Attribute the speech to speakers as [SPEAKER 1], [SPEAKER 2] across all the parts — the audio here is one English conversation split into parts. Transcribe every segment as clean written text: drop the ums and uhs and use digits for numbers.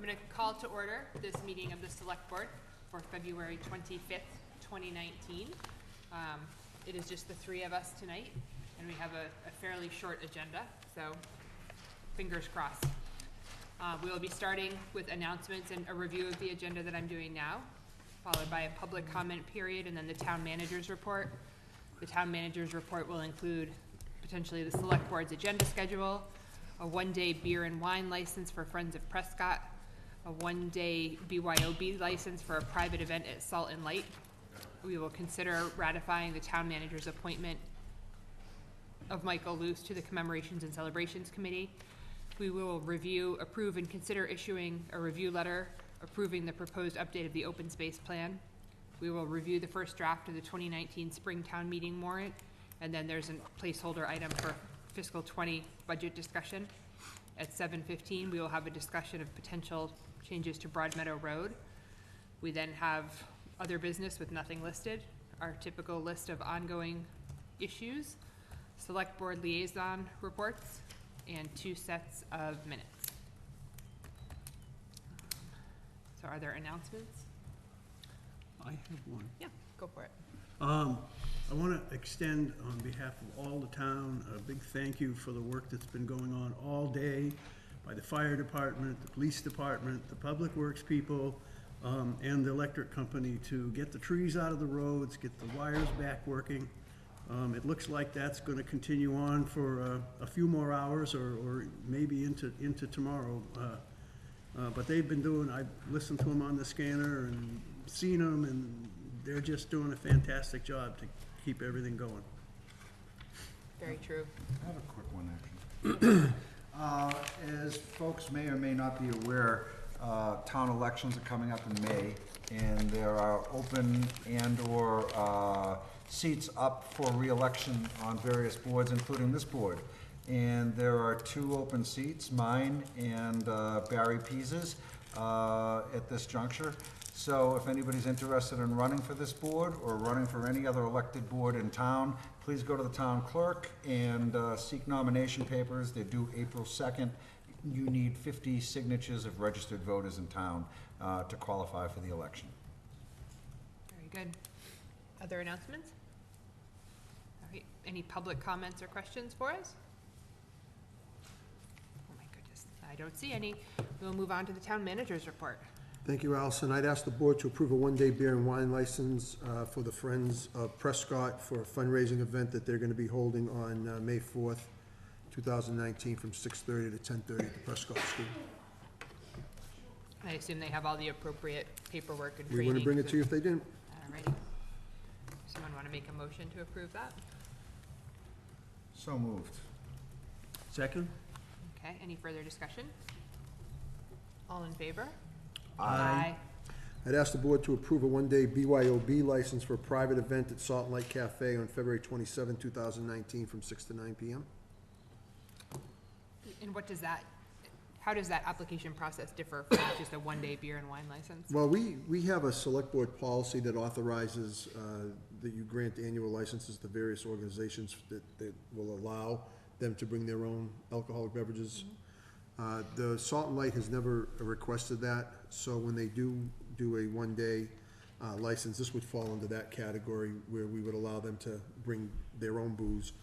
[SPEAKER 1] I'm going to call to order this meeting of the Select Board for February 25th, 2019. It is just the three of us tonight, and we have a fairly short agenda, so fingers crossed. We will be starting with announcements and a review of the agenda that I'm doing now, followed by a public comment period and then the town manager's report. The town manager's report will include potentially the Select Board's agenda schedule, a one-day beer and wine license for Friends of Prescott, a one-day BYOB license for a private event at Salt and Light. We will consider ratifying the town manager's appointment of Michael Luce to the Commemorations and Celebrations Committee. We will review, approve, and consider issuing a review letter approving the proposed update of the open space plan. We will review the first draft of the 2019 spring town meeting warrant, and then there's a placeholder item for fiscal 20 budget discussion. At 7:15, we will have a discussion of potential changes to Broadmeadow Road. We then have other business with nothing listed, our typical list of ongoing issues, Select Board liaison reports, and 2 sets of minutes. So are there announcements?
[SPEAKER 2] I have one.
[SPEAKER 1] Yeah, go for it.
[SPEAKER 2] I want to extend on behalf of all the town a big thank you for the work that's been going on all day by the fire department, the police department, the public works people, and the electric company to get the trees out of the roads, get the wires back working. It looks like that's going to continue on for a few more hours or maybe into tomorrow. But they've been doing, I've listened to them on the scanner and seen them, and they're just doing a fantastic job to keep everything going.
[SPEAKER 1] Very true.
[SPEAKER 3] I have a quick one, actually. As folks may or may not be aware, town elections are coming up in May, and there are open and/or seats up for re-election on various boards, including this board. And there are 2 open seats, mine and Barry Pease's, at this juncture. So if anybody's interested in running for this board or running for any other elected board in town, please go to the town clerk and seek nomination papers. They're due April 2nd. You need 50 signatures of registered voters in town to qualify for the election.
[SPEAKER 1] Very good. Other announcements? All right. Any public comments or questions for us? Oh my goodness, I don't see any. We'll move on to the town manager's report.
[SPEAKER 4] Thank you, Allison. I'd ask the board to approve a one-day beer and wine license for the Friends of Prescott for a fundraising event that they're going to be holding on May 4th, 2019 from 6:30 to 10:30 at the Prescott School.
[SPEAKER 1] I assume they have all the appropriate paperwork and
[SPEAKER 4] We
[SPEAKER 1] training.
[SPEAKER 4] want to bring it to you if they didn't.
[SPEAKER 1] Alrighty. Someone want to make a motion to approve that?
[SPEAKER 3] So moved.
[SPEAKER 2] Second?
[SPEAKER 1] Okay, any further discussion? All in favor?
[SPEAKER 2] Aye.
[SPEAKER 4] I'd ask the board to approve a one-day BYOB license for a private event at Salt and Light Cafe on February 27, 2019 from 6 to 9 p.m.
[SPEAKER 1] And what does that, how does that application process differ from just a one-day beer and wine license?
[SPEAKER 4] Well, we have a select board policy that authorizes that you grant annual licenses to various organizations that will allow them to bring their own alcoholic beverages. The Salt and Light has never requested that, so when they do a one-day license, this would fall into that category where we would allow them to bring their own booze,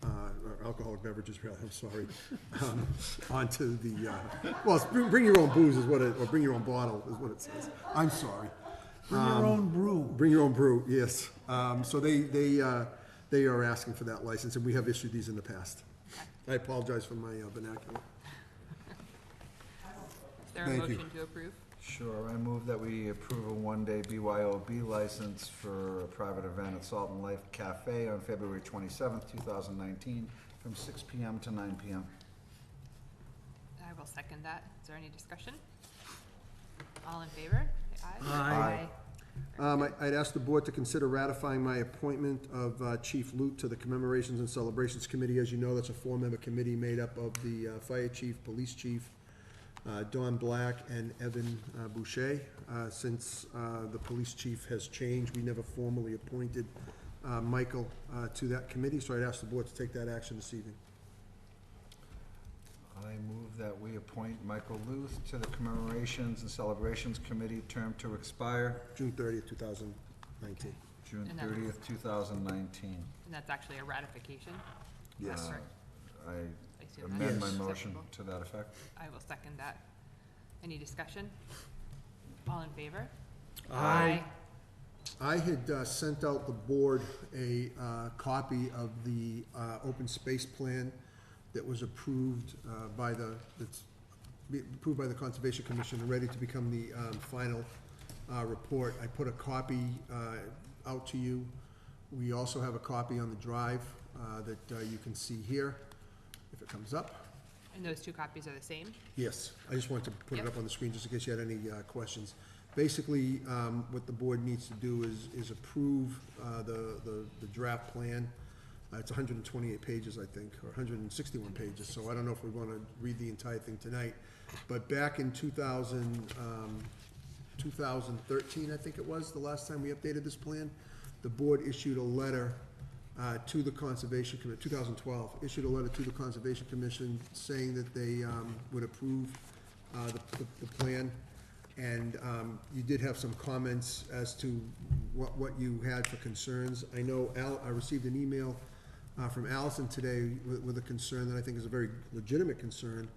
[SPEAKER 4] or alcoholic beverages, rather, I'm sorry, onto the, well, bring your own booze is what it, or bring your own bottle is what it says. I'm sorry.
[SPEAKER 2] Bring your own brew.
[SPEAKER 4] Bring your own brew, yes. So they are asking for that license, and we have issued these in the past. I apologize for my vernacular.
[SPEAKER 1] Is there a
[SPEAKER 4] Thank you.
[SPEAKER 1] motion to approve?
[SPEAKER 3] Sure, I move that we approve a one-day BYOB license for a private event at Salt and Life Cafe on February 27th, 2019, from 6 p.m. to 9 p.m.
[SPEAKER 1] I will second that. Is there any discussion? All in favor? Say
[SPEAKER 2] Aye.
[SPEAKER 4] I'd ask the board to consider ratifying my appointment of Chief Lute to the Commemorations and Celebrations Committee. As you know, that's a 4-member committee made up of the fire chief, police chief, Don Black, and Evan Boucher. Since the police chief has changed, we never formally appointed Michael to that committee, so I'd ask the board to take that action this evening.
[SPEAKER 3] I move that we appoint Michael Luth to the Commemorations and Celebrations Committee, term to expire
[SPEAKER 4] June 30th, 2019.
[SPEAKER 3] June
[SPEAKER 1] And that-
[SPEAKER 3] 30th, 2019.
[SPEAKER 1] And that's actually a ratification?
[SPEAKER 4] Yes.
[SPEAKER 1] Correct.
[SPEAKER 3] I
[SPEAKER 1] I assume
[SPEAKER 3] amend
[SPEAKER 1] that's
[SPEAKER 3] my motion
[SPEAKER 1] acceptable.
[SPEAKER 3] to that effect.
[SPEAKER 1] I will second that. Any discussion? All in favor?
[SPEAKER 2] Aye.
[SPEAKER 4] I had sent out the board a copy of the open space plan that was approved by approved by the Conservation Commission, and ready to become the final report. I put a copy out to you. We also have a copy on the drive that you can see here, if it comes up.
[SPEAKER 1] And those two copies are the same?
[SPEAKER 4] Yes, I just wanted to put it
[SPEAKER 1] Yep.
[SPEAKER 4] up on the screen just in case you had any questions. Basically, what the board needs to do is approve the draft plan. It's 128 pages, I think, or 161 pages, so I don't know if we want to read the entire thing tonight. But back in 2013, I think it was, the last time we updated this plan, the board issued a letter to the Conservation Commission, 2012, issued a letter to the Conservation Commission saying that they would approve the plan. And you did have some comments as to what you had for concerns. I know I received an email from Allison today with a concern that I think is a very legitimate concern,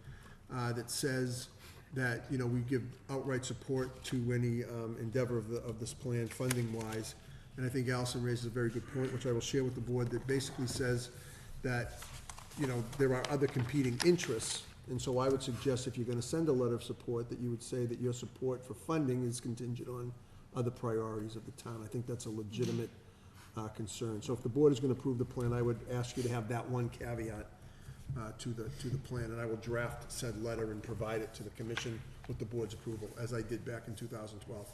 [SPEAKER 4] that says that, you know, we give outright support to any endeavor of this plan funding-wise. And I think Allison raises a very good point, which I will share with the board, that basically says that, you know, there are other competing interests. And so I would suggest, if you're gonna send a letter of support, that you would say that your support for funding is contingent on other priorities of the town. I think that's a legitimate concern. So if the board is gonna approve the plan, I would ask you to have that one caveat to the plan, and I will draft said letter and provide it to the commission with the board's approval, as I did back in 2012.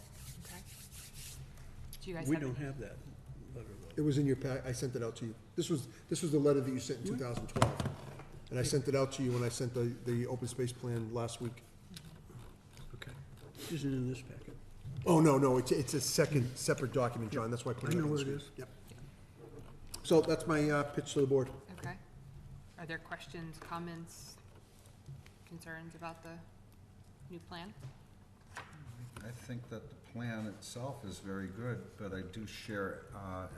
[SPEAKER 1] Okay. Do you guys
[SPEAKER 2] We
[SPEAKER 1] have?
[SPEAKER 2] don't have that letter,
[SPEAKER 4] It was in your pack, I sent it out to you. This was the letter that you sent in 2012. And I sent it out to you when I sent the open space plan last week.
[SPEAKER 2] though. Okay. It isn't in this packet.
[SPEAKER 4] Oh, no, it's a separate document, John, that's why I put it
[SPEAKER 2] I
[SPEAKER 4] up
[SPEAKER 2] know
[SPEAKER 4] on the
[SPEAKER 2] where it
[SPEAKER 4] screen.
[SPEAKER 2] is.
[SPEAKER 4] Yep. So that's my pitch to the board.
[SPEAKER 1] Okay. Are there questions, comments, concerns about the new plan?
[SPEAKER 3] I think that the plan itself is very good, but I do share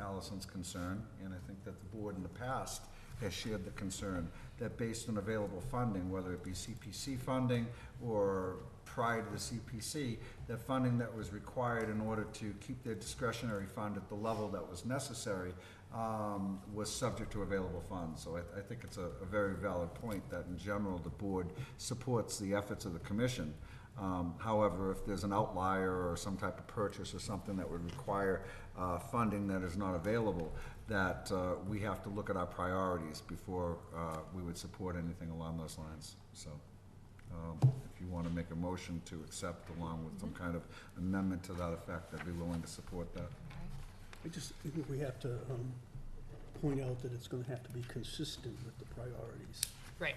[SPEAKER 3] Allison's concern, and I think that the board in the past has shared the concern that based on available funding, whether it be CPC funding or prior to the CPC, that funding that was required in order to keep their discretionary fund at the level that was necessary was subject to available funds. So I think it's a very valid point that in general the board supports the efforts of the commission. However, if there's an outlier or some type of purchase or something that would require funding that is not available, that we have to look at our priorities before we would support anything along those lines. So if you want to make a motion to accept along with some kind of amendment to that effect, I'd be willing to support that.
[SPEAKER 1] Okay.
[SPEAKER 2] I just think we have to point out that it's gonna have to be consistent with the priorities
[SPEAKER 1] Right,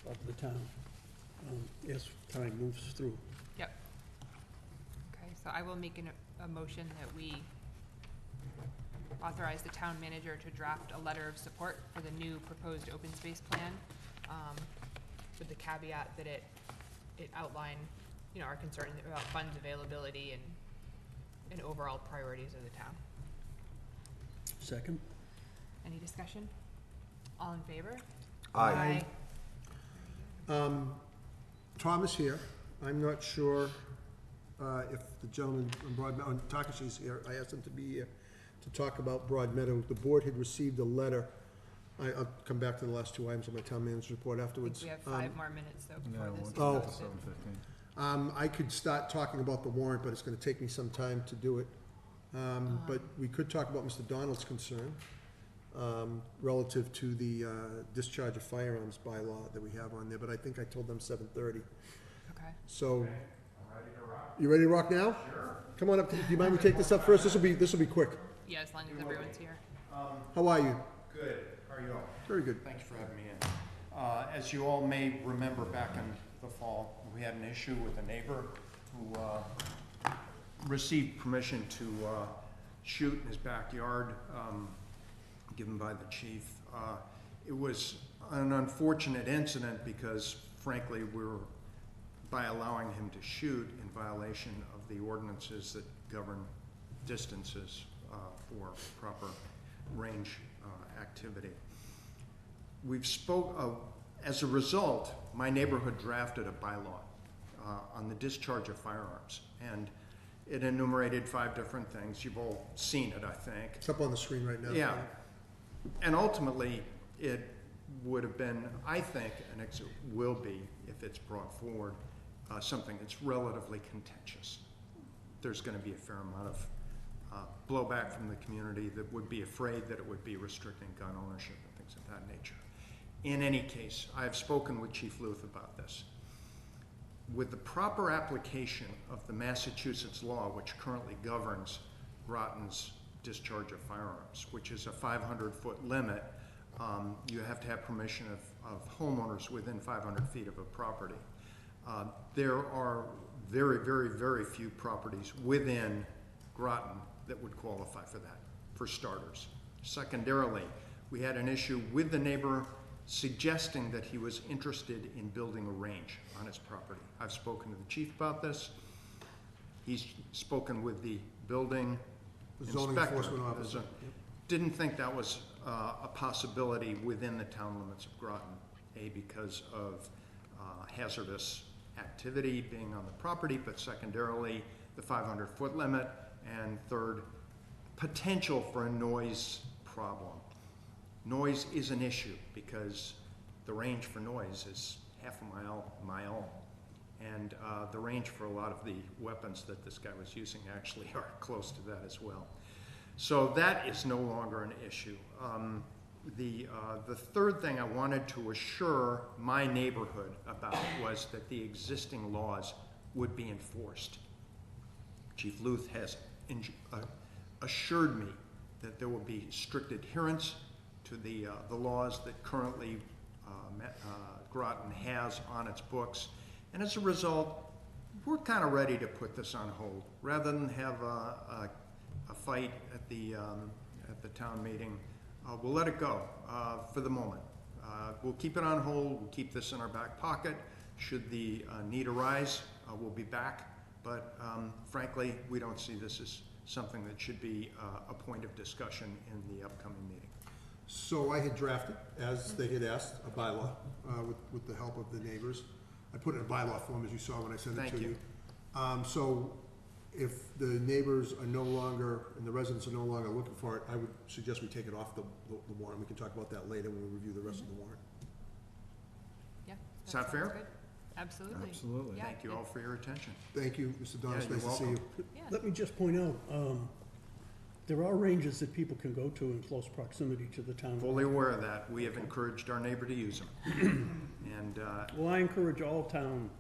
[SPEAKER 2] of the town as time moves through.
[SPEAKER 1] yep. Okay, so I will make a motion that we authorize the town manager to draft a letter of support for the new proposed open space plan, with the caveat that it outline, you know, our concerns about funds availability and overall priorities of the town.
[SPEAKER 2] Second?
[SPEAKER 1] Any discussion? All in favor?
[SPEAKER 3] Aye.
[SPEAKER 4] Thomas here, I'm not sure if the gentleman on Broad Meadow, Takashi's here, I asked him to be here to talk about Broad Meadow. The board had received a letter, I'll come back to the last two items of my town manager's report
[SPEAKER 1] I think
[SPEAKER 4] afterwards.
[SPEAKER 1] we have 5 more minutes though
[SPEAKER 3] Yeah,
[SPEAKER 1] before this
[SPEAKER 3] once
[SPEAKER 1] is
[SPEAKER 4] Oh.
[SPEAKER 3] it's
[SPEAKER 1] posted.
[SPEAKER 3] 7:15.
[SPEAKER 4] I could start talking about the warrant, but it's gonna take me some time to do it. But we could talk about Mr. Donald's concern, relative to the discharge of firearms bylaw that we have on there, but I think I told them 7:30.
[SPEAKER 1] Okay.
[SPEAKER 4] So. You ready to rock now? Sure. Come on up, do you mind we take this up first? This will be quick.
[SPEAKER 1] Yeah, as long as everyone's here.
[SPEAKER 4] How are you?
[SPEAKER 5] Good, how are you all?
[SPEAKER 4] Very good.
[SPEAKER 5] Thanks for having me in. As you all may remember, back in the fall, we had an issue with a neighbor who received permission to shoot in his backyard, given by the chief. It was an unfortunate incident because frankly, we're, by allowing him to shoot in violation of the ordinances that govern distances for proper range activity. As a result, my neighborhood drafted a bylaw on the discharge of firearms, and it enumerated 5 different things. You've all seen it, I think.
[SPEAKER 4] It's up on the screen right now.
[SPEAKER 5] Yeah, and ultimately, it would have been, I think, and it will be, if it's brought forward, something that's relatively contentious. There's going to be a fair amount of blowback from the community that would be afraid that it would be restricting gun ownership and things of that nature. In any case, I have spoken with Chief Luth about this. With the proper application of the Massachusetts law, which currently governs Groton's discharge of firearms, which is a 500-foot limit, you have to have permission of homeowners within 500 feet of a property. There are very, very, very few properties within Groton that would qualify for that, for starters. Secondarily, we had an issue with the neighbor suggesting that he was interested in building a range on his property. I've spoken to the chief about this. He's spoken with the building
[SPEAKER 4] Zoning
[SPEAKER 5] inspector.
[SPEAKER 4] enforcement officer.
[SPEAKER 5] Didn't think that was a possibility within the town limits of Groton, because of hazardous activity being on the property, but secondarily, the 500-foot limit, and third, potential for a noise problem. Noise is an issue because the range for noise is half a mile, and the range for a lot of the weapons that this guy was using actually are close to that as well. So that is no longer an issue. The third thing I wanted to assure my neighborhood about was that the existing laws would be enforced. Chief Luth has assured me that there will be strict adherence to the laws that currently Groton has on its books. And as a result, we're kind of ready to put this on hold. Rather than have a fight at the town meeting, we'll let it go for the moment. We'll keep it on hold. We'll keep this in our back pocket. Should the need arise, we'll be back. But frankly, we don't see this as something that should be a point of discussion in the upcoming meeting.
[SPEAKER 4] So I had drafted, as they had asked, a bylaw with the help of the neighbors. I put it in a bylaw form, as you saw when I sent it to you. So if the neighbors are no longer, and the residents are no longer looking for it, I would suggest we take it off the warrant. We can talk about that later when we review the rest of the warrant.
[SPEAKER 1] Yeah.
[SPEAKER 5] Is that fair?
[SPEAKER 1] sounds good. Absolutely.
[SPEAKER 3] Absolutely.
[SPEAKER 1] Yeah,
[SPEAKER 5] Thank you all for your attention.
[SPEAKER 4] Thank you, Mr. Donis.
[SPEAKER 5] Yeah, you're
[SPEAKER 4] Nice to see you.
[SPEAKER 1] Yeah.
[SPEAKER 2] Let me just point out, there are ranges that people can go to in close proximity to the town.
[SPEAKER 5] Fully aware of that. We have encouraged our neighbor to use them. And
[SPEAKER 2] Well, I encourage all town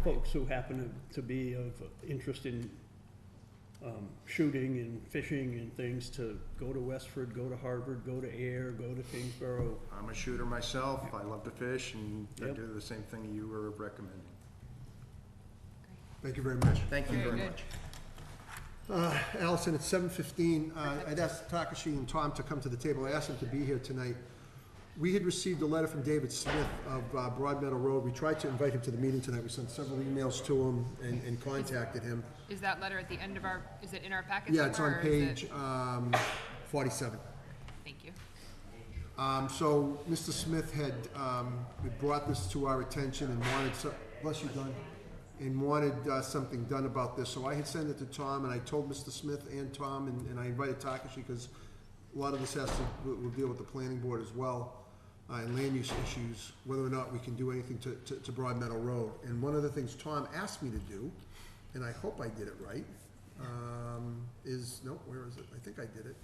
[SPEAKER 2] folks who happen to be of interest in shooting and fishing and things to go to Westford, go to Harvard, go to Air, go to Kingsborough.
[SPEAKER 5] I'm a shooter myself. I love to fish, and I
[SPEAKER 2] Yep.
[SPEAKER 5] do the same thing you were recommending.
[SPEAKER 4] Thank you very much.
[SPEAKER 5] Thank you
[SPEAKER 1] Very
[SPEAKER 5] very
[SPEAKER 1] good.
[SPEAKER 5] much.
[SPEAKER 4] Allison, it's 7:15. I'd asked Takashi and Tom to come to the table. I asked them to be here tonight. We had received a letter from David Smith of Broad Meadow Road. We tried to invite him to the meeting tonight. We sent several emails to him and contacted him.
[SPEAKER 1] Is that letter at the end of is it in our packet?
[SPEAKER 4] Yeah, it's on
[SPEAKER 1] somewhere, or is
[SPEAKER 4] page
[SPEAKER 1] it-
[SPEAKER 4] 47.
[SPEAKER 1] Thank you.
[SPEAKER 4] So Mr. Smith had brought this to our attention and wanted, bless you, Don, and wanted something done about this. So I had sent it to Tom, and I told Mr. Smith and Tom, and I invited Takashi, because a lot of this will deal with the planning board as well, and land use issues, whether or not we can do anything to Broad Meadow Road. And one of the things Tom asked me to do, and I hope I did it right, where is it? I think I did it.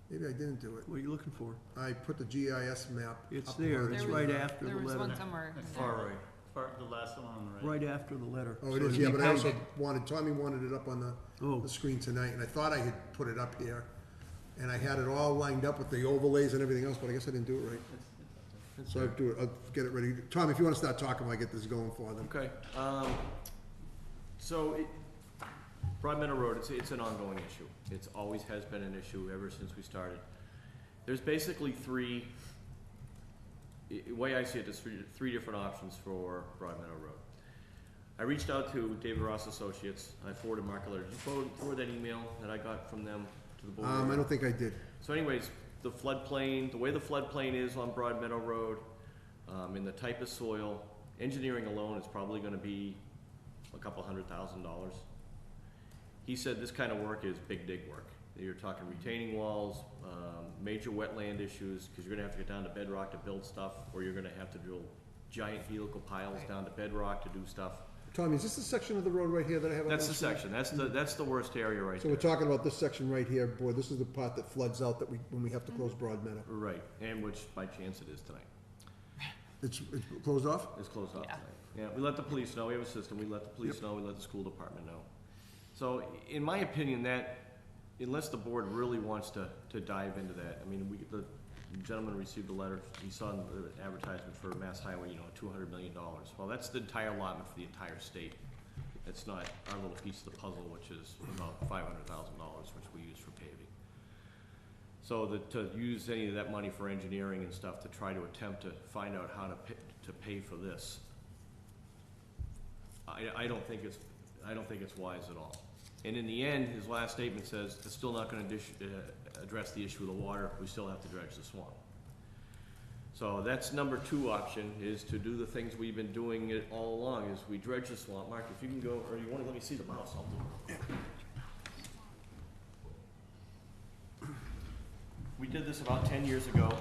[SPEAKER 4] Maybe I didn't do it.
[SPEAKER 2] What are you looking for?
[SPEAKER 4] I put the GIS map.
[SPEAKER 2] It's
[SPEAKER 4] up
[SPEAKER 2] there.
[SPEAKER 4] on it.
[SPEAKER 2] It's
[SPEAKER 1] There
[SPEAKER 2] right
[SPEAKER 1] was-
[SPEAKER 2] after the
[SPEAKER 1] There was one
[SPEAKER 2] letter.
[SPEAKER 1] somewhere. in
[SPEAKER 6] Far
[SPEAKER 1] there.
[SPEAKER 6] right, the last one on the right.
[SPEAKER 2] Right after the letter.
[SPEAKER 4] Oh, it
[SPEAKER 2] So
[SPEAKER 4] is,
[SPEAKER 2] it'd
[SPEAKER 4] yeah,
[SPEAKER 2] be
[SPEAKER 4] but I also
[SPEAKER 2] painted.
[SPEAKER 4] Tommy wanted it up on
[SPEAKER 2] Oh.
[SPEAKER 4] the screen tonight, and I thought I had put it up here. And I had it all lined up with the overlays and everything else, but I guess I didn't do it right. So I'll get it ready. Tom, if you wanna start talking while I get this going for them.
[SPEAKER 7] Okay, Broad Meadow Road, it's an ongoing issue. It's always has been an issue ever since we started. There's basically three the way I see it, there's three different options for Broad Meadow Road. I reached out to David Ross Associates. I forwarded Mark a letter. Did you forward that email that I got from them to the board?
[SPEAKER 4] I don't think I did.
[SPEAKER 7] So anyways, the floodplain, the way the floodplain is on Broad Meadow Road, and the type of soil, engineering alone is probably gonna be a couple $100,000. He said this kind of work is big dig work. You're talking retaining walls, major wetland issues, because you're gonna have to get down to bedrock to build stuff, or you're gonna have to drill giant helical piles down to bedrock to do stuff.
[SPEAKER 4] Tommy, is this the section of the road right here that I have?
[SPEAKER 7] That's the section, that's the worst area right
[SPEAKER 4] So
[SPEAKER 7] there.
[SPEAKER 4] we're talking about this section right here, boy, this is the part that floods out when we have to close Broad Meadow.
[SPEAKER 7] Right, and which by chance it is tonight.
[SPEAKER 4] It's closed off?
[SPEAKER 7] It's closed off
[SPEAKER 1] Yeah.
[SPEAKER 7] tonight. Yeah, we let the police know, we have a system, we let the police know, we let the school department know. So, in my opinion, that, unless the board really wants to dive into that, I mean, the gentleman received a letter, he saw the advertisement for Mass Highway, $200 million. Well, that's the entire allotment for the entire state. It's not our little piece of the puzzle, which is about $500,000, which we use for paving. So to use any of that money for engineering and stuff to try to attempt to find out how to pay for this, I don't think it's wise at all. And in the end, his last statement says, it's still not gonna address the issue of the water, we still have to dredge the swamp. So that's number 2 option, is to do the things we've been doing it all along, is we dredge the swamp. Mark, if you can go, or you wanna let me see the mouse, I'll do it. We did this about 10 years ago.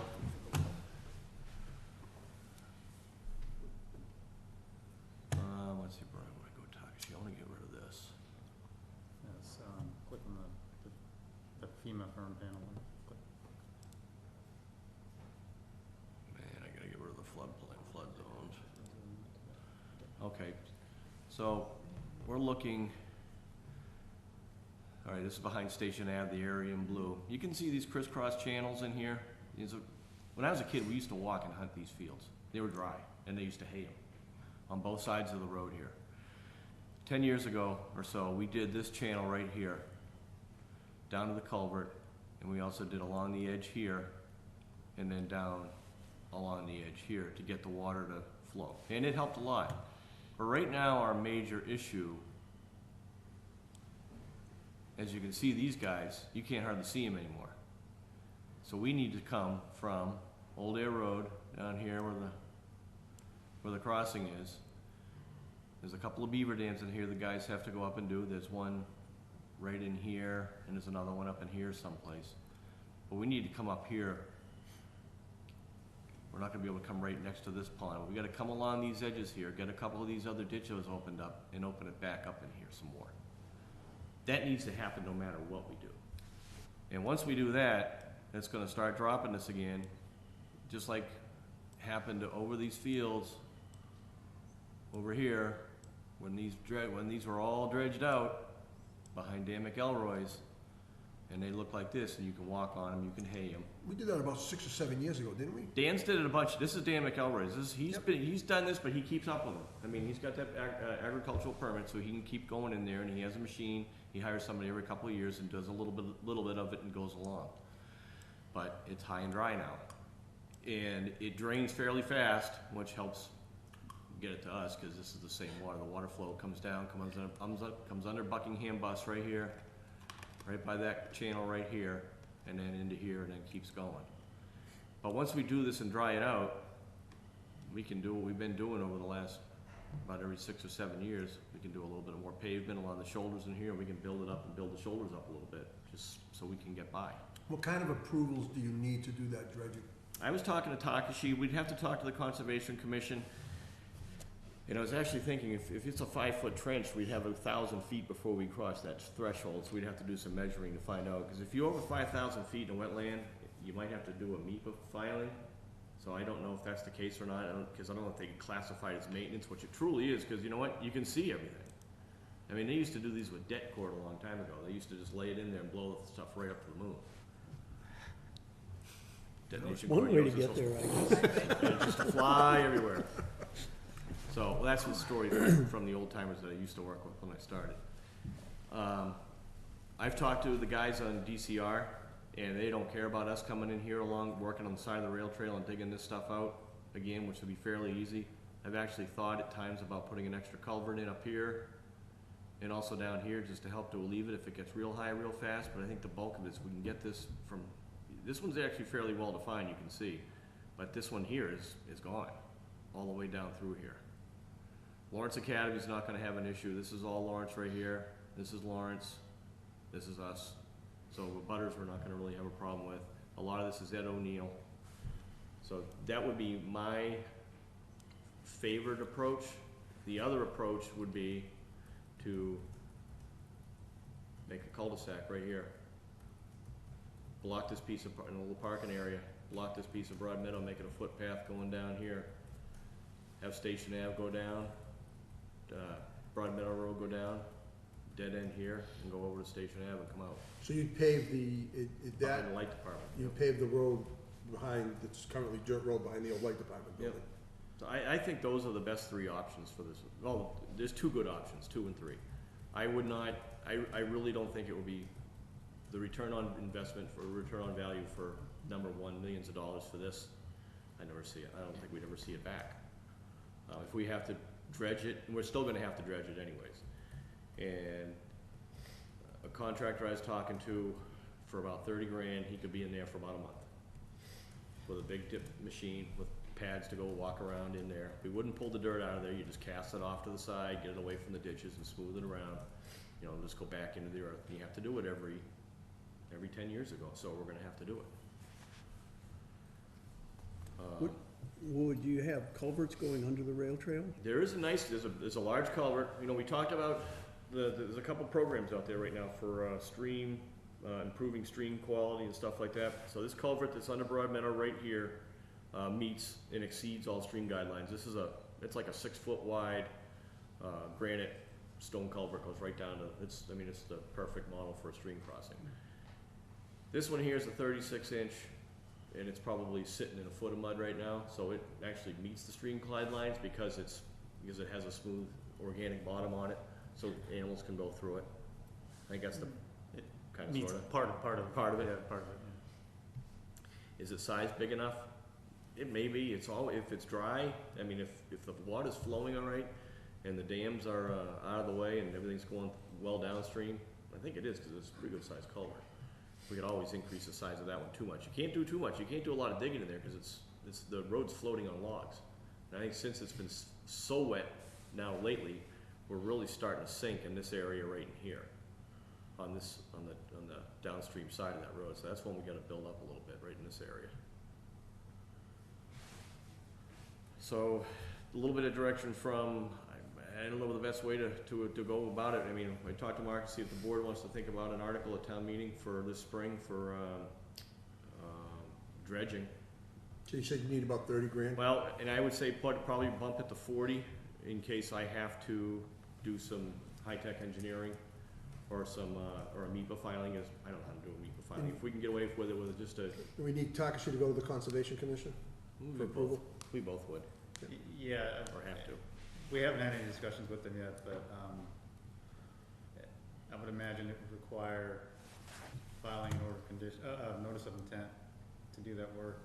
[SPEAKER 7] Let's see, Brian, when I go Takashi, I wanna get rid of this.
[SPEAKER 6] Yes, click on the FEMA burn panel.
[SPEAKER 7] Man, I gotta get rid of the flood zones. Okay, so we're looking, all right, this is behind Station Ave, the area in blue. You can see these crisscross channels in here. When I was a kid, we used to walk and hunt these fields. They were dry, and they used to hay them on both sides of the road here. 10 years ago or so, we did this channel right here, down to the culvert, and we also did along the edge here, and then down along the edge here to get the water to flow. And it helped a lot. But right now, our major issue, as you can see, these guys, you can't hardly see them anymore. So we need to come from Old Air Road down here where the crossing is. There's a couple of beaver dams in here the guys have to go up and do. There's one right in here, and there's another one up in here someplace. But we need to come up here. We're not gonna be able to come right next to this pond. We gotta come along these edges here, get a couple of these other ditches opened up, and open it back up in here some more. That needs to happen no matter what we do. And once we do that, it's gonna start dropping this again, just like happened over these fields over here, when these were all dredged out behind Dan McElroy's, and they look like this, and you can walk on them, you can hay them.
[SPEAKER 4] We did that about 6 or 7 years ago, didn't we?
[SPEAKER 7] Dan's did it a bunch. This is Dan McElroy's. He's done this, but he keeps up with them. I mean, he's got that agricultural permit, so he can keep going in there, and he has a machine. He hires somebody every couple of years and does a little bit of it and goes along. But it's high and dry now, and it drains fairly fast, which helps get it to us, because this is the same water. The water flow comes down, comes under Buckingham Bus right here, right by that channel right here, and then into here, and then keeps going. But once we do this and dry it out, we can do what we've been doing over the last, about every 6 or 7 years. We can do a little bit more pavement along the shoulders in here, and we can build it up and build the shoulders up a little bit, just so we can get by.
[SPEAKER 4] What kind of approvals do you need to do that dredging?
[SPEAKER 7] I was talking to Takashi, we'd have to talk to the Conservation Commission. And I was actually thinking, if it's a 5-foot trench, we'd have 1,000 feet before we cross that threshold, so we'd have to do some measuring to find out. Because if you're over 5,000 feet in a wetland, you might have to do a MEPA filing. So I don't know if that's the case or not, because I don't know if they can classify it as maintenance, which it truly is, because you know what? You can see everything. I mean, they used to do these with det cord a long time ago. They used to just lay it in there and blow the stuff right up to the moon. Detonation
[SPEAKER 8] One
[SPEAKER 7] cord
[SPEAKER 8] way to
[SPEAKER 7] uses
[SPEAKER 8] get
[SPEAKER 7] those-
[SPEAKER 8] there, I guess.
[SPEAKER 7] They just fly everywhere. So, well, that's the story from the old timers that I used to work with when I started. I've talked to the guys on DCR, and they don't care about us coming in here along, working on the side of the rail trail and digging this stuff out. again, which would be fairly easy. I've actually thought at times about putting an extra culvert in up here and also down here just to help to relieve it if it gets real high real fast, but I think the bulk of it is we can get this from, this one's actually fairly well defined, you can see, but this one here is gone all the way down through here. Lawrence Academy's not gonna have an issue. This is all Lawrence right here. This is Lawrence. This is us. So with Butters, we're not gonna really have a problem with. A lot of this is Ed O'Neill. So that would be my favored approach. The other approach would be to make a cul-de-sac right here. Block this piece of, in a little parking area, block this piece of Broad Meadow, make it a footpath going down here. Have Station Ave go down, Broad Meadow Road go down, dead end here, and go over to Station Ave and come out.
[SPEAKER 4] So you'd pave that,
[SPEAKER 7] Behind the light department.
[SPEAKER 4] you'd pave the road behind, that's currently dirt road behind the old light department
[SPEAKER 7] Yep.
[SPEAKER 4] building.
[SPEAKER 7] So I think those are the best three options for this. Well, there's two good options, 2 and 3. I would not, I really don't think it would be the return on investment for return on value for number one, millions of dollars for this. I never see it. I don't think we'd ever see it back. If we have to dredge it, and we're still gonna have to dredge it anyways. And a contractor I was talking to for about 30 grand, he could be in there for about a month. With a big dip machine, with pads to go walk around in there. We wouldn't pull the dirt out of there, you just cast it off to the side, get it away from the ditches and smooth it around. You know, just go back into the earth. And you have to do it every 10 years ago, so we're gonna have to do it.
[SPEAKER 2] Would you have culverts going under the rail trail?
[SPEAKER 7] There is a nice, there's a large culvert, you know, we talked about, there's a couple programs out there right now for, stream, improving stream quality and stuff like that. So this culvert that's under Broad Meadow right here, meets and exceeds all stream guidelines. This is it's like a 6-foot wide, granite stone culvert, goes right down to, it's the perfect model for a stream crossing. This one here is a 36-inch, and it's probably sitting in a foot of mud right now, so it actually meets the stream guidelines because it has a smooth organic bottom on it, so animals can go through it. I think that's the kind of
[SPEAKER 6] Meets
[SPEAKER 7] sort of
[SPEAKER 6] part of it.
[SPEAKER 7] Part of it.
[SPEAKER 6] Yeah, part of it,
[SPEAKER 7] Is it size big enough? It may be. It's all, if it's dry, I mean, if the water's flowing all right and the dams are out of the way and everything's going well downstream, I think it is, because it's a pretty good sized culvert. We could always increase the size of that one too much. You can't do too much. You can't do a lot of digging in there because the road's floating on logs. And I think since it's been so wet now lately, we're really starting to sink in this area right in here, on the downstream side of that road. So that's when we got to build up a little bit, right in this area. So a little bit of direction from, I don't know the best way to go about it. I mean, I talked to Mark to see if the board wants to think about an article at town meeting for this spring for dredging.
[SPEAKER 4] So you said you need about 30 grand?
[SPEAKER 7] Well, and I would say probably bump it to 40 in case I have to do some high-tech engineering or some, or a MEPA filing is, I don't know how to do a MEPA filing. If we can get away with it with just a,
[SPEAKER 4] Do we need Takashi to go to the Conservation Commission for approval?
[SPEAKER 7] we both would,
[SPEAKER 6] yeah.
[SPEAKER 7] or have to.
[SPEAKER 6] We haven't had any discussions with them yet, but, I would imagine it would require filing an order condition, notice of intent to do that work.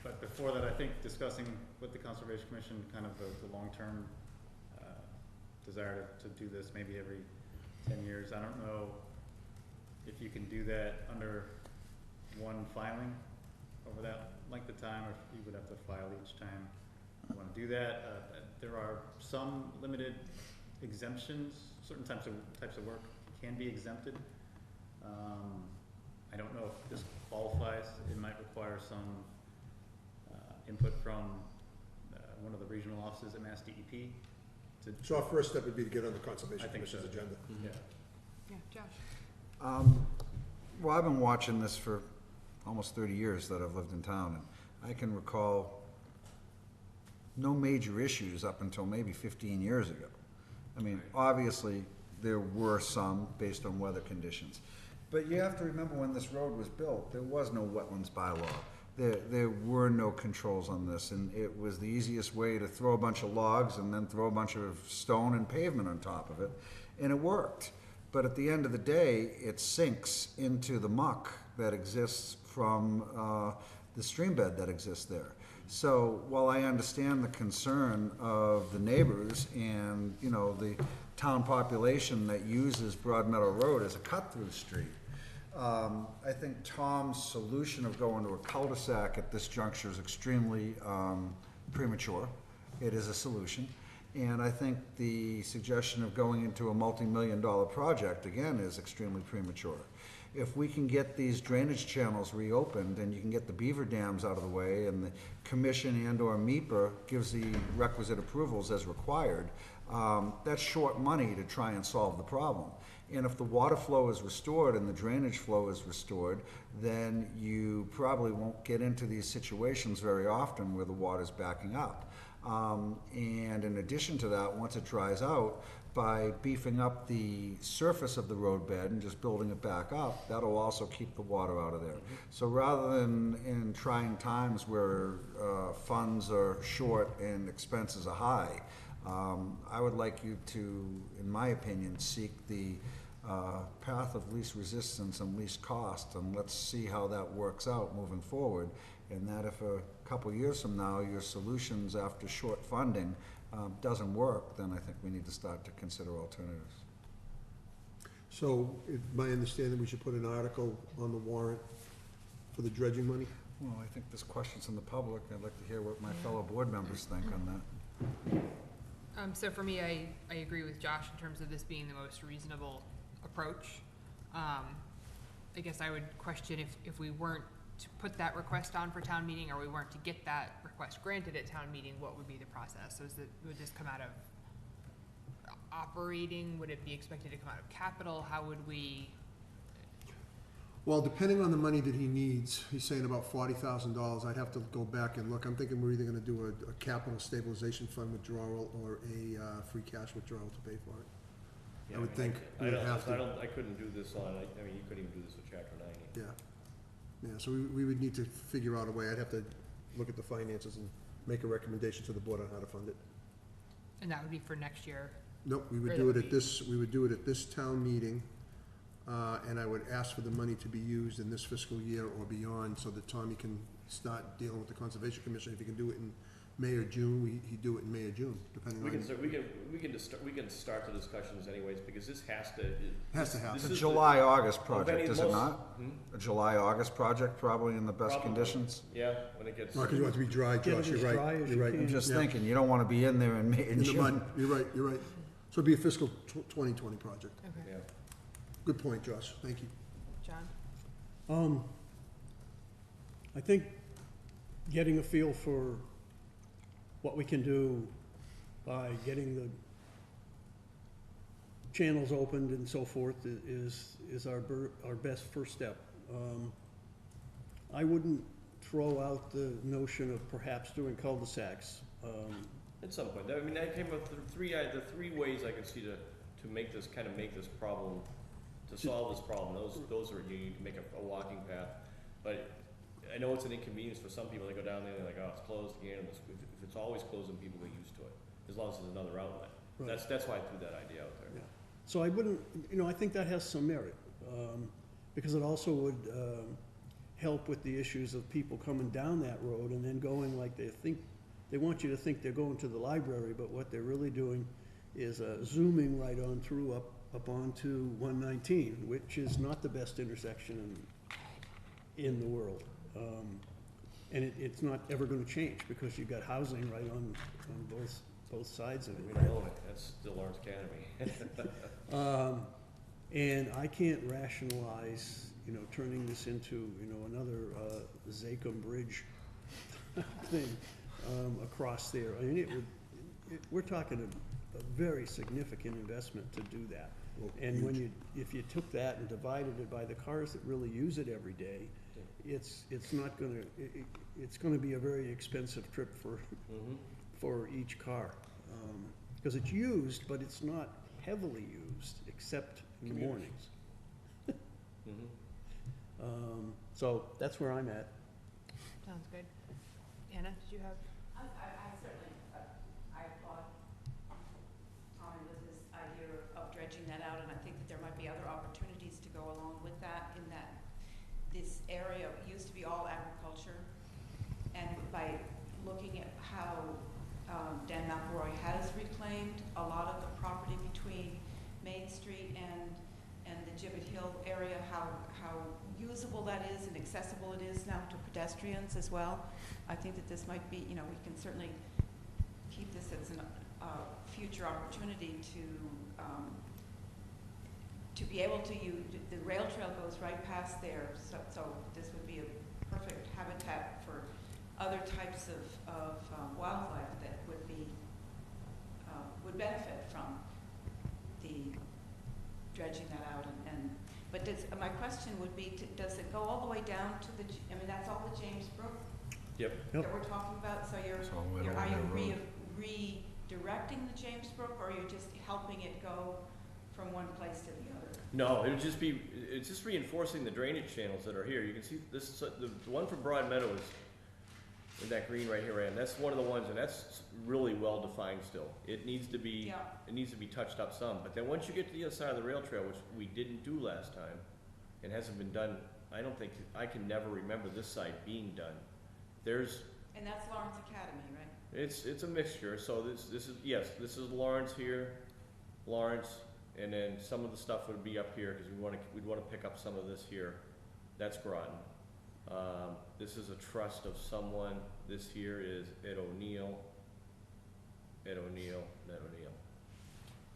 [SPEAKER 6] But before that, I think discussing with the Conservation Commission kind of the long-term, desire to do this maybe every 10 years. I don't know if you can do that under one filing over that length of time, or if you would have to file each time you want to do that. There are some limited exemptions, certain types of work can be exempted. I don't know if this qualifies. It might require some input from one of the regional offices at Mass DEP.
[SPEAKER 4] So our first step would be to get on the Conservation
[SPEAKER 6] I think
[SPEAKER 4] Commission's
[SPEAKER 6] so.
[SPEAKER 4] agenda.
[SPEAKER 6] Yeah.
[SPEAKER 1] Yeah, Josh?
[SPEAKER 3] Well, I've been watching this for almost 30 years that I've lived in town, and I can recall no major issues up until maybe 15 years ago. I mean, obviously, there were some based on weather conditions. But you have to remember, when this road was built, there was no wetlands bylaw. There were no controls on this, and it was the easiest way to throw a bunch of logs and then throw a bunch of stone and pavement on top of it, and it worked. But at the end of the day, it sinks into the muck that exists from the stream bed that exists there. So while I understand the concern of the neighbors and, you know, the town population that uses Broad Meadow Road as a cut-through street, I think Tom's solution of going to a cul-de-sac at this juncture is extremely premature. It is a solution. And I think the suggestion of going into a multi-million-dollar project, again, is extremely premature. If we can get these drainage channels reopened and you can get the beaver dams out of the way and the commission and/or MEPA gives the requisite approvals as required, that's short money to try and solve the problem. And if the water flow is restored and the drainage flow is restored, then you probably won't get into these situations very often where the water's backing up. And in addition to that, once it dries out, by beefing up the surface of the roadbed and just building it back up, that'll also keep the water out of there. So rather than in trying times where funds are short and expenses are high, I would like you to, in my opinion, seek the path of least resistance and least cost, and let's see how that works out moving forward. And that if a couple years from now your solutions after short funding doesn't work, then I think we need to start to consider alternatives.
[SPEAKER 4] So, my understanding, we should put an article on the warrant for the dredging money?
[SPEAKER 3] Well, I think there's questions in the public. I'd like to hear what my fellow board members think on that.
[SPEAKER 1] So for me, I agree with Josh in terms of this being the most reasonable approach. I guess I would question if we weren't to put that request on for town meeting, or we weren't to get that request granted at town meeting, what would be the process? So would this come out of operating? Would it be expected to come out of capital? How would we?
[SPEAKER 4] Well, depending on the money that he needs, he's saying about $40,000. I'd have to go back and look. I'm thinking we're either gonna do a capital stabilization fund withdrawal or a free cash withdrawal to pay for it.
[SPEAKER 7] Yeah,
[SPEAKER 4] I would
[SPEAKER 7] mean,
[SPEAKER 4] think we would have to.
[SPEAKER 7] I couldn't do this on, I mean, you couldn't even do this with chapter 90.
[SPEAKER 4] Yeah. Yeah, so we would need to figure out a way. I'd have to look at the finances and make a recommendation to the board on how to fund it.
[SPEAKER 1] And that would be for next year.
[SPEAKER 4] Nope, we
[SPEAKER 1] Or
[SPEAKER 4] would
[SPEAKER 1] that
[SPEAKER 4] do
[SPEAKER 1] would
[SPEAKER 4] it at
[SPEAKER 1] be-
[SPEAKER 4] this, we would do it at this town meeting, and I would ask for the money to be used in this fiscal year or beyond, so that Tommy can start dealing with the Conservation Commission. If he can do it in May or June, he'd do it in May or June, depending on.
[SPEAKER 7] We can start the discussions anyways, because this has to.
[SPEAKER 4] Has to happen.
[SPEAKER 3] It's
[SPEAKER 7] this
[SPEAKER 3] a
[SPEAKER 7] is
[SPEAKER 3] July-August
[SPEAKER 7] of
[SPEAKER 3] project,
[SPEAKER 7] any
[SPEAKER 3] is it
[SPEAKER 7] most-
[SPEAKER 3] not?
[SPEAKER 7] Hmm?
[SPEAKER 3] A July-August project, probably in the best
[SPEAKER 7] Probably.
[SPEAKER 3] conditions?
[SPEAKER 7] Yeah, when it gets.
[SPEAKER 4] No, because you want it to be dry,
[SPEAKER 2] Get it
[SPEAKER 4] Josh, you're
[SPEAKER 2] as
[SPEAKER 4] right,
[SPEAKER 2] dry as
[SPEAKER 4] you're
[SPEAKER 2] you
[SPEAKER 4] right.
[SPEAKER 2] can.
[SPEAKER 3] I'm just
[SPEAKER 4] Yeah.
[SPEAKER 3] thinking, you don't wanna be in there in May and
[SPEAKER 4] In the
[SPEAKER 3] June.
[SPEAKER 4] mud, you're right, you're right. So it'd be a fiscal 2020 project.
[SPEAKER 1] Okay.
[SPEAKER 7] Yeah.
[SPEAKER 4] Good point, Josh, thank you.
[SPEAKER 1] John?
[SPEAKER 2] I think getting a feel for what we can do by getting the channels opened and so forth is our best first step. I wouldn't throw out the notion of perhaps doing cul-de-sacs.
[SPEAKER 7] At some point, I mean, I came up with the three ways I could see to make this, kind of make this problem, to solve this problem. Those are, you can make a walking path, but I know it's an inconvenience for some people. They go down there and they're like, oh, it's closed again. If it's always closed, then people get used to it, as long as there's another outlet.
[SPEAKER 2] Right.
[SPEAKER 7] That's why I threw that idea out there.
[SPEAKER 2] Yeah. So I wouldn't, I think that has some merit, because it also would help with the issues of people coming down that road and then going like they want you to think they're going to the library, but what they're really doing is zooming right on through up onto 119, which is not the best intersection in the world. And it's not ever gonna change, because you've got housing right on both sides of it.
[SPEAKER 7] We don't own it. That's still Lawrence Academy.
[SPEAKER 2] And I can't rationalize, turning this into, another Zachem Bridge thing across there. I mean, we're talking a very significant investment to do that. And if you took that and divided it by the cars that really use it every day, it's gonna be a very expensive trip for each car. Because it's used, but it's not heavily used, except in the mornings. So that's where I'm at.
[SPEAKER 1] Sounds good. Anna, did you have?
[SPEAKER 8] I certainly, I applaud Tommy with his idea of dredging that out, and I think that there might be other opportunities to go along with that, in that this area used to be all agriculture, how Dan McElroy has reclaimed a lot of the property between Main Street and the Gibbet Hill area, how usable that is and accessible it is now to pedestrians as well. I think that this might be, you know, we can certainly keep this as a future opportunity to be able to use, the rail trail goes right past there, so this would be a perfect habitat for other types of wildlife that would benefit from the dredging that out but my question would be, does it go all the way down to I mean, that's all the James Brook
[SPEAKER 7] Yep.
[SPEAKER 8] that we're talking about, so
[SPEAKER 3] It's all the way
[SPEAKER 8] are
[SPEAKER 3] along
[SPEAKER 8] you
[SPEAKER 3] the
[SPEAKER 8] redirecting the James Brook, or you're just helping it go from one place to the other?
[SPEAKER 7] No, it's just reinforcing the drainage channels that are here. You can see this, the one from Broad Meadows, in that green right here, and that's one of the ones, and that's really well defined still. It needs to be,
[SPEAKER 8] Yeah.
[SPEAKER 7] it needs to be touched up some, but then once you get to the other side of the rail trail, which we didn't do last time, and hasn't been done, I can never remember this site being done.
[SPEAKER 8] And that's Lawrence Academy, right?
[SPEAKER 7] It's a mixture, so this is, yes, this is Lawrence here, Lawrence, and then some of the stuff would be up here, because we'd wanna pick up some of this here. That's Groton. This is a trust of someone. This here is Ed O'Neill.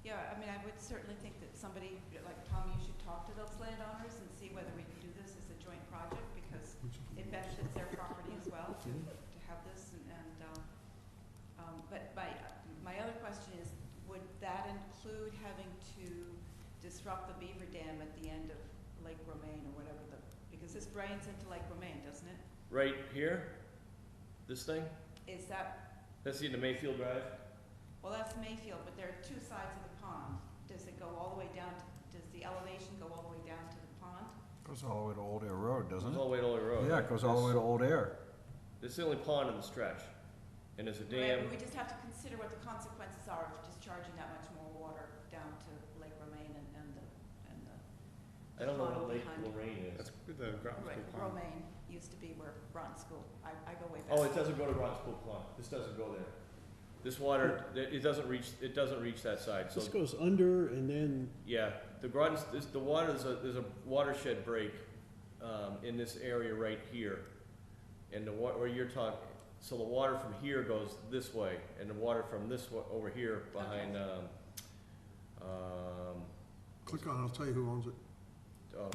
[SPEAKER 8] Yeah, I mean, I would certainly think that somebody, like Tom, you should talk to those landowners and see whether we can do this as a joint project, because it benefits their property as well to have this, but my other question is, would that include having to disrupt the beaver dam at the end of Lake Romaine or whatever because this drains into Lake Romaine, doesn't it?
[SPEAKER 7] Right here, this thing,
[SPEAKER 8] Is that,
[SPEAKER 7] that's the end of Mayfield Drive.
[SPEAKER 8] well, that's Mayfield, but there are two sides of the pond. Does it go all the way down does the elevation go all the way down to the pond?
[SPEAKER 3] Goes all the way to Old Air Road, doesn't
[SPEAKER 7] Goes
[SPEAKER 3] it?
[SPEAKER 7] all the way to Old Road.
[SPEAKER 3] Yeah, it goes all the way to Old Air.
[SPEAKER 7] This is the only pond in the stretch, and there's a
[SPEAKER 8] Right,
[SPEAKER 7] dam.
[SPEAKER 8] but we just have to consider what the consequences are of discharging that much more water down to Lake Romaine and the
[SPEAKER 7] I don't know
[SPEAKER 8] pond
[SPEAKER 7] what Lake
[SPEAKER 8] behind it.
[SPEAKER 7] Lorraine is.
[SPEAKER 6] That's the Groton
[SPEAKER 8] Right,
[SPEAKER 6] School Pond.
[SPEAKER 8] Romaine used to be where Groton School, I go way back.
[SPEAKER 7] Oh, it doesn't go to Groton School Pond. This doesn't go there. This water, it doesn't reach that side, so,
[SPEAKER 2] This goes under and then,
[SPEAKER 7] yeah, the Groton, the water, there's a watershed break, in this area right here. And where you're talking, so the water from here goes this way, and the water from this over here behind,
[SPEAKER 4] Click on it, I'll tell you who owns it.
[SPEAKER 7] oh,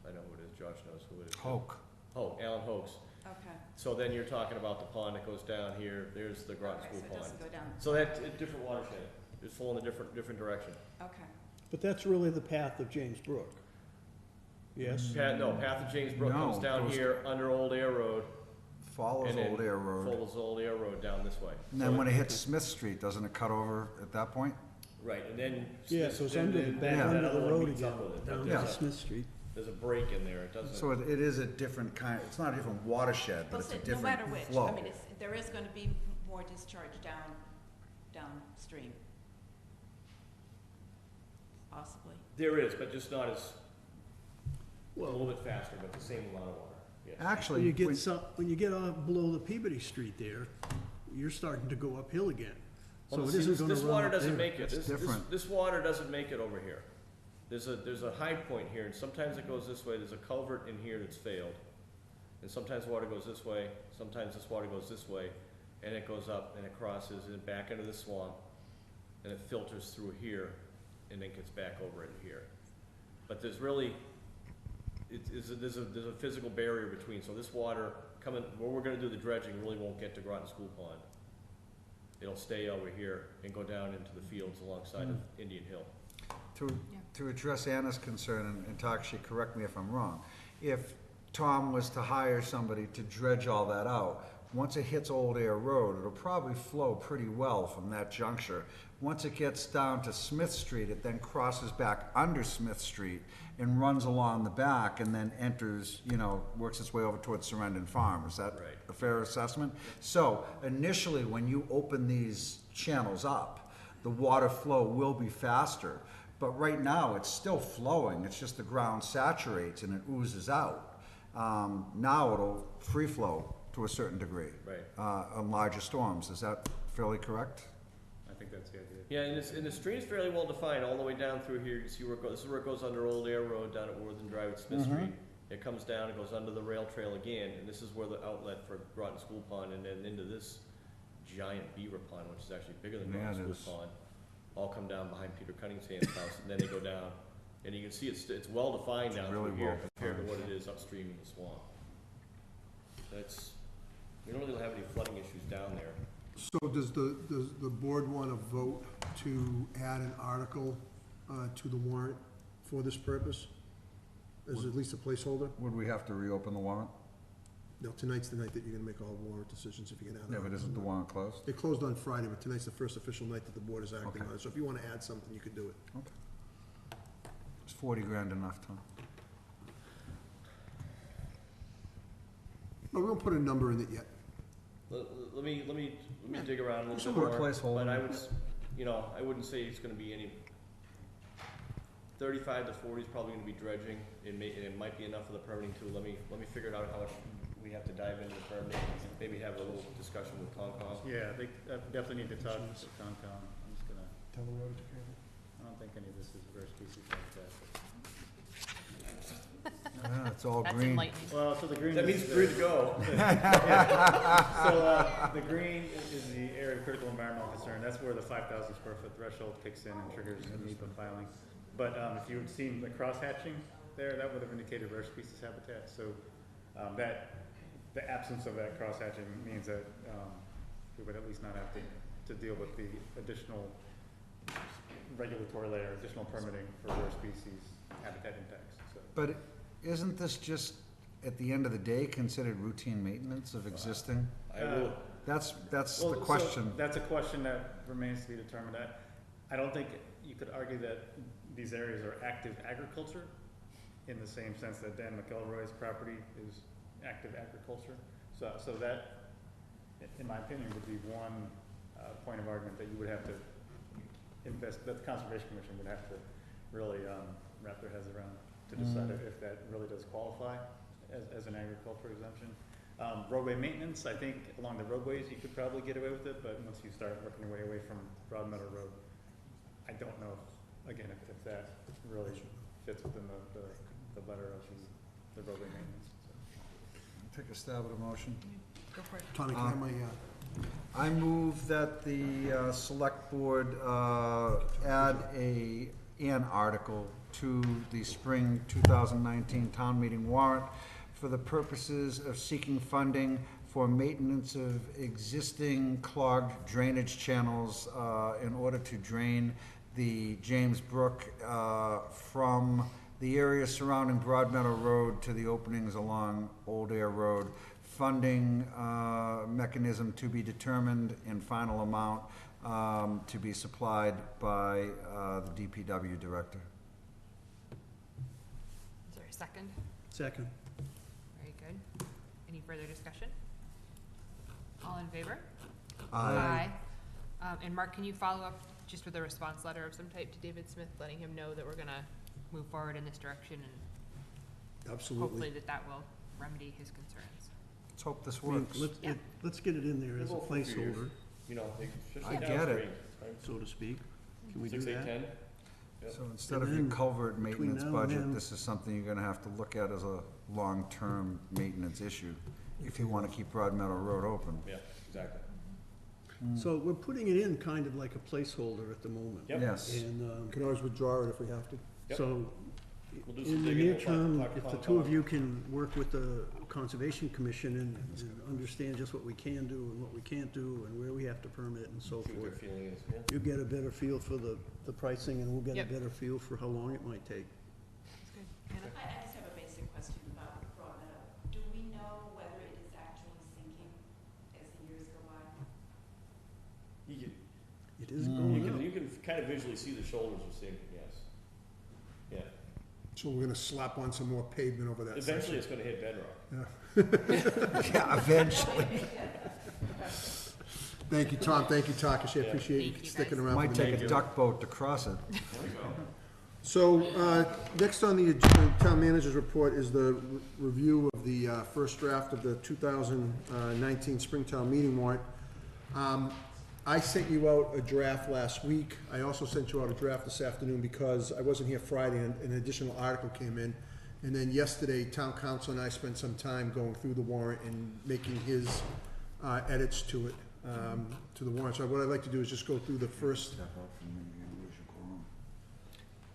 [SPEAKER 7] I know who it is, Josh knows who it is.
[SPEAKER 3] Hoke.
[SPEAKER 7] Alan Hoke's.
[SPEAKER 8] Okay,
[SPEAKER 7] So then you're talking about the pond that goes down here, there's the Groton
[SPEAKER 8] okay,
[SPEAKER 7] School
[SPEAKER 8] so it
[SPEAKER 7] Pond.
[SPEAKER 8] doesn't go down,
[SPEAKER 7] So that's a different watershed, it's flowing a different direction.
[SPEAKER 8] okay.
[SPEAKER 2] but that's really the path of James Brook. Yes?
[SPEAKER 7] Path of James Brook
[SPEAKER 3] No,
[SPEAKER 7] comes down
[SPEAKER 3] goes-
[SPEAKER 7] here under Old Air Road.
[SPEAKER 3] Follows
[SPEAKER 7] and then
[SPEAKER 3] Old Air Road.
[SPEAKER 7] Follows Old Air Road down this way.
[SPEAKER 3] And then when it hits Smith Street, doesn't it cut over at that point?
[SPEAKER 7] Right, and then.
[SPEAKER 2] Yeah, so it's under the, back
[SPEAKER 3] Yeah.
[SPEAKER 2] under
[SPEAKER 7] that
[SPEAKER 2] the
[SPEAKER 7] other one
[SPEAKER 2] road
[SPEAKER 7] meets
[SPEAKER 2] again,
[SPEAKER 7] up with it.
[SPEAKER 2] down
[SPEAKER 3] Yeah.
[SPEAKER 2] to Smith Street.
[SPEAKER 7] There's a break in there, it doesn't.
[SPEAKER 3] So it is a different kind, it's not a different watershed, but
[SPEAKER 8] Well,
[SPEAKER 3] it's a
[SPEAKER 8] so no
[SPEAKER 3] different
[SPEAKER 8] matter which,
[SPEAKER 3] flow.
[SPEAKER 8] I mean, there is gonna be more discharge downstream. Possibly.
[SPEAKER 7] There is, but just not as, a
[SPEAKER 2] Well,
[SPEAKER 7] little bit faster, but the same amount of water, yes.
[SPEAKER 3] Actually,
[SPEAKER 2] when you get when you get off below the Peabody Street there, you're starting to go uphill again.
[SPEAKER 7] Well,
[SPEAKER 2] So it
[SPEAKER 7] see,
[SPEAKER 2] isn't gonna
[SPEAKER 7] this
[SPEAKER 2] run
[SPEAKER 7] water
[SPEAKER 2] up
[SPEAKER 7] doesn't
[SPEAKER 2] there.
[SPEAKER 7] make it,
[SPEAKER 3] It's
[SPEAKER 7] this
[SPEAKER 3] different.
[SPEAKER 7] water doesn't make it over here. There's a high point here, and sometimes it goes this way, there's a culvert in here that's failed. And sometimes water goes this way, sometimes this water goes this way, and it goes up and it crosses and back into the swamp, and it filters through here, and then gets back over into here. But there's really, there's a physical barrier between, so this water coming, where we're gonna do the dredging really won't get to Groton School Pond. It'll stay over here and go down into the fields alongside of Indian Hill.
[SPEAKER 3] To address Anna's concern, and Takshi, correct me if I'm wrong, if Tom was to hire somebody to dredge all that out, once it hits Old Air Road, it'll probably flow pretty well from that juncture. Once it gets down to Smith Street, it then crosses back under Smith Street and runs along the back and then enters, works its way over towards Surrendon Farm. Is that
[SPEAKER 7] Right.
[SPEAKER 3] a fair assessment? So initially, when you open these channels up, the water flow will be faster. But right now, it's still flowing. It's just the ground saturates and it oozes out. Now it'll free flow to a certain degree.
[SPEAKER 7] Right.
[SPEAKER 3] On larger storms, is that fairly correct?
[SPEAKER 6] I think that's the idea.
[SPEAKER 7] Yeah, and the stream's fairly well defined all the way down through here. You see where it goes. This is where it goes under Old Air Road down at Worthing Drive at Smith Street. It comes down, it goes under the rail trail again, and this is where the outlet for Groton School Pond, and then into this giant beaver pond, which is actually bigger than
[SPEAKER 3] Yeah,
[SPEAKER 7] Groton
[SPEAKER 3] it
[SPEAKER 7] School
[SPEAKER 3] is.
[SPEAKER 7] Pond. All come down behind Peter Cunningham's house, and then they go down. And you can see it's well defined down
[SPEAKER 3] really
[SPEAKER 7] through here
[SPEAKER 3] well
[SPEAKER 7] compared to what it is upstream in the swamp. We don't really have any flooding issues down there.
[SPEAKER 4] So does the board want to vote to add an article to the warrant for this purpose? As at least a placeholder?
[SPEAKER 3] Would we have to reopen the warrant?
[SPEAKER 4] No, tonight's the night that you're gonna make all warrant decisions if you can add.
[SPEAKER 3] Yeah, but isn't the warrant closed?
[SPEAKER 4] It closed on Friday, but tonight's the first official night that the board is acting
[SPEAKER 3] Okay.
[SPEAKER 4] on it, so if you wanna add something, you could do it.
[SPEAKER 3] Is 40 grand enough, Tom?
[SPEAKER 4] No, we won't put a number in it yet.
[SPEAKER 7] Let me dig around a little
[SPEAKER 3] Just
[SPEAKER 7] bit
[SPEAKER 3] put a
[SPEAKER 7] more.
[SPEAKER 3] placeholder.
[SPEAKER 7] But I wouldn't say it's gonna be any, 35 to 40 is probably gonna be dredging. It might be enough for the permitting too. Let me figure it out how much we have to dive into the permitting, maybe have a little discussion with Concom.
[SPEAKER 6] Yeah, they definitely need to talk to Concom. I'm just gonna, I don't think any of this is rare species habitat.
[SPEAKER 3] Yeah, it's all
[SPEAKER 1] That's
[SPEAKER 3] green.
[SPEAKER 1] enlightening.
[SPEAKER 6] Well, so the green
[SPEAKER 7] That means
[SPEAKER 6] is,
[SPEAKER 7] we're good to go.
[SPEAKER 6] So, the green is the area of critical environmental concern. That's where the 5,000 square foot threshold kicks in and triggers the NEPA filing. But, if you had seen the cross hatching there, that would have indicated rare species habitat. So, the absence of that cross hatching means that, we would at least not have to deal with the additional regulatory layer, additional permitting for rare species habitat impacts, so.
[SPEAKER 3] But isn't this just, at the end of the day, considered routine maintenance of existing?
[SPEAKER 7] I will,
[SPEAKER 3] That's
[SPEAKER 6] Well,
[SPEAKER 3] the
[SPEAKER 6] so
[SPEAKER 3] question.
[SPEAKER 6] that's a question that remains to be determined. I don't think you could argue that these areas are active agriculture in the same sense that Dan McElroy's property is active agriculture. So that, in my opinion, would be one point of argument that you would have to that the Conservation Commission would have to really wrap their heads around to decide if that really does qualify as an agriculture exemption. Roadway maintenance, I think along the roadways you could probably get away with it, but once you start working your way away from Broad Meadow Road, I don't know, again, if that really fits within the letter of the roadway maintenance. So.
[SPEAKER 3] Take a stab at a motion.
[SPEAKER 1] Go for it.
[SPEAKER 4] Tommy, can I have my,
[SPEAKER 3] I move that the select board add an article to the spring 2019 town meeting warrant for the purposes of seeking funding for maintenance of existing clogged drainage channels in order to drain the James Brook from the area surrounding Broad Meadow Road to the openings along Old Air Road. Funding mechanism to be determined and final amount to be supplied by the DPW director.
[SPEAKER 1] Is there a second?
[SPEAKER 2] Second.
[SPEAKER 1] Very good. Any further discussion? All in favor?
[SPEAKER 3] Aye.
[SPEAKER 1] And Mark, can you follow up just with a response letter of some type to David Smith, letting him know that we're gonna move forward in this direction and
[SPEAKER 4] absolutely.
[SPEAKER 1] hopefully that will remedy his concerns.
[SPEAKER 3] Let's hope this
[SPEAKER 2] I mean,
[SPEAKER 3] works.
[SPEAKER 1] Yeah.
[SPEAKER 2] let's get it in there as a
[SPEAKER 7] We'll go for a few years.
[SPEAKER 2] placeholder,
[SPEAKER 7] you know,
[SPEAKER 3] I
[SPEAKER 7] especially
[SPEAKER 3] get
[SPEAKER 7] downstream,
[SPEAKER 3] it.
[SPEAKER 7] right?
[SPEAKER 2] so to speak. Can we do
[SPEAKER 7] 6, 8,
[SPEAKER 2] that?
[SPEAKER 7] 10? Yep.
[SPEAKER 3] So instead of
[SPEAKER 2] And
[SPEAKER 3] your
[SPEAKER 2] then,
[SPEAKER 3] culvert
[SPEAKER 2] between
[SPEAKER 3] maintenance
[SPEAKER 2] now and
[SPEAKER 3] budget,
[SPEAKER 2] then-
[SPEAKER 3] this is something you're gonna have to look at as a long-term maintenance issue if you wanna keep Broad Meadow Road open.
[SPEAKER 7] Yeah, exactly.
[SPEAKER 2] So we're putting it in kind of like a placeholder at the moment.
[SPEAKER 7] Yep.
[SPEAKER 3] Yes.
[SPEAKER 2] And,
[SPEAKER 4] We can always withdraw it if we have to.
[SPEAKER 7] Yep.
[SPEAKER 2] so,
[SPEAKER 7] We'll do some
[SPEAKER 2] in the
[SPEAKER 7] digging,
[SPEAKER 2] near
[SPEAKER 7] we'll
[SPEAKER 2] term,
[SPEAKER 7] talk to
[SPEAKER 2] if the
[SPEAKER 7] Concom.
[SPEAKER 2] two of you can work with the Conservation Commission and understand just what we can do and what we can't do and where we have to permit and so
[SPEAKER 7] See what their
[SPEAKER 2] forth,
[SPEAKER 7] feeling is, yeah.
[SPEAKER 2] you get a better feel for the pricing and we'll get a
[SPEAKER 1] Yep.
[SPEAKER 2] better feel for how long it might take.
[SPEAKER 1] That's good. Hannah?
[SPEAKER 8] I just have a basic question about Broad Meadow. Do we know whether it is actually sinking as the years go by?
[SPEAKER 2] It is
[SPEAKER 3] Mm.
[SPEAKER 2] going up.
[SPEAKER 7] You can kind of visually see the shoulders of sinking, yes. Yeah.
[SPEAKER 4] So we're gonna slap on some more pavement over that
[SPEAKER 7] Eventually,
[SPEAKER 4] section.
[SPEAKER 7] it's gonna hit bedrock.
[SPEAKER 3] Yeah, eventually.
[SPEAKER 4] Thank you, Tom, thank you, Takashi, I
[SPEAKER 7] Yeah.
[SPEAKER 4] appreciate
[SPEAKER 1] Thank
[SPEAKER 4] you
[SPEAKER 1] you,
[SPEAKER 4] sticking
[SPEAKER 1] guys.
[SPEAKER 4] around for
[SPEAKER 3] Might
[SPEAKER 4] the
[SPEAKER 3] take
[SPEAKER 4] meeting.
[SPEAKER 3] a duck boat to cross it.
[SPEAKER 7] There we go.
[SPEAKER 4] So, next on the town manager's report is the review of the first draft of the 2019 Springtown meeting warrant. I sent you out a draft last week. I also sent you out a draft this afternoon because I wasn't here Friday and an additional article came in. And then yesterday, town council and I spent some time going through the warrant and making his edits to it, to the warrant. So what I'd like to do is just go through the first.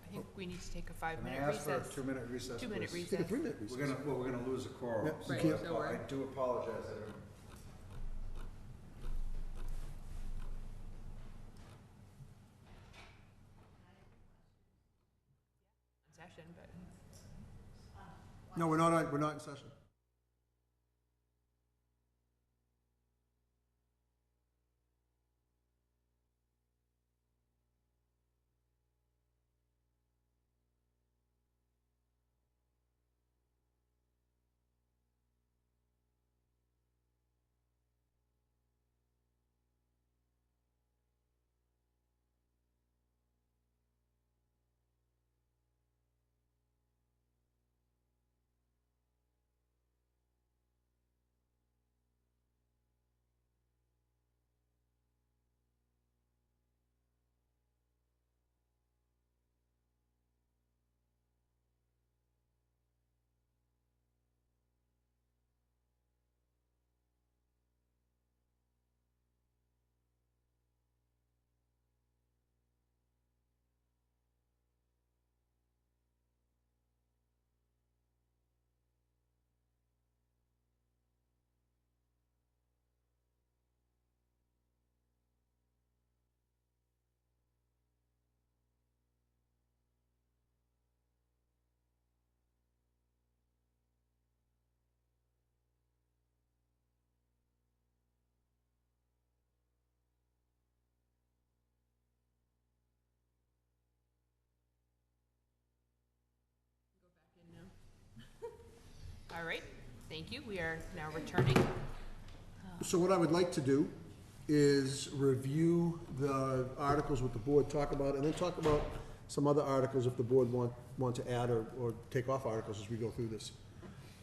[SPEAKER 1] I think we need to take a
[SPEAKER 3] Can I
[SPEAKER 1] 5-minute
[SPEAKER 3] ask for a
[SPEAKER 1] recess.
[SPEAKER 3] 2-minute recess,
[SPEAKER 1] 2-minute
[SPEAKER 3] please?
[SPEAKER 4] Take a
[SPEAKER 1] recess.
[SPEAKER 4] 3-minute recess.
[SPEAKER 3] We're gonna lose a quorum.
[SPEAKER 4] Yep, you
[SPEAKER 1] Right,
[SPEAKER 4] can't-
[SPEAKER 1] so we're-
[SPEAKER 3] I do apologize.
[SPEAKER 1] Session, but.
[SPEAKER 4] No, we're not in session.
[SPEAKER 1] All right, thank you. We are now returning.
[SPEAKER 4] So what I would like to do is review the articles with the board, talk about, and then talk about some other articles if the board want to add or take off articles as we go through this.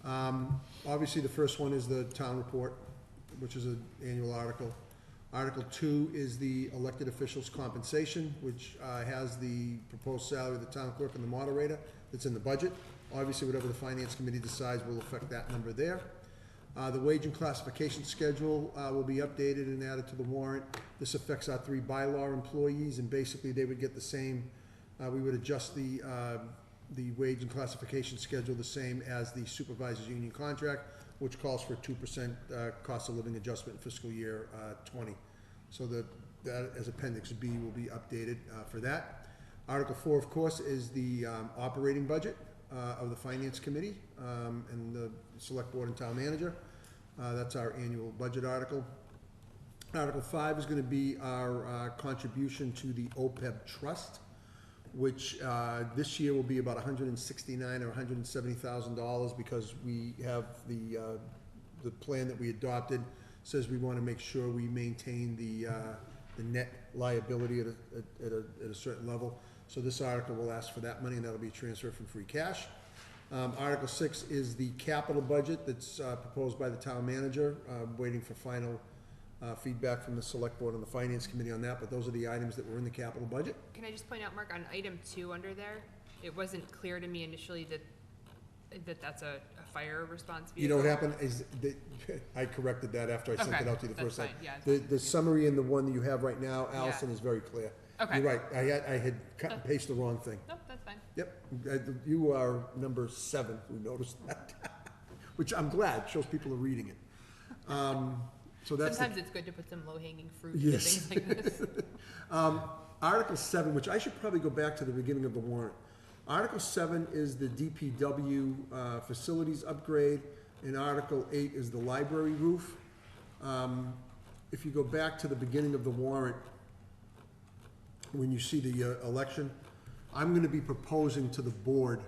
[SPEAKER 4] Obviously, the first one is the town report, which is an annual article. Article 2 is the elected officials' compensation, which has the proposed salary of the town clerk and the moderator that's in the budget. Obviously, whatever the finance committee decides will affect that number there. The wage and classification schedule will be updated and added to the warrant. This affects our 3 bylaw employees, and basically they would get the same, we would adjust the wage and classification schedule the same as the supervisor's union contract, which calls for a 2% cost of living adjustment in fiscal year 20. So that as Appendix B will be updated for that. Article 4, of course, is the operating budget of the Finance Committee and the Select Board and Town Manager. That's our annual budget article. Article 5 is going to be our contribution to the OPEB Trust, which this year will be about $169,000 or $170,000 because we have the plan that we adopted says we want to make sure we maintain the net liability at a certain level. So this article will ask for that money, and that'll be transferred from free cash. Article 6 is the capital budget that's proposed by the town manager. Waiting for final feedback from the select board and the finance committee on that, but those are the items that were in the capital budget.
[SPEAKER 1] Can I just point out, Mark, on item 2 under there, it wasn't clear to me initially that that's a fire response vehicle.
[SPEAKER 4] You know what happened is that I corrected that after I sent
[SPEAKER 1] Okay,
[SPEAKER 4] it out to you the first
[SPEAKER 1] that's
[SPEAKER 4] time.
[SPEAKER 1] fine, yeah.
[SPEAKER 4] The summary in the one that you have right now, Allison, is very clear.
[SPEAKER 1] Okay.
[SPEAKER 4] You're right, I had cut and pasted the wrong thing.
[SPEAKER 1] Nope, that's fine.
[SPEAKER 4] Yep, you are number 7 who noticed that, which I'm glad, shows people are reading it. So that's
[SPEAKER 1] Sometimes it's good to put some low-hanging fruit and
[SPEAKER 4] Yes.
[SPEAKER 1] things like this.
[SPEAKER 4] Article 7, which I should probably go back to the beginning of the warrant. Article 7 is the DPW facilities upgrade, and Article 8 is the library roof. If you go back to the beginning of the warrant, when you see the election, I'm going to be proposing to the board,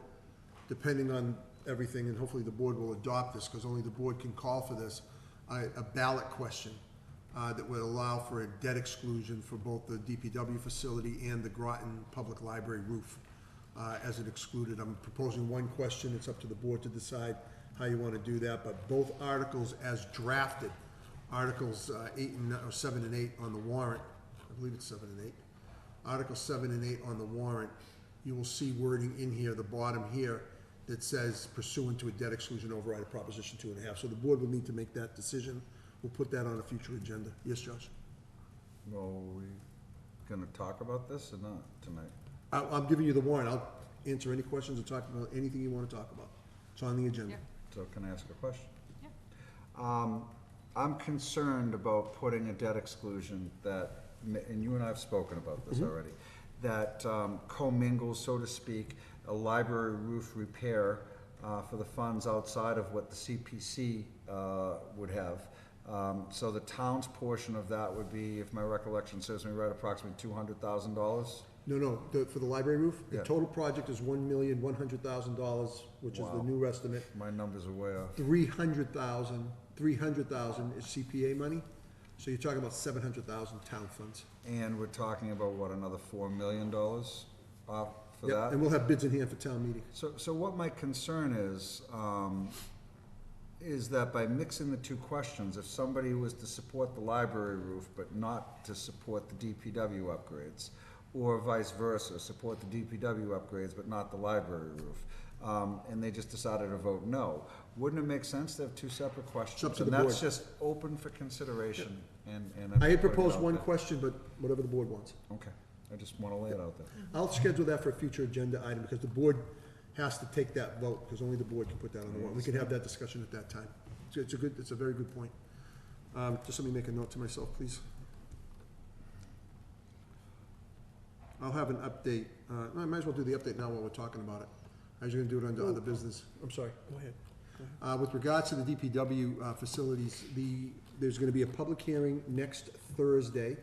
[SPEAKER 4] depending on everything, and hopefully the board will adopt this, because only the board can call for this, a ballot question that would allow for a debt exclusion for both the DPW facility and the Groton Public Library roof. as an excluded. I'm proposing one question, it's up to the board to decide how you want to do that, but both articles as drafted, Articles 7 and 8 on the warrant, I believe it's 7 and 8, Articles 7 and 8 on the warrant, you will see wording in here, the bottom here, that says pursuant to a debt exclusion override of Proposition 2.5. So the board will need to make that decision. We'll put that on a future agenda. Yes, Josh?
[SPEAKER 3] Well, are we gonna talk about this or not tonight?
[SPEAKER 4] I'm giving you the warrant. I'll answer any questions or talk about anything you want to talk about. It's on the agenda.
[SPEAKER 1] Yeah.
[SPEAKER 3] So can I ask a question?
[SPEAKER 1] Yeah.
[SPEAKER 3] I'm concerned about putting a debt exclusion that, and you and I have spoken about this already, that commingles, so to speak, a library roof repair for the funds outside of what the CPC would have. So the town's portion of that would be, if my recollection serves me right, approximately $200,000.
[SPEAKER 4] No, for the library roof, the
[SPEAKER 3] Yeah.
[SPEAKER 4] total project is $1,100,000, which is the
[SPEAKER 3] Wow.
[SPEAKER 4] new estimate.
[SPEAKER 3] My numbers are way off.
[SPEAKER 4] 300,000 is CPA money, so you're talking about 700,000 town funds.
[SPEAKER 3] And we're talking about, what, another $4 million off for
[SPEAKER 4] Yep,
[SPEAKER 3] that?
[SPEAKER 4] and we'll have bids in hand for town meeting.
[SPEAKER 3] So what my concern is that by mixing the two questions, if somebody was to support the library roof but not to support the DPW upgrades, or vice versa, support the DPW upgrades but not the library roof, and they just decided to vote no, wouldn't it make sense to have two separate questions?
[SPEAKER 4] up to the
[SPEAKER 3] And that's
[SPEAKER 4] board.
[SPEAKER 3] just open for consideration, and I'm
[SPEAKER 4] I had
[SPEAKER 3] putting it
[SPEAKER 4] proposed
[SPEAKER 3] out
[SPEAKER 4] one
[SPEAKER 3] there.
[SPEAKER 4] question, but whatever the board wants.
[SPEAKER 3] Okay, I just wanna lay it out there.
[SPEAKER 4] I'll schedule that for a future agenda item, because the board has to take that vote, because only the board can put that on the warrant. We can have that discussion at that time. It's a very good point. Just let me make a note to myself, please. I'll have an update, I might as well do the update now while we're talking about it. I was gonna do it under other business. I'm sorry, go ahead. With regards to the DPW facilities, there's gonna be a public hearing next Thursday,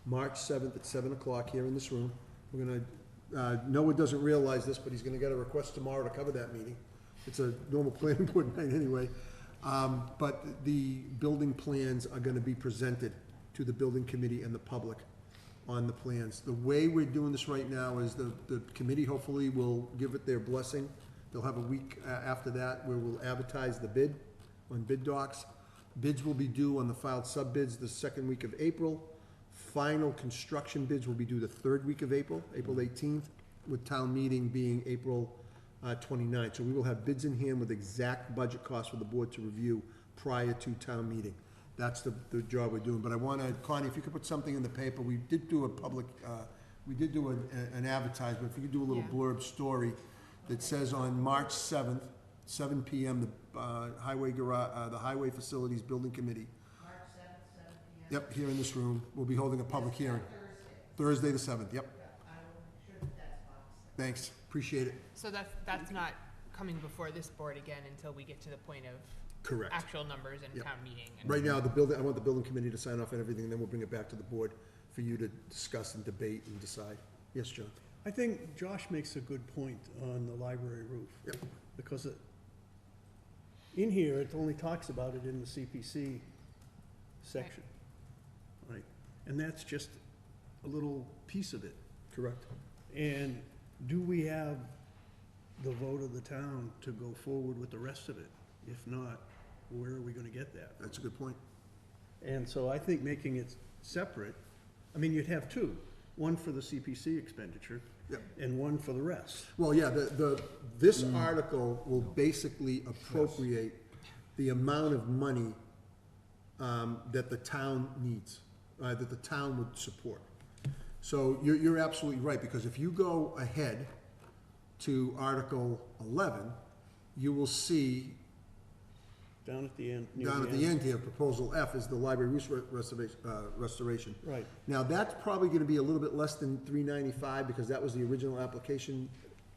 [SPEAKER 4] March 7th at 7 o'clock here in this room. We're gonna, Noah doesn't realize this, but he's gonna get a request tomorrow to cover that meeting. It's a normal planning board night anyway. But the building plans are gonna be presented to the building committee and the public on the plans. The way we're doing this right now is the committee hopefully will give it their blessing. They'll have a week after that where we'll advertise the bid on bid docs. Bids will be due on the filed sub-bids the second week of April. Final construction bids will be due the third week of April, April 18th, with town meeting being April 29th. So we will have bids in hand with exact budget costs for the board to review prior to town meeting. That's the job we're doing. But I wanna, Connie, if you could put something in the paper, we did do a public, we did do an advertisement, if you could do a little
[SPEAKER 1] Yeah.
[SPEAKER 4] blurb story that says on March 7th, 7 PM, the highway garage, the Highway Facilities Building Committee.
[SPEAKER 9] March 7th, 7 p.m.
[SPEAKER 4] Yep, here in this room, we'll be holding a public hearing. Thursday the 7th, yep.
[SPEAKER 9] I will make sure that that's boxed.
[SPEAKER 4] Thanks, appreciate it.
[SPEAKER 1] So that's not coming before this board again until we get to the point of
[SPEAKER 4] Correct.
[SPEAKER 1] actual numbers and
[SPEAKER 4] Yep.
[SPEAKER 1] town meeting. And
[SPEAKER 4] Right now, I want the building committee to sign off on everything, and then we'll bring it back to the board for you to discuss and debate and decide. Yes, John?
[SPEAKER 2] I think Josh makes a good point on the library roof.
[SPEAKER 4] Yep.
[SPEAKER 2] Because in here, it only talks about it in the CPC section. Right, and that's just a little piece of it.
[SPEAKER 4] Correct.
[SPEAKER 2] And do we have the vote of the town to go forward with the rest of it? If not, where are we gonna get that?
[SPEAKER 4] That's a good point.
[SPEAKER 2] And so I think making it separate, I mean, you'd have two, one for the CPC expenditure
[SPEAKER 4] Yep.
[SPEAKER 2] and one for the rest.
[SPEAKER 4] Well, yeah, this article will basically appropriate the amount of money that the town needs, that the town would support. So you're absolutely right, because if you go ahead to Article 11, you will see
[SPEAKER 2] Down at the end. near
[SPEAKER 4] down at the end here, Proposal F is the library roof restoration.
[SPEAKER 2] Right,
[SPEAKER 4] Now, that's probably gonna be a little bit less than $395, because that was the original application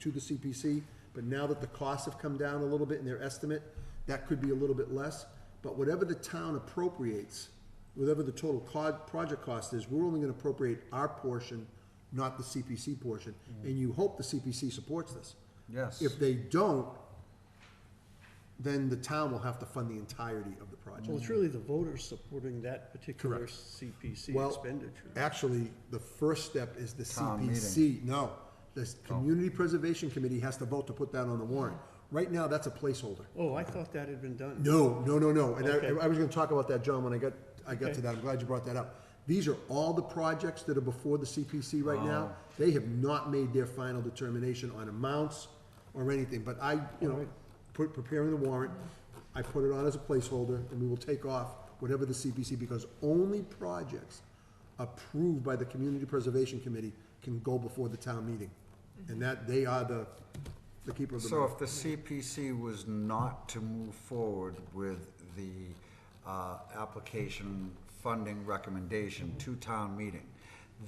[SPEAKER 4] to the CPC. But now that the costs have come down a little bit in their estimate, that could be a little bit less. But whatever the town appropriates, whatever the total project cost is, we're only gonna appropriate our portion, not the CPC portion. And you hope the CPC supports this.
[SPEAKER 3] Yes.
[SPEAKER 4] If they don't, then the town will have to fund the entirety of the project.
[SPEAKER 2] well, it's really the voters supporting that particular
[SPEAKER 4] Correct.
[SPEAKER 2] CPC
[SPEAKER 4] Well,
[SPEAKER 2] expenditure.
[SPEAKER 4] Actually, the first step is the
[SPEAKER 3] Town
[SPEAKER 4] CPC. No, The Community Preservation Committee has to vote to put that on the warrant. Right now, that's a placeholder.
[SPEAKER 2] Oh, I thought that had been done.
[SPEAKER 4] No, no, no, no, and
[SPEAKER 2] Okay.
[SPEAKER 4] I was gonna talk about that, John, when I got
[SPEAKER 2] Okay.
[SPEAKER 4] to that, I'm glad you brought that up. These are all the projects that are before the CPC right now. They have not made their final determination on amounts or anything, but I, preparing the warrant, I put it on as a placeholder, and we will take off whatever the CPC, because only projects approved by the Community Preservation Committee can go before the town meeting. And that, they are the keeper of the
[SPEAKER 3] So
[SPEAKER 4] money.
[SPEAKER 3] if the CPC was not to move forward with the application funding recommendation to town meeting,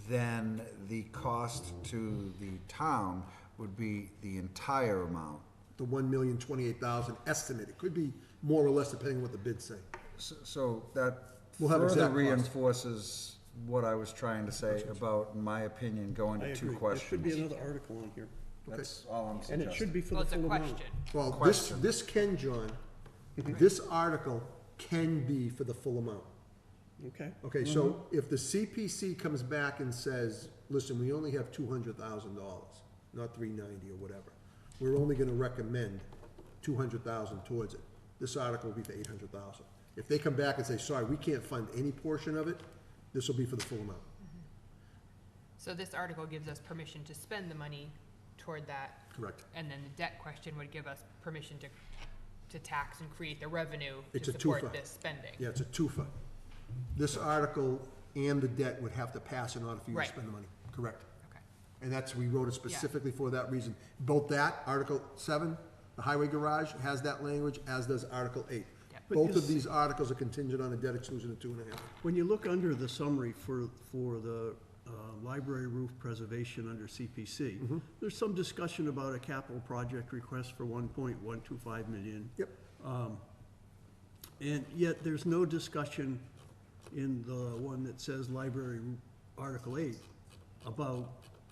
[SPEAKER 3] then the cost to the town would be the entire amount.
[SPEAKER 4] The 1,028,000 estimate, it could be more or less depending on what the bids say.
[SPEAKER 3] So that
[SPEAKER 4] We'll have
[SPEAKER 3] further
[SPEAKER 4] exact cost.
[SPEAKER 3] reinforces what I was trying to say about, in my opinion, going
[SPEAKER 2] I
[SPEAKER 3] to two
[SPEAKER 2] agree. There should be
[SPEAKER 3] questions.
[SPEAKER 2] another article on here.
[SPEAKER 3] That's all I'm
[SPEAKER 2] And
[SPEAKER 3] suggesting.
[SPEAKER 2] it should be for
[SPEAKER 1] Well,
[SPEAKER 2] the
[SPEAKER 1] it's a
[SPEAKER 2] full amount.
[SPEAKER 1] question.
[SPEAKER 4] Well,
[SPEAKER 3] Question.
[SPEAKER 4] this can, John, this article can be for the full amount.
[SPEAKER 2] Okay,
[SPEAKER 4] Okay, so if the CPC comes back and says, listen, we only have $200,000, not 390 or whatever, we're only gonna recommend 200,000 towards it. This article will be for 800,000. If they come back and say, sorry, we can't fund any portion of it, this will be for the full amount.
[SPEAKER 1] So this article gives us permission to spend the money toward that,
[SPEAKER 4] Correct.
[SPEAKER 1] and then the debt question would give us permission to tax and create the revenue
[SPEAKER 4] It's
[SPEAKER 1] to
[SPEAKER 4] a
[SPEAKER 1] support
[SPEAKER 4] twofer.
[SPEAKER 1] this spending.
[SPEAKER 4] Yeah, it's a twofer. This article and the debt would have to pass in order for you to
[SPEAKER 1] Right.
[SPEAKER 4] spend the money. Correct.
[SPEAKER 1] Okay.
[SPEAKER 4] And that's, we wrote it specifically for that reason. Both that, Article 7, the highway garage, has that language, as does Article 8.
[SPEAKER 1] Yep.
[SPEAKER 2] But
[SPEAKER 4] Both
[SPEAKER 2] you
[SPEAKER 4] of
[SPEAKER 2] s-
[SPEAKER 4] these articles are contingent on a debt exclusion of 2.5.
[SPEAKER 2] when you look under the summary for the library roof preservation under CPC, there's some discussion about a capital project request for 1.125 million.
[SPEAKER 4] Yep.
[SPEAKER 2] And yet, there's no discussion in the one that says library Article 8 about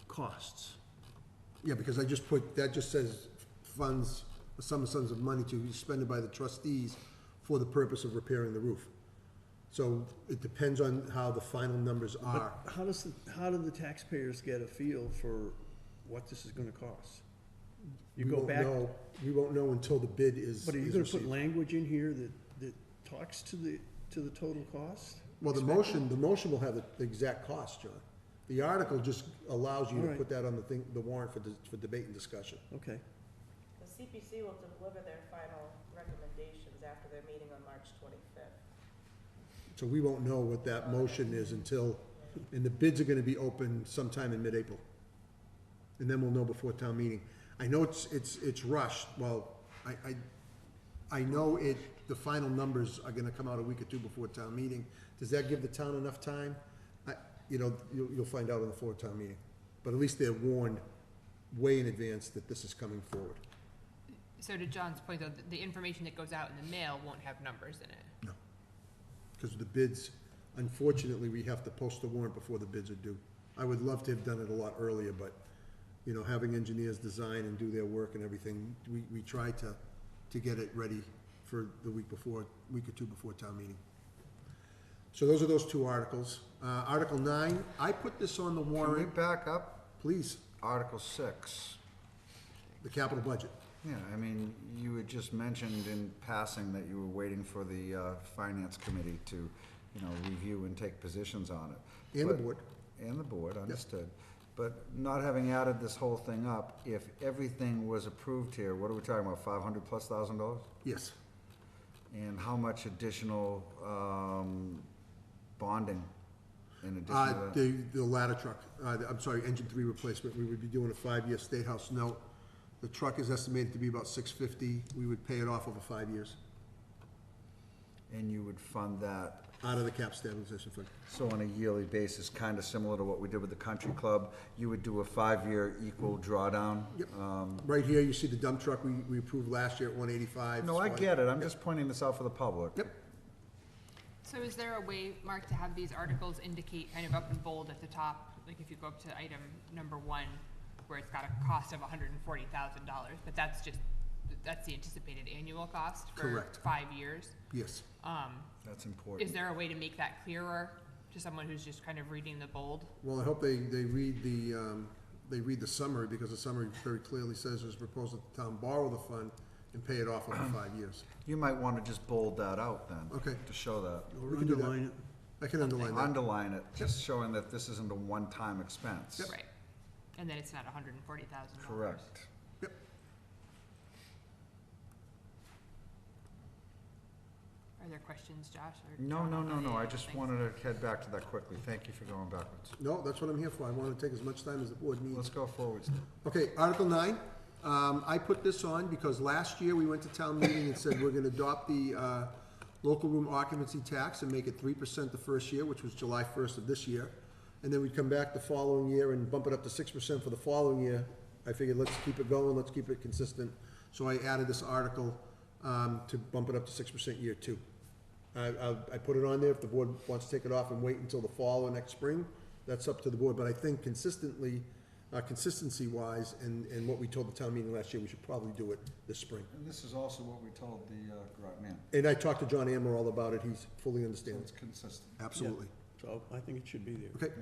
[SPEAKER 2] costs.
[SPEAKER 4] Yeah, because I just put, that just says funds, sums of money to be expended by the trustees for the purpose of repairing the roof. So it depends on how the final numbers are.
[SPEAKER 2] But how do the taxpayers get a feel for what this is gonna cost? You
[SPEAKER 4] We
[SPEAKER 2] go
[SPEAKER 4] won't
[SPEAKER 2] back,
[SPEAKER 4] know- We won't know until the bid is
[SPEAKER 2] but are you
[SPEAKER 4] is
[SPEAKER 2] gonna put
[SPEAKER 4] received.
[SPEAKER 2] language in here that talks to the total cost?
[SPEAKER 4] Well, the motion will have the exact cost, John. The article just allows you
[SPEAKER 2] All
[SPEAKER 4] to
[SPEAKER 2] right.
[SPEAKER 4] put that on the warrant for debate and discussion.
[SPEAKER 2] Okay,
[SPEAKER 9] The CPC will deliver their final recommendations after their meeting on March 25th.
[SPEAKER 4] So we won't know what that motion is until, and the bids are gonna be open sometime in mid-April. And then we'll know before town meeting. I know it's rushed, well, I know the final numbers are gonna come out a week or two before town meeting. Does that give the town enough time? You'll find out on the floor town meeting. But at least they're warned way in advance that this is coming forward.
[SPEAKER 1] So to John's point, though, the information that goes out in the mail won't have numbers in it.
[SPEAKER 4] No. Because the bids, unfortunately, we have to post the warrant before the bids are due. I would love to have done it a lot earlier, but, having engineers design and do their work and everything, we try to get it ready for the week or two before town meeting. So those are those two articles. Article 9, I put this on the
[SPEAKER 3] Can we
[SPEAKER 4] warrant,
[SPEAKER 3] back up?
[SPEAKER 4] please,
[SPEAKER 3] Article 6.
[SPEAKER 4] the capital budget.
[SPEAKER 3] Yeah, I mean, you had just mentioned in passing that you were waiting for the finance committee to, review and take positions on it.
[SPEAKER 4] And the
[SPEAKER 3] But-
[SPEAKER 4] board.
[SPEAKER 3] And the board, understood. But not having added this whole thing up, if everything was approved here, what are we talking about, $500,000+?
[SPEAKER 4] Yes.
[SPEAKER 3] And how much additional bonding in addition to that?
[SPEAKER 4] The ladder truck, I'm sorry, engine 3 replacement, we would be doing a 5-year State House note. The truck is estimated to be about $650. We would pay it off over 5 years
[SPEAKER 3] And you would fund that,
[SPEAKER 4] out of the cap stabilization fund.
[SPEAKER 3] so on a yearly basis, kind of similar to what we did with the country club, you would do a 5-year equal drawdown?
[SPEAKER 4] Yep. Right here, you see the dump truck we approved last year at 185.
[SPEAKER 3] No, I get it, I'm just pointing this out for the public.
[SPEAKER 4] Yep.
[SPEAKER 1] So is there a way, Mark, to have these articles indicate kind of up in bold at the top, like if you go up to item number 1, where it's got a cost of $140,000, but that's the anticipated annual cost for
[SPEAKER 4] Correct.
[SPEAKER 1] 5 years?
[SPEAKER 4] Yes.
[SPEAKER 3] That's important.
[SPEAKER 1] Is there a way to make that clearer to someone who's just kind of reading the bold?
[SPEAKER 4] Well, I hope they read the they read the summary, because the summary very clearly says there's a proposal that the town borrow the fund and pay it off over 5 years.
[SPEAKER 3] You might wanna just bold that out then.
[SPEAKER 4] Okay.
[SPEAKER 3] To show that.
[SPEAKER 2] Or
[SPEAKER 4] We can do that.
[SPEAKER 2] underline it.
[SPEAKER 4] I can underline that.
[SPEAKER 3] Underline it, just showing that this isn't a one-time expense.
[SPEAKER 1] Right. And then it's not $140,000.
[SPEAKER 3] Correct.
[SPEAKER 4] Yep.
[SPEAKER 1] Are there questions, Josh? Or
[SPEAKER 3] No,
[SPEAKER 1] John,
[SPEAKER 3] no,
[SPEAKER 1] on
[SPEAKER 3] no, no,
[SPEAKER 1] any
[SPEAKER 3] I
[SPEAKER 1] of the
[SPEAKER 3] just
[SPEAKER 1] things?
[SPEAKER 3] wanted to head back to that quickly. Thank you for going backwards.
[SPEAKER 4] No, that's what I'm here for. I want to take as much time as the board needs.
[SPEAKER 3] Let's go forward, Steve.
[SPEAKER 4] Okay, Article 9, I put this on because last year we went to town meeting and said we're gonna adopt the local room occupancy tax and make it 3% the first year, which was July 1st of this year. And then we'd come back the following year and bump it up to 6% for the following year. I figured, let's keep it going, let's keep it consistent. So I added this article to bump it up to 6% year 2. I put it on there. If the board wants to take it off and wait until the fall or next spring, that's up to the board. But I think consistently, consistency-wise, and what we told the town meeting last year, we should probably do it this spring.
[SPEAKER 3] And this is also what we told the Groton man.
[SPEAKER 4] And I talked to John Amaral about it. He's fully
[SPEAKER 3] So
[SPEAKER 4] understands.
[SPEAKER 3] it's consistent.
[SPEAKER 4] Absolutely.
[SPEAKER 2] So I think it should be there.
[SPEAKER 4] Okay.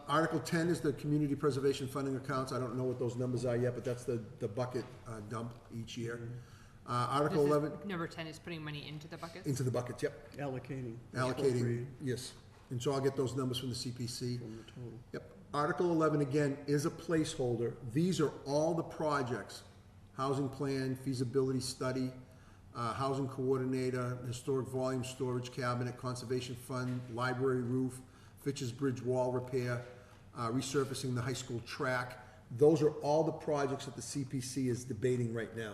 [SPEAKER 4] Article 10 is the community preservation funding accounts. I don't know what those numbers are yet, but that's the bucket dump each year. Article
[SPEAKER 1] This is-
[SPEAKER 4] 11,
[SPEAKER 1] Number 10 is putting money into the buckets?
[SPEAKER 4] into the buckets, yep.
[SPEAKER 2] Allocating.
[SPEAKER 4] Allocating,
[SPEAKER 2] appropriating
[SPEAKER 4] yes. And so I'll get those numbers from the CPC.
[SPEAKER 2] from the total.
[SPEAKER 4] Yep. Article 11, again, is a placeholder. These are all the projects: housing plan, feasibility study, housing coordinator, historic volume storage cabinet, conservation fund, library roof, Fitch's Bridge wall repair, resurfacing the high school track. Those are all the projects that the CPC is debating right now.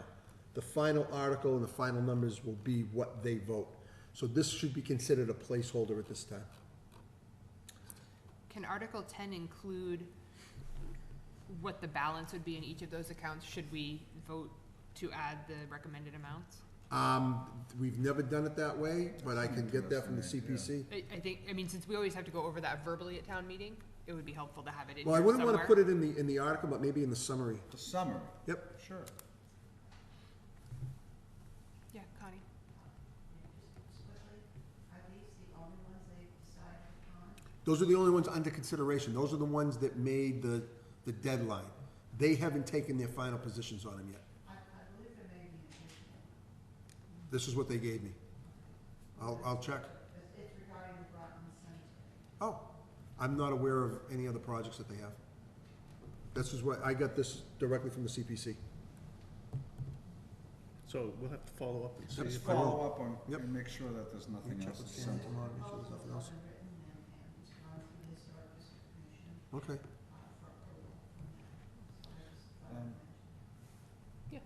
[SPEAKER 4] The final article and the final numbers will be what they vote. So this should be considered a placeholder at this time.
[SPEAKER 1] Can Article 10 include what the balance would be in each of those accounts, should we vote to add the recommended amounts?
[SPEAKER 4] We've never done it that way, but I can get that from the CPC.
[SPEAKER 1] I think, I mean, since we always have to go over that verbally at town meeting, it would be helpful to have it in here
[SPEAKER 4] Well, I wouldn't wanna
[SPEAKER 1] somewhere.
[SPEAKER 4] put it in the article, but maybe in the summary.
[SPEAKER 3] The summary.
[SPEAKER 4] Yep.
[SPEAKER 3] Sure.
[SPEAKER 1] Yeah, Connie?
[SPEAKER 4] Those are the only ones under consideration. Those are the ones that made the deadline. They haven't taken their final positions on them yet. This is what they gave me. I'll check.
[SPEAKER 10] It's regarding the Groton Cemetery.
[SPEAKER 4] Oh, I'm not aware of any other projects that they have. This is what, I got this directly from the CPC.
[SPEAKER 2] So we'll have to follow up and see
[SPEAKER 3] Let's
[SPEAKER 2] if.
[SPEAKER 3] follow up on,
[SPEAKER 4] Yep.
[SPEAKER 3] and make sure that there's nothing
[SPEAKER 4] Check
[SPEAKER 3] else
[SPEAKER 4] with
[SPEAKER 3] that's
[SPEAKER 4] Sam
[SPEAKER 3] sent.
[SPEAKER 4] tomorrow, make sure there's nothing else.
[SPEAKER 10] Written and it's gone through the Historic District Commission
[SPEAKER 4] Okay.
[SPEAKER 10] for approval. So I just thought I'd
[SPEAKER 3] Um,
[SPEAKER 10] mention.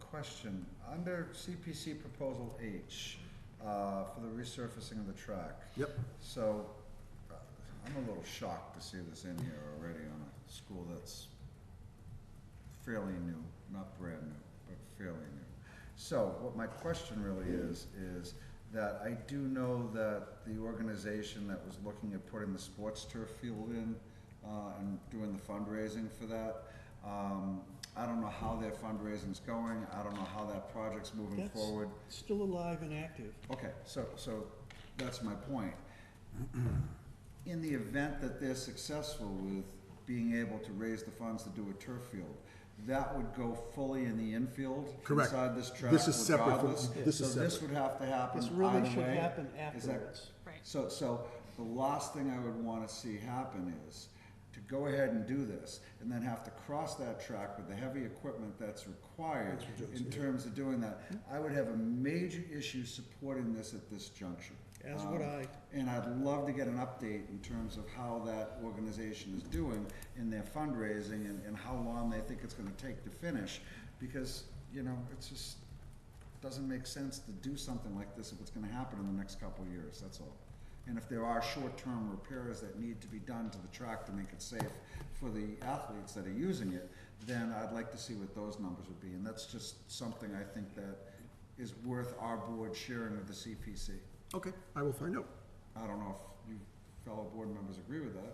[SPEAKER 3] Question, under CPC Proposal H, for the resurfacing of the track.
[SPEAKER 4] Yep.
[SPEAKER 3] So, I'm a little shocked to see this in here already on a school that's fairly new, not brand new, but fairly new. So, what my question really is that I do know that the organization that was looking at putting the sports turf field in, and doing the fundraising for that, I don't know how their fundraising's going, I don't know how that project's moving
[SPEAKER 2] That's-
[SPEAKER 3] forward.
[SPEAKER 2] Still alive and active.
[SPEAKER 3] Okay, so that's my point. In the event that they're successful with being able to raise the funds to do a turf field, that would go fully in the infield
[SPEAKER 4] Correct.
[SPEAKER 3] inside this track
[SPEAKER 4] This is separate from-
[SPEAKER 3] regardless?
[SPEAKER 4] this is
[SPEAKER 3] So this
[SPEAKER 4] separate.
[SPEAKER 3] would have to happen
[SPEAKER 2] This
[SPEAKER 3] either
[SPEAKER 2] really
[SPEAKER 3] way?
[SPEAKER 2] should happen
[SPEAKER 3] Is that-
[SPEAKER 2] afterwards.
[SPEAKER 1] Right.
[SPEAKER 3] So the last thing I would wanna see happen is to go ahead and do this, and then have to cross that track with the heavy equipment that's required in terms of doing that. I would have a major issue supporting this at this juncture.
[SPEAKER 2] As would I.
[SPEAKER 3] And I'd love to get an update in terms of how that organization is doing in their fundraising and how long they think it's gonna take to finish. Because, it's just, doesn't make sense to do something like this if it's gonna happen in the next couple of years, that's all. And if there are short-term repairs that need to be done to the track to make it safe for the athletes that are using it, then I'd like to see what those numbers would be. And that's just something I think that is worth our board sharing with the CPC.
[SPEAKER 4] Okay, I will find out.
[SPEAKER 3] I don't know if you fellow board members agree with that.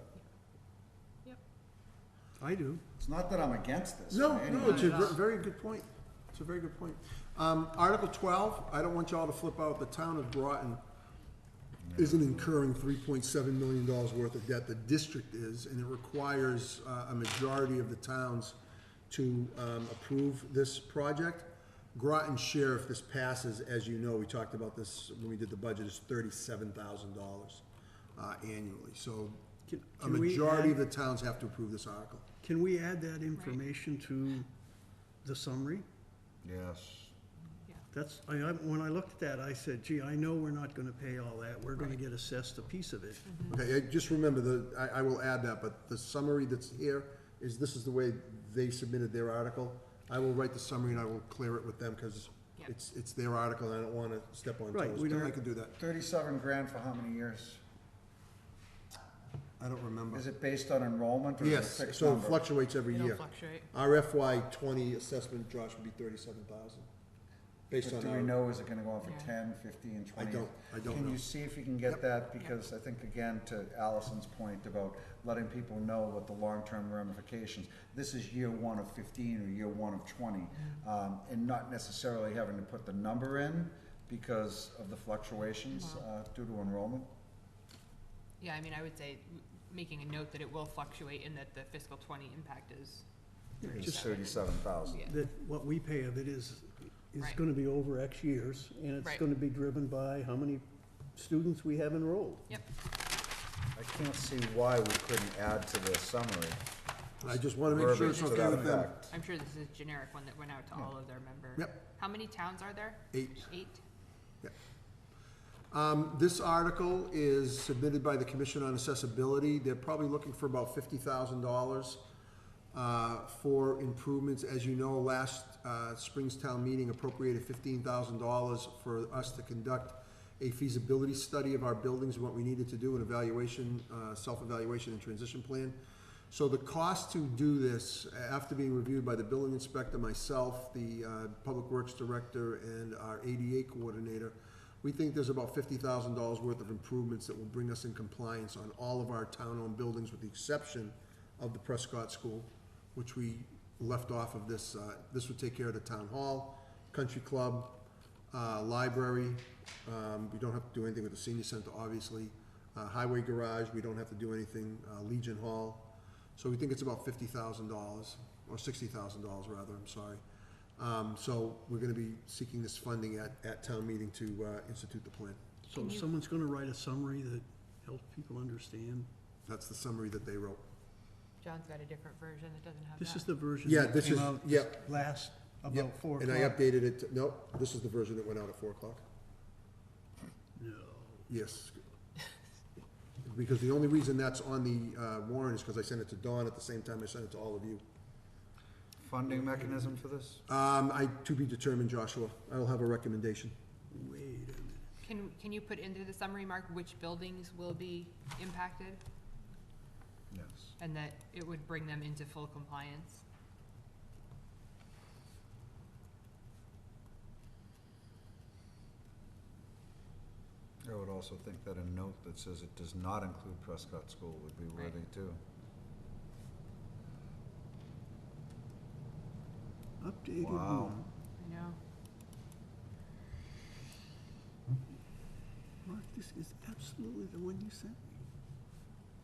[SPEAKER 2] I do.
[SPEAKER 3] It's not that I'm against this.
[SPEAKER 4] No,
[SPEAKER 3] by any
[SPEAKER 4] no, it's a
[SPEAKER 3] means.
[SPEAKER 4] very good point. It's a very good point. Article 12, I don't want y'all to flip out the town of Groton. isn't incurring $3.7 million worth of debt. The district is, and it requires a majority of the towns to approve this project. Groton's share, if this passes, as you know, we talked about this when we did the budget, is $37,000 annually. So a
[SPEAKER 2] Can we
[SPEAKER 4] majority
[SPEAKER 2] add-
[SPEAKER 4] of the towns have to approve this article.
[SPEAKER 2] Can we add that information to the summary?
[SPEAKER 3] Yes.
[SPEAKER 2] That's, when I looked at that, I said, gee, I know we're not gonna pay all that, we're gonna get assessed a piece of it.
[SPEAKER 4] Okay, just remember, I will add that, but the summary that's here is, this is the way they submitted their article. I will write the summary and I will clear it with them, because
[SPEAKER 1] Yep.
[SPEAKER 4] it's their article and I don't wanna step on
[SPEAKER 2] Right,
[SPEAKER 4] toes.
[SPEAKER 2] we don't-
[SPEAKER 4] I can do that.
[SPEAKER 3] 37 grand for how many years?
[SPEAKER 4] I don't remember.
[SPEAKER 3] Is it based on enrollment or is it a
[SPEAKER 4] Yes,
[SPEAKER 3] fixed
[SPEAKER 4] so it
[SPEAKER 3] number?
[SPEAKER 4] fluctuates every
[SPEAKER 1] It'll
[SPEAKER 4] year.
[SPEAKER 1] fluctuate.
[SPEAKER 4] Our FY '20 assessment, Josh, would be 37,000, based
[SPEAKER 3] But
[SPEAKER 4] on
[SPEAKER 3] do we
[SPEAKER 4] our,
[SPEAKER 3] know, is it gonna go on for
[SPEAKER 1] Yeah.
[SPEAKER 3] 10, 15, 20?
[SPEAKER 4] I don't
[SPEAKER 3] Can
[SPEAKER 4] know.
[SPEAKER 3] you see if you can get
[SPEAKER 4] Yep.
[SPEAKER 3] that, because I think, again, to Allison's point about letting people know what the long-term ramifications, this is year one of 15 or year one of 20, and not necessarily having to put the number in because of the fluctuations due to enrollment?
[SPEAKER 1] Yeah, I mean, I would say making a note that it will fluctuate and that the fiscal 20 impact is
[SPEAKER 3] Just 37,000.
[SPEAKER 1] Yeah.
[SPEAKER 2] That what we pay of it is
[SPEAKER 1] Right.
[SPEAKER 2] gonna be over X years, and it's
[SPEAKER 1] Right.
[SPEAKER 2] gonna be driven by how many students we have enrolled.
[SPEAKER 3] I can't see why we couldn't add to the summary.
[SPEAKER 4] I just wanna make sure it's
[SPEAKER 3] verbiage to
[SPEAKER 4] okay
[SPEAKER 3] that
[SPEAKER 4] with them.
[SPEAKER 3] effect.
[SPEAKER 1] I'm sure this is a generic one that went out to all of their members.
[SPEAKER 4] Yep.
[SPEAKER 1] How many towns are there?
[SPEAKER 4] 8.
[SPEAKER 1] 8?
[SPEAKER 4] This article is submitted by the Commission on Accessibility. They're probably looking for about $50,000 for improvements. As you know, last spring's town meeting appropriated $15,000 for us to conduct a feasibility study of our buildings and what we needed to do, an evaluation, self-evaluation and transition plan. So the cost to do this, after being reviewed by the building inspector, myself, the Public Works Director, and our ADA coordinator, we think there's about $50,000 worth of improvements that will bring us in compliance on all of our town-owned buildings, with the exception of the Prescott School, which we left off of this. This would take care of the town hall, country club, library. We don't have to do anything with the senior center, obviously. Highway garage, we don't have to do anything. Legion Hall. So we think it's about $50,000, or $60,000 rather, I'm sorry. So we're gonna be seeking this funding at town meeting to institute the plan.
[SPEAKER 2] So
[SPEAKER 1] Can you-
[SPEAKER 2] someone's gonna write a summary that helps people understand.
[SPEAKER 4] That's the summary that they wrote.
[SPEAKER 1] John's got a different version that doesn't have that.
[SPEAKER 2] This is the version
[SPEAKER 4] Yeah,
[SPEAKER 2] that
[SPEAKER 4] this
[SPEAKER 2] came
[SPEAKER 4] is-
[SPEAKER 2] out
[SPEAKER 4] yeah.
[SPEAKER 2] last,
[SPEAKER 4] Yep,
[SPEAKER 2] about 4
[SPEAKER 4] And
[SPEAKER 2] o'clock.
[SPEAKER 4] I updated it, nope, this is the version that went out at 4 o'clock.
[SPEAKER 2] No.
[SPEAKER 4] Yes. Because the only reason that's on the warrant is because I sent it to Dawn at the same time I sent it to all of you.
[SPEAKER 3] Funding mechanism for this?
[SPEAKER 4] To be determined, Joshua. I will have a recommendation.
[SPEAKER 2] Wait a minute.
[SPEAKER 1] Can you put into the summary, Mark, which buildings will be impacted?
[SPEAKER 3] Yes.
[SPEAKER 1] And that it would bring them into full compliance?
[SPEAKER 3] I would also think that a note that says it does not include Prescott School would be worthy too.
[SPEAKER 2] Updated
[SPEAKER 3] Wow.
[SPEAKER 2] one.
[SPEAKER 1] I know.
[SPEAKER 2] Mark, this is absolutely the one you sent me.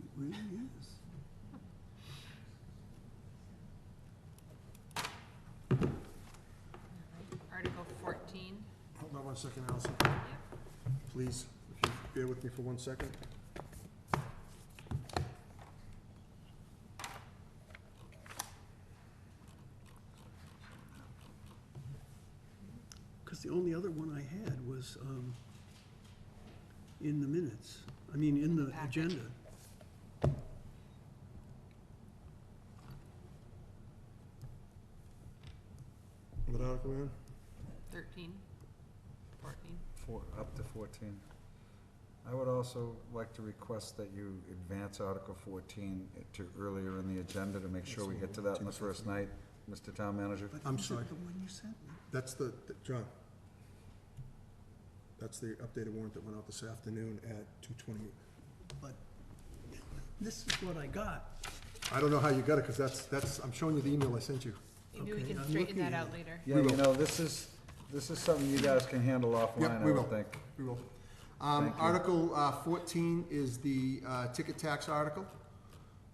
[SPEAKER 2] It really is.
[SPEAKER 1] Article 14.
[SPEAKER 4] Hold on one second, Allison.
[SPEAKER 1] Yep.
[SPEAKER 4] Please, if you bear with me for 1 second.
[SPEAKER 2] Because the only other one I had was in the minutes, I mean, in the
[SPEAKER 1] Packet.
[SPEAKER 2] agenda.
[SPEAKER 4] What article we on?
[SPEAKER 1] 13. 14.
[SPEAKER 3] Up to 14. I would also like to request that you advance Article 14 to earlier in the agenda to make sure we get to that in the first night, Mr. Town Manager.
[SPEAKER 2] But
[SPEAKER 4] I'm
[SPEAKER 2] is it
[SPEAKER 4] sorry.
[SPEAKER 2] the one you sent me?
[SPEAKER 4] That's John. That's the updated warrant that went out this afternoon at 2:28.
[SPEAKER 2] But this is what I got.
[SPEAKER 4] I don't know how you got it, because that's, I'm showing you the email I sent you.
[SPEAKER 1] Maybe we
[SPEAKER 2] Okay,
[SPEAKER 1] can
[SPEAKER 2] I'm
[SPEAKER 1] straighten
[SPEAKER 2] looking
[SPEAKER 1] that
[SPEAKER 2] at
[SPEAKER 1] out
[SPEAKER 2] it.
[SPEAKER 1] later.
[SPEAKER 3] Yeah,
[SPEAKER 4] We
[SPEAKER 3] you
[SPEAKER 4] will.
[SPEAKER 3] know, this is something you guys can handle offline,
[SPEAKER 4] Yep,
[SPEAKER 3] I
[SPEAKER 4] we
[SPEAKER 3] would
[SPEAKER 4] will.
[SPEAKER 3] think.
[SPEAKER 4] We will.
[SPEAKER 3] Thank you.
[SPEAKER 4] Article 14 is the ticket tax article.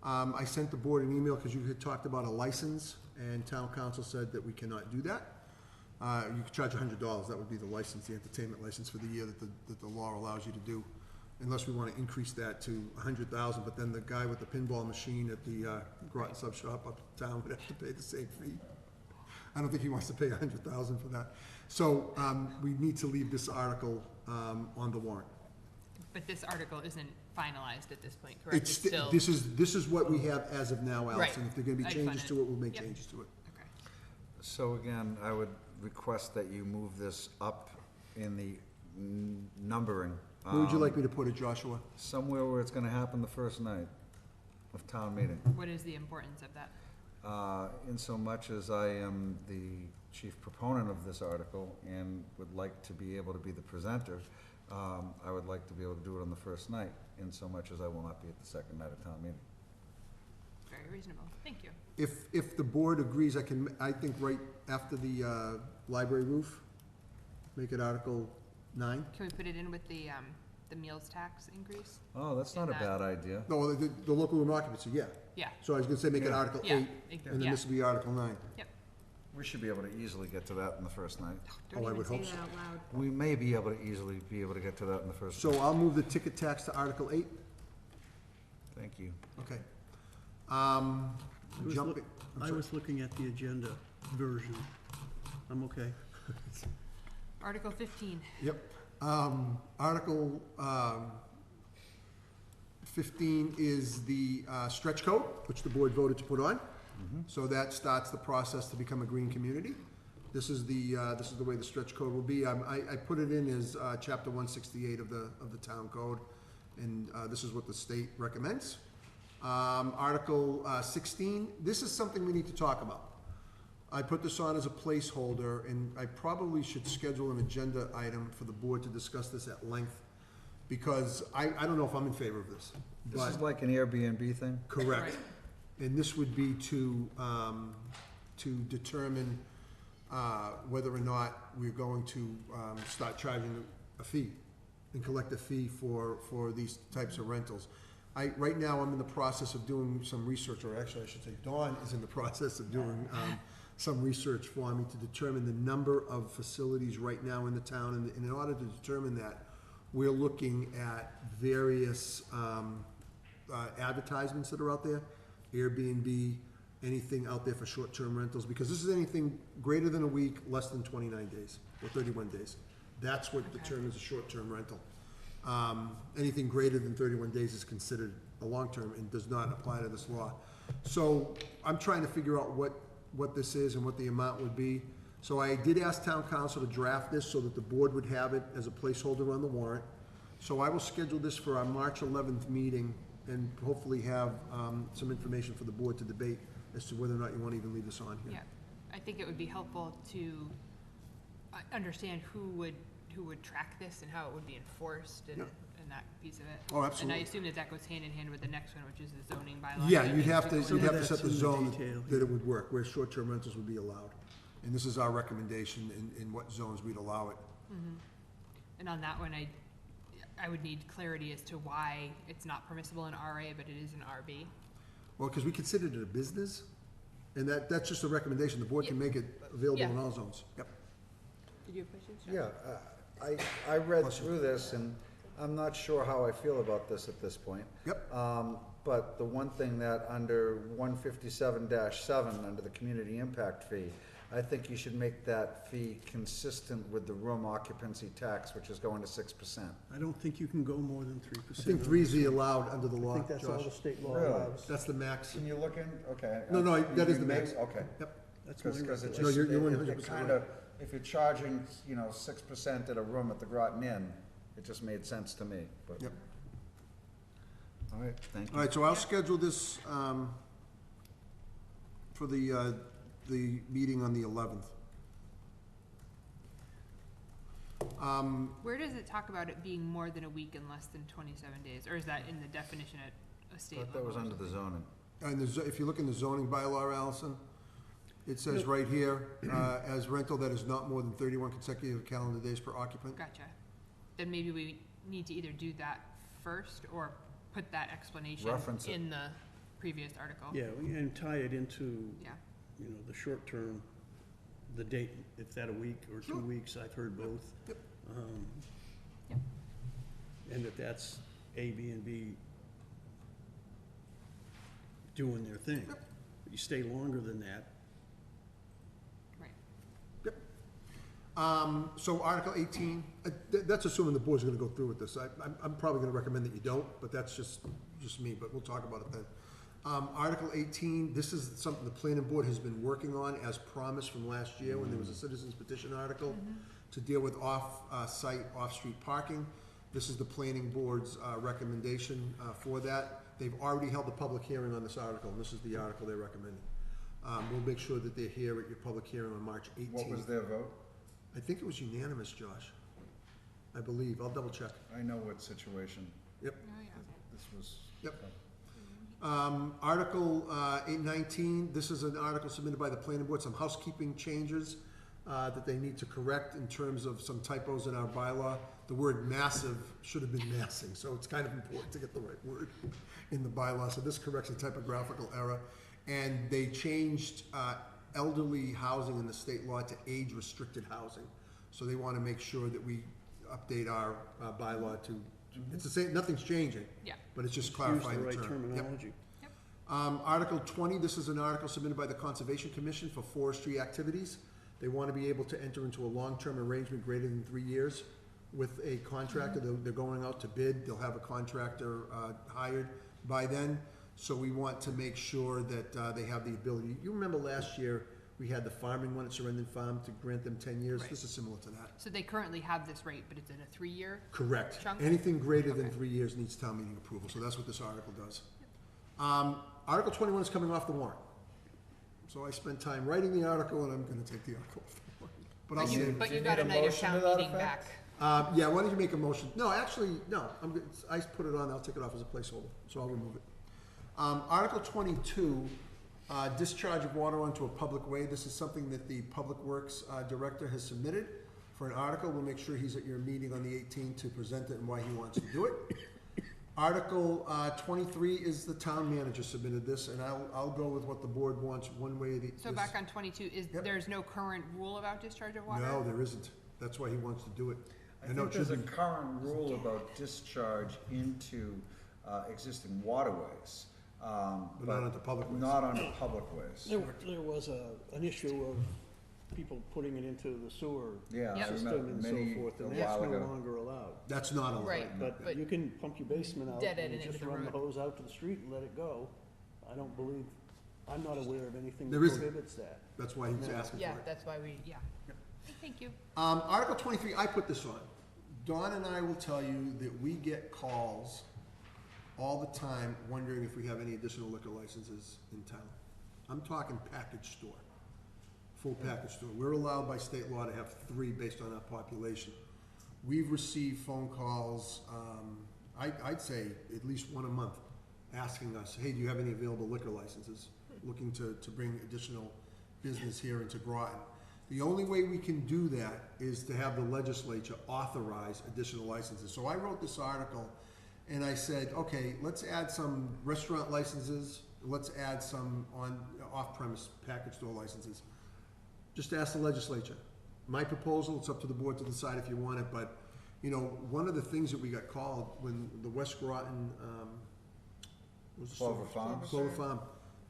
[SPEAKER 4] I sent the board an email because you had talked about a license, and town council said that we cannot do that. You could charge $100, that would be the license, the entertainment license for the year that the law allows you to do, unless we want to increase that to $100,000, but then the guy with the pinball machine at the Groton Sub Shop uptown would have to pay the same fee. I don't think he wants to pay $100,000 for that. So we need to leave this article on the warrant.
[SPEAKER 1] But this article isn't finalized at this point, correct?
[SPEAKER 4] It's,
[SPEAKER 1] It's still,
[SPEAKER 4] this is what we have as of now,
[SPEAKER 1] Right.
[SPEAKER 4] Allison. If there are gonna be
[SPEAKER 1] I
[SPEAKER 4] changes
[SPEAKER 1] find
[SPEAKER 4] to it, we'll make
[SPEAKER 1] Yep.
[SPEAKER 4] changes to it.
[SPEAKER 1] okay.
[SPEAKER 3] So again, I would request that you move this up in the numbering.
[SPEAKER 4] Where would you like me to put it, Joshua?
[SPEAKER 3] Somewhere where it's gonna happen the first night of town meeting.
[SPEAKER 1] What is the importance of that?
[SPEAKER 3] In so much as I am the chief proponent of this article and would like to be able to be the presenter, I would like to be able to do it on the first night, in so much as I will not be at the second night of town meeting.
[SPEAKER 1] Very reasonable, thank you.
[SPEAKER 4] If the board agrees, I think right after the library roof, make it Article 9.
[SPEAKER 1] Can we put it in with the meals tax increase?
[SPEAKER 3] Oh, that's not a
[SPEAKER 1] In that-
[SPEAKER 3] bad idea.
[SPEAKER 4] No, the local room occupancy, yeah.
[SPEAKER 1] Yeah,
[SPEAKER 4] So I was gonna say make it
[SPEAKER 3] Yeah.
[SPEAKER 4] Article
[SPEAKER 1] Yeah.
[SPEAKER 4] 8, and then
[SPEAKER 1] Yeah.
[SPEAKER 4] this will be Article 9.
[SPEAKER 3] We should be able to easily get to that in the first night.
[SPEAKER 1] don't
[SPEAKER 4] Oh, I
[SPEAKER 1] even
[SPEAKER 4] would
[SPEAKER 1] say
[SPEAKER 4] hope
[SPEAKER 1] that
[SPEAKER 4] so.
[SPEAKER 1] out loud.
[SPEAKER 3] We may be able to easily be able to get to that in the first.
[SPEAKER 4] So I'll move the ticket tax to Article 8.
[SPEAKER 3] Thank you.
[SPEAKER 4] Okay.
[SPEAKER 2] I was
[SPEAKER 4] Jumping,
[SPEAKER 2] look-
[SPEAKER 4] I'm
[SPEAKER 2] I
[SPEAKER 4] sorry.
[SPEAKER 2] was looking at the agenda version. I'm okay.
[SPEAKER 1] Article 15,
[SPEAKER 4] Yep. Article 15 is the stretch code, which the board voted to put on. So that starts the process to become a green community. This is the way the stretch code will be. I put it in as chapter 168 of the town code, and this is what the state recommends. Article 16, this is something we need to talk about. I put this on as a placeholder, and I probably should schedule an agenda item for the board to discuss this at length, because I don't know if I'm in favor of this.
[SPEAKER 3] This is
[SPEAKER 4] But,
[SPEAKER 3] like an Airbnb thing?
[SPEAKER 4] correct. And this would be to determine whether or not we're going to start charging a fee and collect a fee for these types of rentals. Right now, I'm in the process of doing some research, or actually, I should say, Dawn is in the process of doing some research for me to determine the number of facilities right now in the town, and in order to determine that, we're looking at various advertisements that are out there, Airbnb, anything out there for short-term rentals, because this is anything greater than a week, less than 29 days, or 31 days. That's what determines a short-term rental. Anything greater than 31 days is considered a long-term and does not apply to this law. So I'm trying to figure out what this is and what the amount would be. So I did ask town council to draft this so that the board would have it as a placeholder on the warrant. So I will schedule this for our March 11th meeting and hopefully have some information for the board to debate as to whether or not you want to even leave this on here.
[SPEAKER 1] yeah. I think it would be helpful to understand who would track this and how it would be enforced and,
[SPEAKER 4] Yeah.
[SPEAKER 1] and that piece of it.
[SPEAKER 4] Oh, absolutely.
[SPEAKER 1] And I assume that goes hand in hand with the next one, which is the zoning bylaw.
[SPEAKER 4] Yeah, you'd have to,
[SPEAKER 1] Some
[SPEAKER 4] you'd
[SPEAKER 1] of
[SPEAKER 4] have to
[SPEAKER 2] that's
[SPEAKER 4] set the
[SPEAKER 2] in the
[SPEAKER 4] zone
[SPEAKER 2] detail,
[SPEAKER 4] that it would work, where short-term rentals would be allowed. And this is our recommendation in what zones we'd allow it.
[SPEAKER 1] And on that one, I would need clarity as to why it's not permissible in RA, but it is in RB.
[SPEAKER 4] Well, because we considered it a business, and that's just a recommendation. The board can
[SPEAKER 1] Yeah.
[SPEAKER 4] make it available in
[SPEAKER 1] Yeah.
[SPEAKER 4] all zones. Yep.
[SPEAKER 1] Did you have questions?
[SPEAKER 3] Yeah, I read through this, and I'm not sure how I feel about this at this point.
[SPEAKER 4] Yep.
[SPEAKER 3] But the one thing that under 157-7, under the community impact fee, I think you should make that fee consistent with the room occupancy tax, which is going to 6%.
[SPEAKER 2] I don't think you can go more than 3%.
[SPEAKER 4] I think 3 is the allowed under the
[SPEAKER 2] I
[SPEAKER 4] law,
[SPEAKER 2] think that's all the
[SPEAKER 4] Josh.
[SPEAKER 2] state law
[SPEAKER 3] Really?
[SPEAKER 2] allows.
[SPEAKER 4] That's the max.
[SPEAKER 3] Can you look in, okay.
[SPEAKER 4] No, no, that is
[SPEAKER 3] You
[SPEAKER 4] the
[SPEAKER 3] may-
[SPEAKER 4] max.
[SPEAKER 3] Okay.
[SPEAKER 4] Yep.
[SPEAKER 2] That's my
[SPEAKER 3] Because it
[SPEAKER 2] recollection.
[SPEAKER 4] No,
[SPEAKER 3] just,
[SPEAKER 4] you're
[SPEAKER 3] it
[SPEAKER 4] 100%
[SPEAKER 3] kind of, if you're charging, 6% at a room at the Groton Inn, it just made sense to me, but.
[SPEAKER 4] Yep.
[SPEAKER 3] All right, thank you.
[SPEAKER 4] All right, so I'll schedule this for the meeting on the 11th.
[SPEAKER 1] Where does it talk about it being more than a week and less than 27 days? Or is that in the definition at a state
[SPEAKER 3] I
[SPEAKER 1] level?
[SPEAKER 3] thought that was
[SPEAKER 1] or
[SPEAKER 3] under the
[SPEAKER 1] something?
[SPEAKER 3] zoning.
[SPEAKER 4] And if you look in the zoning bylaw, Allison, it says right here, as rental that is not more than 31 consecutive calendar days per occupant.
[SPEAKER 1] Gotcha. Then maybe we need to either do that first or put that explanation
[SPEAKER 3] Reference it.
[SPEAKER 1] in the previous article.
[SPEAKER 2] Yeah, and tie it into,
[SPEAKER 1] Yeah.
[SPEAKER 2] you know, the short term, the date, if that a week or 2 weeks, I've heard both.
[SPEAKER 4] Yep.
[SPEAKER 1] Yep.
[SPEAKER 2] And that's A, B, and B doing their thing. But you stay longer than that,
[SPEAKER 1] Right.
[SPEAKER 4] So Article 18, that's assuming the board's gonna go through with this. I'm probably gonna recommend that you don't, but that's just me, but we'll talk about it then. Article 18, this is something the planning board has been working on as promised from last year when there was a citizens petition article to deal with off-site, off-street parking. This is the planning board's recommendation for that. They've already held a public hearing on this article, and this is the article they're recommending. We'll make sure that they're here at your public hearing on March 18th.
[SPEAKER 3] What was their vote?
[SPEAKER 4] I think it was unanimous, Josh. I believe. I'll double check.
[SPEAKER 3] I know what situation
[SPEAKER 1] Oh, yeah.
[SPEAKER 3] this was.
[SPEAKER 4] Yep. Article 819, this is an article submitted by the planning board, some housekeeping changes that they need to correct in terms of some typos in our bylaw. The word massive should have been massing, so it's kind of important to get the right word in the bylaw. So this corrects a typographical error. And they changed elderly housing in the state law to age-restricted housing. So they want to make sure that we update our bylaw to, it's the same, nothing's changing.
[SPEAKER 1] Yeah.
[SPEAKER 4] But it's just
[SPEAKER 2] use
[SPEAKER 4] clarifying
[SPEAKER 2] the
[SPEAKER 4] the
[SPEAKER 2] right
[SPEAKER 4] term. Yep.
[SPEAKER 2] terminology.
[SPEAKER 4] Article 20, this is an article submitted by the Conservation Commission for forestry activities. They want to be able to enter into a long-term arrangement greater than 3 years with a contractor. They're going out to bid. They'll have a contractor hired by then. So we want to make sure that they have the ability. You remember last year, we had the farming one at Surrendon Farm to grant them 10 years.
[SPEAKER 1] Right.
[SPEAKER 4] This is similar to that.
[SPEAKER 1] So they currently have this rate, but it's in a 3-year?
[SPEAKER 4] Correct.
[SPEAKER 1] Chunk?
[SPEAKER 4] Anything greater than
[SPEAKER 1] Okay.
[SPEAKER 4] 3 years needs town meeting approval, so that's what this article does. Article 21 is coming off the warrant. So I spent time writing the article, and I'm gonna take the article off the warrant. But I'll
[SPEAKER 1] But
[SPEAKER 4] save
[SPEAKER 1] you,
[SPEAKER 4] it.
[SPEAKER 1] but
[SPEAKER 3] Do
[SPEAKER 1] you
[SPEAKER 3] you
[SPEAKER 1] got
[SPEAKER 3] need
[SPEAKER 1] a
[SPEAKER 3] a
[SPEAKER 1] night of
[SPEAKER 3] motion
[SPEAKER 1] town
[SPEAKER 3] to that
[SPEAKER 1] meeting back.
[SPEAKER 3] effect?
[SPEAKER 4] Yeah, why don't you make a motion? No, actually, no, I put it on, I'll take it off as a placeholder, so I'll remove it. Article 22, discharge of water onto a public way. This is something that the Public Works Director has submitted for an article. We'll make sure he's at your meeting on the 18th to present it and why he wants to do it. Article 23 is the town manager submitted this, and I'll go with what the board wants, one way or the.
[SPEAKER 1] So back on 22,
[SPEAKER 4] Yep.
[SPEAKER 1] there's no current rule about discharge of water?
[SPEAKER 4] No, there isn't. That's why he wants to do it.
[SPEAKER 3] I
[SPEAKER 4] know
[SPEAKER 3] think
[SPEAKER 4] it
[SPEAKER 3] there's a
[SPEAKER 4] should be-
[SPEAKER 3] current rule about discharge into existing waterways.
[SPEAKER 4] But not onto public ways.
[SPEAKER 3] Not onto public ways.
[SPEAKER 2] There was an issue of people putting it into the sewer
[SPEAKER 3] Yeah,
[SPEAKER 1] Yep.
[SPEAKER 3] I
[SPEAKER 2] system
[SPEAKER 3] remember
[SPEAKER 2] and
[SPEAKER 3] many,
[SPEAKER 2] so forth,
[SPEAKER 3] a
[SPEAKER 2] and that's
[SPEAKER 3] while
[SPEAKER 2] no
[SPEAKER 3] ago.
[SPEAKER 2] longer allowed.
[SPEAKER 4] That's not allowed.
[SPEAKER 1] Right.
[SPEAKER 2] But
[SPEAKER 1] But-
[SPEAKER 2] you can pump your basement out
[SPEAKER 1] Dead end
[SPEAKER 2] and
[SPEAKER 1] and
[SPEAKER 2] just
[SPEAKER 1] into the
[SPEAKER 2] run the
[SPEAKER 1] road.
[SPEAKER 2] hose out to the street and let it go. I don't believe, I'm not aware of anything that
[SPEAKER 4] There isn't.
[SPEAKER 2] prohibits that.
[SPEAKER 4] That's why he's asking for
[SPEAKER 1] Yeah,
[SPEAKER 4] it.
[SPEAKER 1] that's why we, yeah. Thank you.
[SPEAKER 4] Article 23, I put this on. Dawn and I will tell you that we get calls all the time wondering if we have any additional liquor licenses in town. I'm talking package store, full package store. We're allowed by state law to have 3 based on our population. We've received phone calls, I'd say at least 1 a month, asking us, hey, do you have any available liquor licenses? Looking to bring additional business here into Groton. The only way we can do that is to have the legislature authorize additional licenses. So I wrote this article and I said, okay, let's add some restaurant licenses, let's add some off-premise package store licenses. Just ask the legislature. My proposal, it's up to the board to decide if you want it, but, you know, one of the things that we got called when the West Groton, what was the store?
[SPEAKER 3] Clover Farms?
[SPEAKER 4] Clover Farm,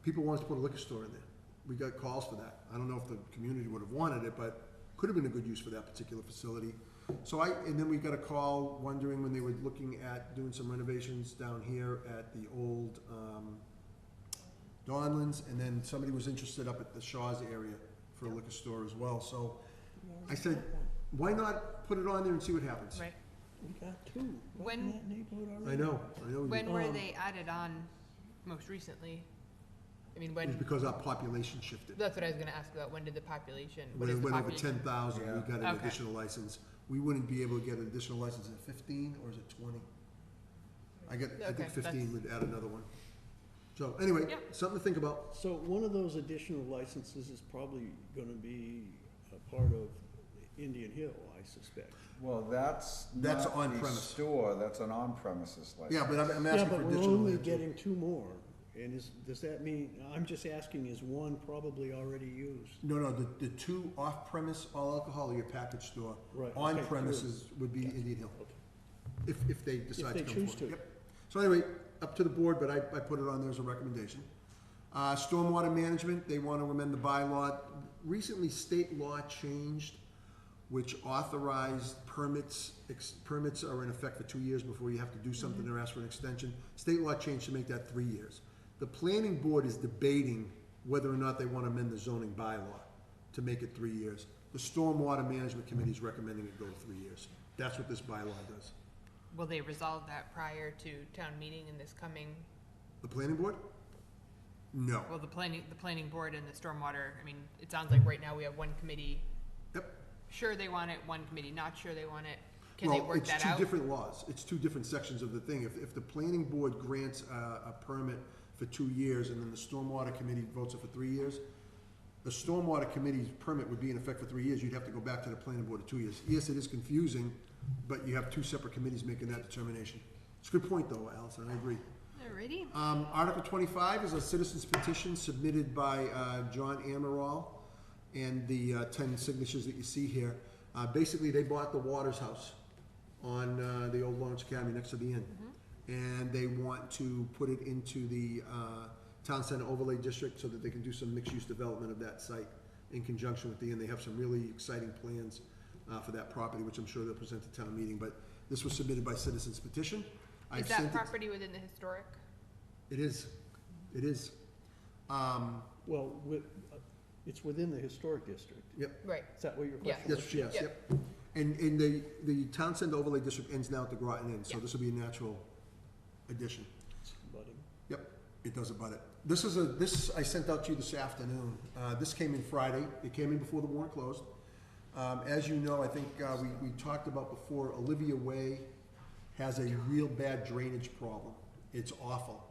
[SPEAKER 4] people wanted to put a liquor store in there. We got calls for that. I don't know if the community would have wanted it, but could have been a good use for that particular facility. So and then we got a call wondering when they were looking at doing some renovations down here at the old, Donlands, and then somebody was interested up at the Shaw's area for a liquor store as well. So I said, why not put it on there and see what happens?
[SPEAKER 1] Right.
[SPEAKER 2] We got 2 right
[SPEAKER 1] When-
[SPEAKER 2] in that neighborhood
[SPEAKER 4] I
[SPEAKER 2] already.
[SPEAKER 4] know. we
[SPEAKER 1] When
[SPEAKER 4] did.
[SPEAKER 1] were they added on most recently? I mean,
[SPEAKER 4] It was
[SPEAKER 1] when,
[SPEAKER 4] because our population shifted.
[SPEAKER 1] that's what I was gonna ask about, when did the population, what
[SPEAKER 4] When
[SPEAKER 1] is
[SPEAKER 4] it
[SPEAKER 1] the
[SPEAKER 4] went over
[SPEAKER 1] population?
[SPEAKER 4] 10,000, we
[SPEAKER 3] Yeah.
[SPEAKER 4] got an
[SPEAKER 1] Okay.
[SPEAKER 4] additional license. We wouldn't be able to get an additional license at 15, or is it 20? I
[SPEAKER 1] Okay,
[SPEAKER 4] think 15
[SPEAKER 1] that's-
[SPEAKER 4] would add another one. So anyway,
[SPEAKER 1] Yep.
[SPEAKER 4] something to think about.
[SPEAKER 2] So one of those additional licenses is probably gonna be a part of Indian Hill, I suspect.
[SPEAKER 3] Well, that's
[SPEAKER 4] That's
[SPEAKER 3] not the
[SPEAKER 4] on-premise.
[SPEAKER 3] store, that's an on-premises license.
[SPEAKER 4] Yeah, but I'm
[SPEAKER 2] Yeah,
[SPEAKER 4] asking
[SPEAKER 2] but
[SPEAKER 4] for
[SPEAKER 2] we're
[SPEAKER 4] additional.
[SPEAKER 2] only
[SPEAKER 4] land too.
[SPEAKER 2] getting two more, and does that mean, I'm just asking, is one probably already used?
[SPEAKER 4] No, the two off-premise all alcohol are your package store.
[SPEAKER 2] Right, okay,
[SPEAKER 4] On premises would be Indian Hill,
[SPEAKER 2] Okay.
[SPEAKER 4] if they decide to
[SPEAKER 2] they
[SPEAKER 4] come
[SPEAKER 2] choose
[SPEAKER 4] forward.
[SPEAKER 2] to.
[SPEAKER 4] Yep. So anyway, up to the board, but I put it on there as a recommendation. Stormwater management, they want to amend the bylaw. Recently, state law changed, which authorized permits. Permits are in effect for 2 years before you have to do something or ask for an extension. State law changed to make that 3 years. The planning board is debating whether or not they want to amend the zoning bylaw to make it 3 years. The stormwater management committee is recommending it go to 3 years. That's what this bylaw does.
[SPEAKER 1] Will they resolve that prior to town meeting in this coming,
[SPEAKER 4] The planning board? No.
[SPEAKER 1] well, the planning board and the stormwater, I mean, it sounds like right now we have one committee
[SPEAKER 4] Yep.
[SPEAKER 1] sure they want it, one committee not sure they want it. Can they work that
[SPEAKER 4] Well, it's two
[SPEAKER 1] out?
[SPEAKER 4] different laws. It's two different sections of the thing. If the planning board grants a permit for 2 years and then the stormwater committee votes it for 3 years, the stormwater committee's permit would be in effect for 3 years. You'd have to go back to the planning board at 2 years. Yes, it is confusing, but you have two separate committees making that determination. It's a good point, though, Allison, I agree.
[SPEAKER 1] Alrighty.
[SPEAKER 4] Article 25 is a citizen's petition submitted by John Amaral and the 10 signatures that you see here. Basically, they bought the Waters House on the old Lawrence Academy next to the inn. And they want to put it into the Town Center Overlay District so that they can do some mixed-use development of that site in conjunction with the inn. They have some really exciting plans for that property, which I'm sure they'll present to town meeting. But this was submitted by citizen's petition.
[SPEAKER 1] Is that property within the historic?
[SPEAKER 4] It is. It is.
[SPEAKER 2] Well, it's within the historic district.
[SPEAKER 4] Yep.
[SPEAKER 1] Right.
[SPEAKER 2] Is that what your
[SPEAKER 1] Yeah.
[SPEAKER 2] question was?
[SPEAKER 4] Yes, yes,
[SPEAKER 1] Yeah.
[SPEAKER 4] yep. And the Town Center Overlay District ends now at the Groton Inn, so
[SPEAKER 1] Yeah.
[SPEAKER 4] this will be a natural addition.
[SPEAKER 2] Buddy.
[SPEAKER 4] Yep, it does about it. This I sent out to you this afternoon. This came in Friday. It came in before the warrant closed. As you know, I think we talked about before, Olivia Way has a real bad drainage problem. It's awful.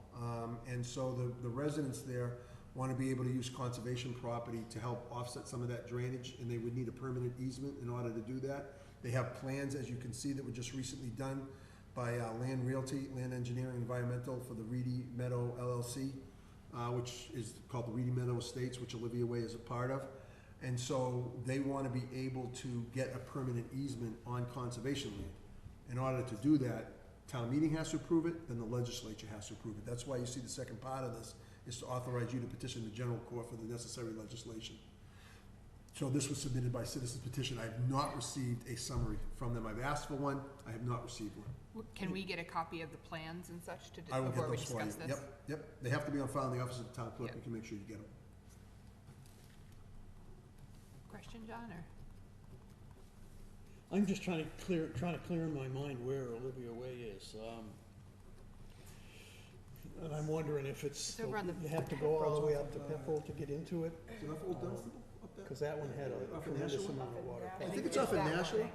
[SPEAKER 4] And so the residents there want to be able to use conservation property to help offset some of that drainage, and they would need a permanent easement in order to do that. They have plans, as you can see, that were just recently done by Land Realty, Land Engineering Environmental for the Reedy Meadow LLC, which is called the Reedy Meadow Estates, which Olivia Way is a part of. And so they want to be able to get a permanent easement on conservation land. In order to do that, town meeting has to approve it, then the legislature has to approve it. That's why you see the second part of this is to authorize you to petition the general court for the necessary legislation. So this was submitted by citizen's petition. I have not received a summary from them. I've asked for one, I have not received one.
[SPEAKER 1] Can we get a copy of the plans and such to,
[SPEAKER 4] I will
[SPEAKER 1] before
[SPEAKER 4] get
[SPEAKER 1] we
[SPEAKER 4] those for you.
[SPEAKER 1] discuss this?
[SPEAKER 4] Yep. They have to be on file in the office of the town clerk.
[SPEAKER 1] Yep.
[SPEAKER 4] We can make sure you get them.
[SPEAKER 1] Question, John, or?
[SPEAKER 2] I'm just trying to clear in my mind where Olivia Way is. And I'm wondering if it's,
[SPEAKER 1] over on the
[SPEAKER 2] you have to go all the way up to Pepperell to get into it,
[SPEAKER 4] Is it off Old Dunstable up there?
[SPEAKER 2] because that one had a
[SPEAKER 4] Off of
[SPEAKER 2] tremendous
[SPEAKER 4] Nashua?
[SPEAKER 2] amount of water.
[SPEAKER 4] I think it's off of Nashua.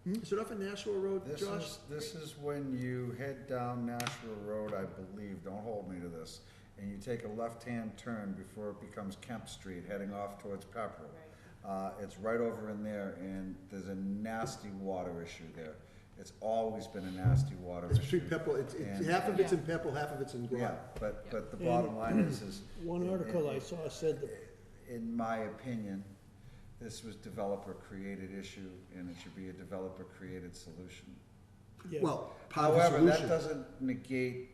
[SPEAKER 4] Is it off of Nashua Road, Josh?
[SPEAKER 3] This is when you head down Nashville Road, I believe, don't hold me to this, and you take a left-hand turn before it becomes Kemp Street, heading off towards Pepperell. It's right over in there, and there's a nasty water issue there. It's always been a nasty water
[SPEAKER 4] It's
[SPEAKER 3] issue.
[SPEAKER 4] between Pepperell, it's,
[SPEAKER 3] And-
[SPEAKER 4] half of it's in Pepperell, half of it's in Groton.
[SPEAKER 3] Yeah, but the bottom line is.
[SPEAKER 2] One article I saw said that,
[SPEAKER 3] In my opinion, this was developer-created issue, and it should be a developer-created solution.
[SPEAKER 2] yeah,
[SPEAKER 4] Well, part of the
[SPEAKER 3] However, that
[SPEAKER 4] solution,
[SPEAKER 3] doesn't negate,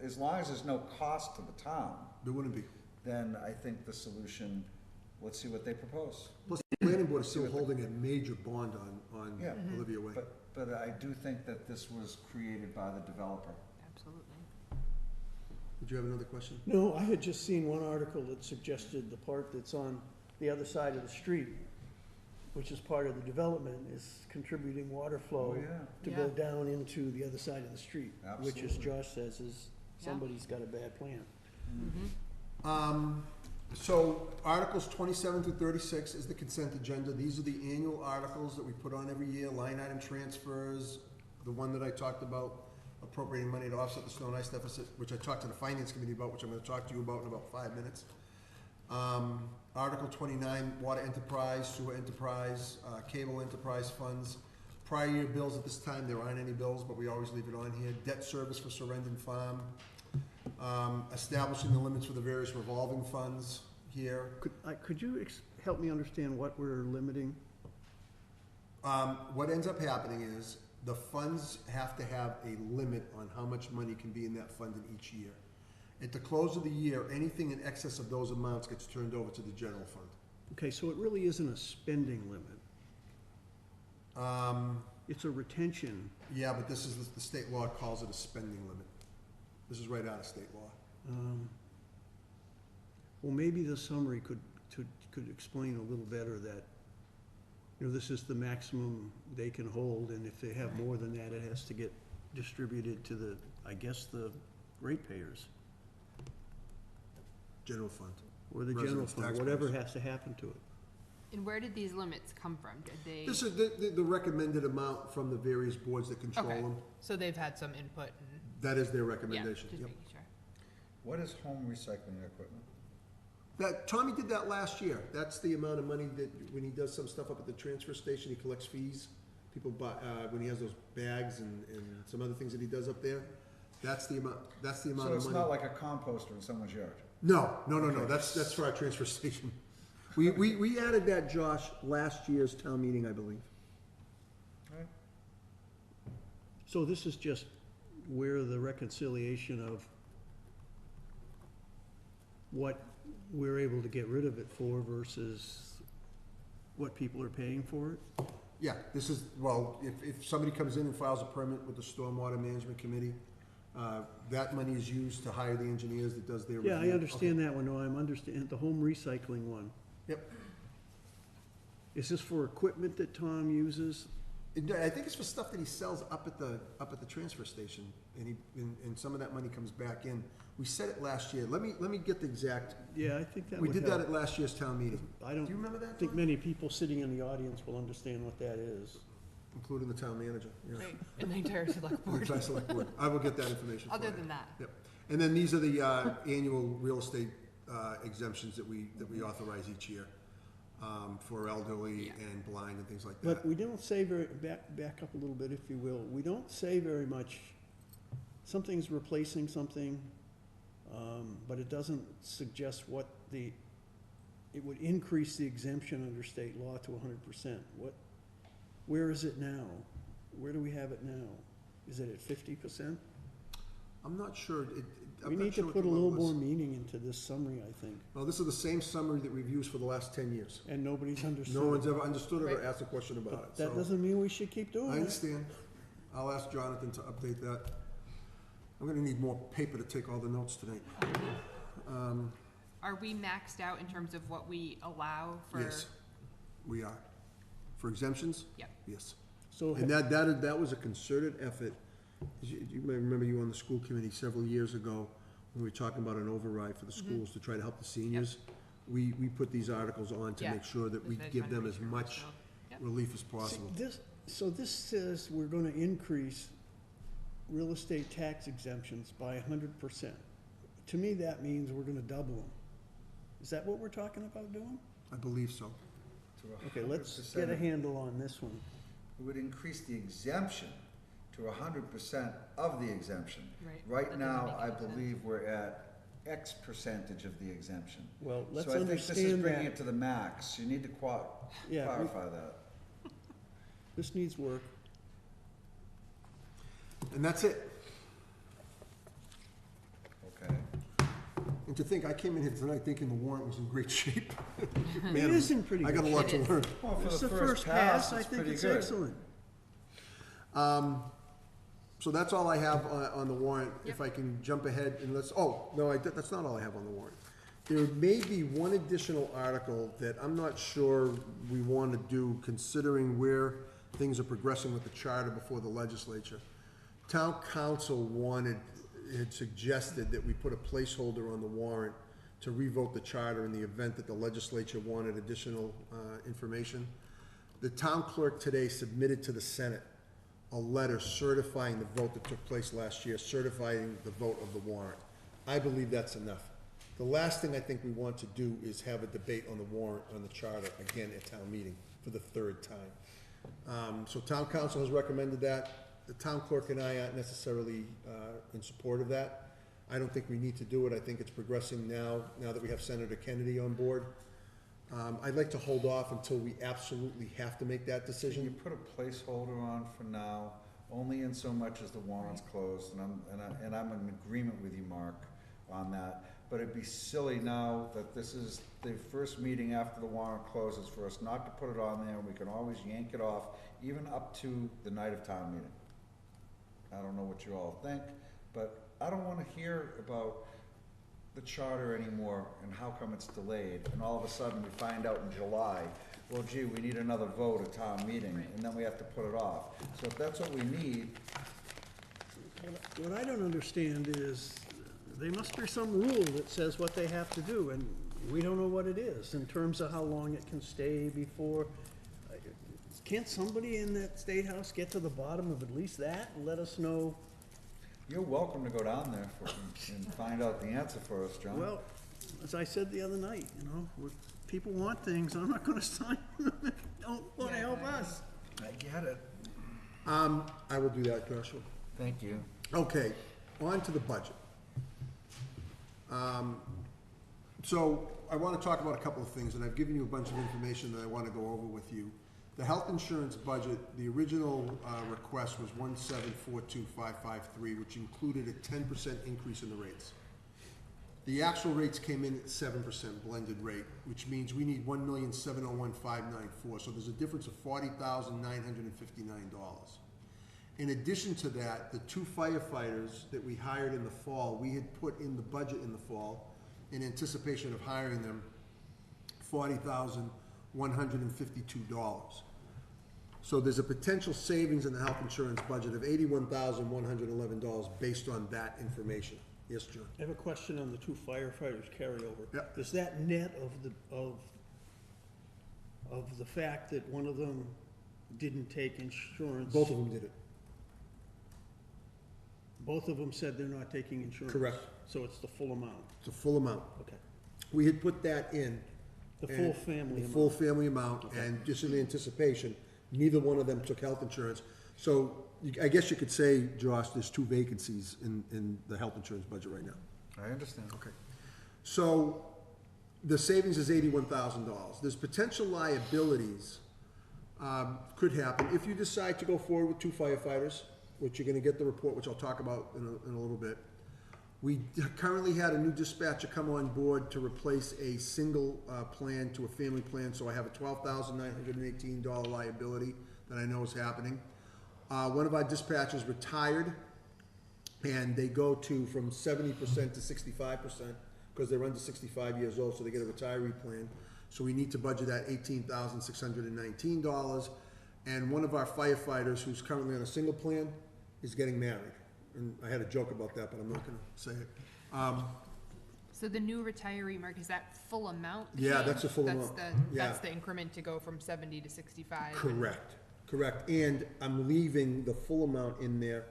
[SPEAKER 3] as long as there's no cost to the town,
[SPEAKER 4] there wouldn't be.
[SPEAKER 3] then I think the solution, let's see what they propose.
[SPEAKER 4] Plus, the planning board is still holding a major bond on
[SPEAKER 3] Yeah.
[SPEAKER 4] Olivia Way.
[SPEAKER 3] But I do think that this was created by the developer.
[SPEAKER 1] Absolutely.
[SPEAKER 4] Did you have another question?
[SPEAKER 2] no, I had just seen one article that suggested the part that's on the other side of the street, which is part of the development, is contributing water flow to go
[SPEAKER 1] Yeah.
[SPEAKER 2] down into the other side of the street, which, as
[SPEAKER 3] Absolutely.
[SPEAKER 2] Josh says, is
[SPEAKER 1] Yeah.
[SPEAKER 2] somebody's got a bad plan.
[SPEAKER 4] So Articles 27 through 36 is the consent agenda. These are the annual articles that we put on every year, line item transfers, the one that I talked about, appropriating money to offset the snow and ice deficit, which I talked to the Finance Committee about, which I'm gonna talk to you about in about 5 minutes. Article 29, water enterprise, sewer enterprise, cable enterprise funds, Prior year bills at this time, there aren't any bills, but we always leave it on here. Debt service for Surrendon Farm. Establishing the limits for the various revolving funds here.
[SPEAKER 2] Could you help me understand what we're limiting?
[SPEAKER 4] What ends up happening is the funds have to have a limit on how much money can be in that fund in each year. At the close of the year, anything in excess of those amounts gets turned over to the general fund.
[SPEAKER 2] Okay, so it really isn't a spending limit. It's a retention.
[SPEAKER 4] Yeah, but this is, the state law calls it a spending limit. This is right out of state law.
[SPEAKER 2] Well, maybe the summary could explain a little better that, you know, this is the maximum they can hold, and if they have more than that, it has to get distributed to the, I guess, the ratepayers,
[SPEAKER 4] General fund.
[SPEAKER 2] or the general
[SPEAKER 4] Residents,
[SPEAKER 2] fund, whatever
[SPEAKER 4] taxpayers.
[SPEAKER 2] has to happen to it.
[SPEAKER 1] And where did these limits come from? Did they?
[SPEAKER 4] This is the recommended amount from the various boards that control
[SPEAKER 1] Okay.
[SPEAKER 4] them.
[SPEAKER 1] So they've had some input and,
[SPEAKER 4] That is their
[SPEAKER 1] yeah,
[SPEAKER 4] recommendation.
[SPEAKER 1] just
[SPEAKER 4] Yep.
[SPEAKER 1] making sure.
[SPEAKER 3] What is home recycling equipment?
[SPEAKER 4] That, Tommy did that last year. That's the amount of money that, when he does some stuff up at the transfer station, he collects fees. People buy, when he has those bags and some other things that he does up there, that's the amount
[SPEAKER 3] So
[SPEAKER 4] of money.
[SPEAKER 3] it's not like a composter in someone's yard?
[SPEAKER 4] No,
[SPEAKER 3] Okay.
[SPEAKER 4] that's for our transfer station. We added that, Josh, last year's town meeting, I believe.
[SPEAKER 3] Right.
[SPEAKER 2] So this is just where the reconciliation of what we're able to get rid of it for versus what people are paying for it?
[SPEAKER 4] Yeah, this is, well, if somebody comes in and files a permit with the Stormwater Management Committee, that money is used to hire the engineers that does their review.
[SPEAKER 2] Yeah, I understand that one, no, I'm understand, the home recycling one.
[SPEAKER 4] Yep.
[SPEAKER 2] Is this for equipment that Tom uses?
[SPEAKER 4] I think it's for stuff that he sells up at the transfer station, and some of that money comes back in. We said it last year. Let me get the exact,
[SPEAKER 2] Yeah, I think that
[SPEAKER 4] we
[SPEAKER 2] would
[SPEAKER 4] did that
[SPEAKER 2] help.
[SPEAKER 4] at last year's town meeting.
[SPEAKER 2] I
[SPEAKER 4] Do
[SPEAKER 2] don't
[SPEAKER 4] you remember that,
[SPEAKER 2] think
[SPEAKER 4] Tom?
[SPEAKER 2] many people sitting in the audience will understand what that is.
[SPEAKER 4] Including the town manager, yeah.
[SPEAKER 1] Right, and the entire select
[SPEAKER 4] The
[SPEAKER 1] board.
[SPEAKER 4] entire select board. I will get that information for you.
[SPEAKER 1] Other than that,
[SPEAKER 4] Yep. And then these are the annual real estate exemptions that we authorize each year for elderly
[SPEAKER 1] Yeah.
[SPEAKER 4] and blind and things like that.
[SPEAKER 2] But we don't say very, back up a little bit, if you will, we don't say very much, something's replacing something, but it doesn't suggest what it would increase the exemption under state law to 100%. Where is it now? Where do we have it now? Is it at 50%?
[SPEAKER 4] I'm not sure.
[SPEAKER 2] We need to put a little more meaning into this summary, I think,
[SPEAKER 4] Well, this is the same summary that we've used for the last 10 years.
[SPEAKER 2] and nobody's understood.
[SPEAKER 4] No one's ever understood it or
[SPEAKER 1] Right.
[SPEAKER 4] asked a question about it.
[SPEAKER 2] But that
[SPEAKER 4] So,
[SPEAKER 2] doesn't mean we should keep doing
[SPEAKER 4] I
[SPEAKER 2] it.
[SPEAKER 4] understand. I'll ask Jonathan to update that. I'm gonna need more paper to take all the notes tonight.
[SPEAKER 1] are we maxed out in terms of what we allow for?
[SPEAKER 4] Yes, we are. For exemptions?
[SPEAKER 1] Yep.
[SPEAKER 4] Yes.
[SPEAKER 2] So,
[SPEAKER 4] And that was a concerted effort. You may remember you were on the school committee several years ago, when we were talking about an override for the schools to try to help the seniors. We put these articles on to
[SPEAKER 1] Yeah.
[SPEAKER 4] make sure that we
[SPEAKER 1] With the
[SPEAKER 4] give them as
[SPEAKER 1] fundraiser,
[SPEAKER 4] much
[SPEAKER 1] so, yep.
[SPEAKER 4] relief as
[SPEAKER 2] see,
[SPEAKER 4] possible.
[SPEAKER 2] this says we're gonna increase real estate tax exemptions by 100%. To me, that means we're gonna double them. Is that what we're talking about doing?
[SPEAKER 4] I believe so.
[SPEAKER 3] To
[SPEAKER 2] Okay, let's
[SPEAKER 3] 100%.
[SPEAKER 2] get a handle on this one.
[SPEAKER 3] It would increase the exemption to 100% of the exemption.
[SPEAKER 1] Right.
[SPEAKER 3] Right
[SPEAKER 1] That
[SPEAKER 3] now,
[SPEAKER 1] doesn't make
[SPEAKER 3] I
[SPEAKER 1] any sense.
[SPEAKER 3] believe we're at X percentage of the exemption.
[SPEAKER 2] Well, let's
[SPEAKER 3] So I think this is
[SPEAKER 2] understand
[SPEAKER 3] bringing
[SPEAKER 2] that.
[SPEAKER 3] it to the max. You need to
[SPEAKER 2] Yeah,
[SPEAKER 3] clarify that.
[SPEAKER 2] this needs work.
[SPEAKER 4] And that's it.
[SPEAKER 3] Okay.
[SPEAKER 4] And to think, I came in here tonight thinking the warrant was in great shape.
[SPEAKER 2] It
[SPEAKER 4] Man,
[SPEAKER 2] is in pretty
[SPEAKER 4] I
[SPEAKER 2] good
[SPEAKER 4] got a lot
[SPEAKER 1] It
[SPEAKER 4] to
[SPEAKER 1] is.
[SPEAKER 4] learn.
[SPEAKER 3] Well, for
[SPEAKER 2] It's
[SPEAKER 3] the
[SPEAKER 2] the
[SPEAKER 3] first
[SPEAKER 2] first pass,
[SPEAKER 3] pass,
[SPEAKER 2] I
[SPEAKER 3] it's
[SPEAKER 2] think
[SPEAKER 3] pretty
[SPEAKER 2] it's
[SPEAKER 3] good.
[SPEAKER 2] excellent.
[SPEAKER 4] So that's all I have on the warrant. If I can jump ahead and that's not all I have on the warrant. There may be one additional article that I'm not sure we want to do, considering where things are progressing with the charter before the legislature. Town council had suggested that we put a placeholder on the warrant to revote the charter in the event that the legislature wanted additional information. The town clerk today submitted to the Senate a letter certifying the vote that took place last year, certifying the vote of the warrant. I believe that's enough. The last thing I think we want to do is have a debate on the warrant on the charter again at town meeting for the third time. So town council has recommended that. The town clerk and I aren't necessarily in support of that. I don't think we need to do it. I think it's progressing now that we have Senator Kennedy on board. I'd like to hold off until we absolutely have to make that
[SPEAKER 3] Can you
[SPEAKER 4] decision.
[SPEAKER 3] put a placeholder on for now, only in so much as the warrant's closed, and I'm in agreement with you, Mark, on that. But it'd be silly now that this is the first meeting after the warrant closes for us not to put it on there, and we can always yank it off, even up to the night of town meeting. I don't know what you all think, but I don't wanna hear about the charter anymore and how come it's delayed, and all of a sudden we find out in July, well, gee, we need another vote at town meeting, and then we have to put it off. So if that's what we need,
[SPEAKER 2] What I don't understand is, there must be some rule that says what they have to do, and we don't know what it is, in terms of how long it can stay before. Can't somebody in that State House get to the bottom of at least that, and let us know?
[SPEAKER 3] you're welcome to go down there and find out the answer for us, John.
[SPEAKER 2] Well, as I said the other night, people want things, I'm not gonna sign them if they don't wanna help us.
[SPEAKER 3] I get it.
[SPEAKER 4] I will do that, Joshua.
[SPEAKER 3] Thank you.
[SPEAKER 4] Okay, on to the budget. So I want to talk about a couple of things, and I've given you a bunch of information that I want to go over with you. The health insurance budget, the original request was 1742553, which included a 10% increase in the rates. The actual rates came in at 7% blended rate, which means we need $1,701,594. So there's a difference of $40,959. In addition to that, the 2 firefighters that we hired in the fall, we had put in the budget in the fall in anticipation of hiring them, $40,152. So there's a potential savings in the health insurance budget of $81,111 based on that information. Yes, John?
[SPEAKER 2] I have a question on the 2 firefighters carryover.
[SPEAKER 4] Yep.
[SPEAKER 2] Is that net of the fact that one of them didn't take insurance?
[SPEAKER 4] Both of them did it.
[SPEAKER 2] Both of them said they're not taking insurance?
[SPEAKER 4] Correct.
[SPEAKER 2] So it's the full amount?
[SPEAKER 4] It's a full amount.
[SPEAKER 2] Okay.
[SPEAKER 4] We had put that in.
[SPEAKER 2] The
[SPEAKER 4] and-
[SPEAKER 2] full family
[SPEAKER 4] The
[SPEAKER 2] amount?
[SPEAKER 4] full family amount,
[SPEAKER 2] Okay.
[SPEAKER 4] and just in anticipation, neither one of them took health insurance. So I guess you could say, Josh, there's 2 vacancies in the health insurance budget right now.
[SPEAKER 3] I understand.
[SPEAKER 4] Okay. So the savings is $81,000. There's potential liabilities, could happen if you decide to go forward with 2 firefighters, which you're gonna get the report, which I'll talk about in a little bit. We currently had a new dispatcher come on board to replace a single plan to a family plan, so I have a $12,918 liability that I know is happening. One of our dispatchers retired, and they go from 70% to 65%, because they're under 65 years old, so they get a retiree plan. So we need to budget that $18,619. And one of our firefighters, who's currently on a single plan, is getting married. And I had a joke about that, but I'm not gonna say it.
[SPEAKER 1] So the new retiree, Mark, is that full amount?
[SPEAKER 4] Yeah,
[SPEAKER 1] change?
[SPEAKER 4] that's the full amount.
[SPEAKER 1] That's
[SPEAKER 4] Yeah.
[SPEAKER 1] the increment to go from 70 to 65?
[SPEAKER 4] Correct, correct. And I'm leaving the full amount in there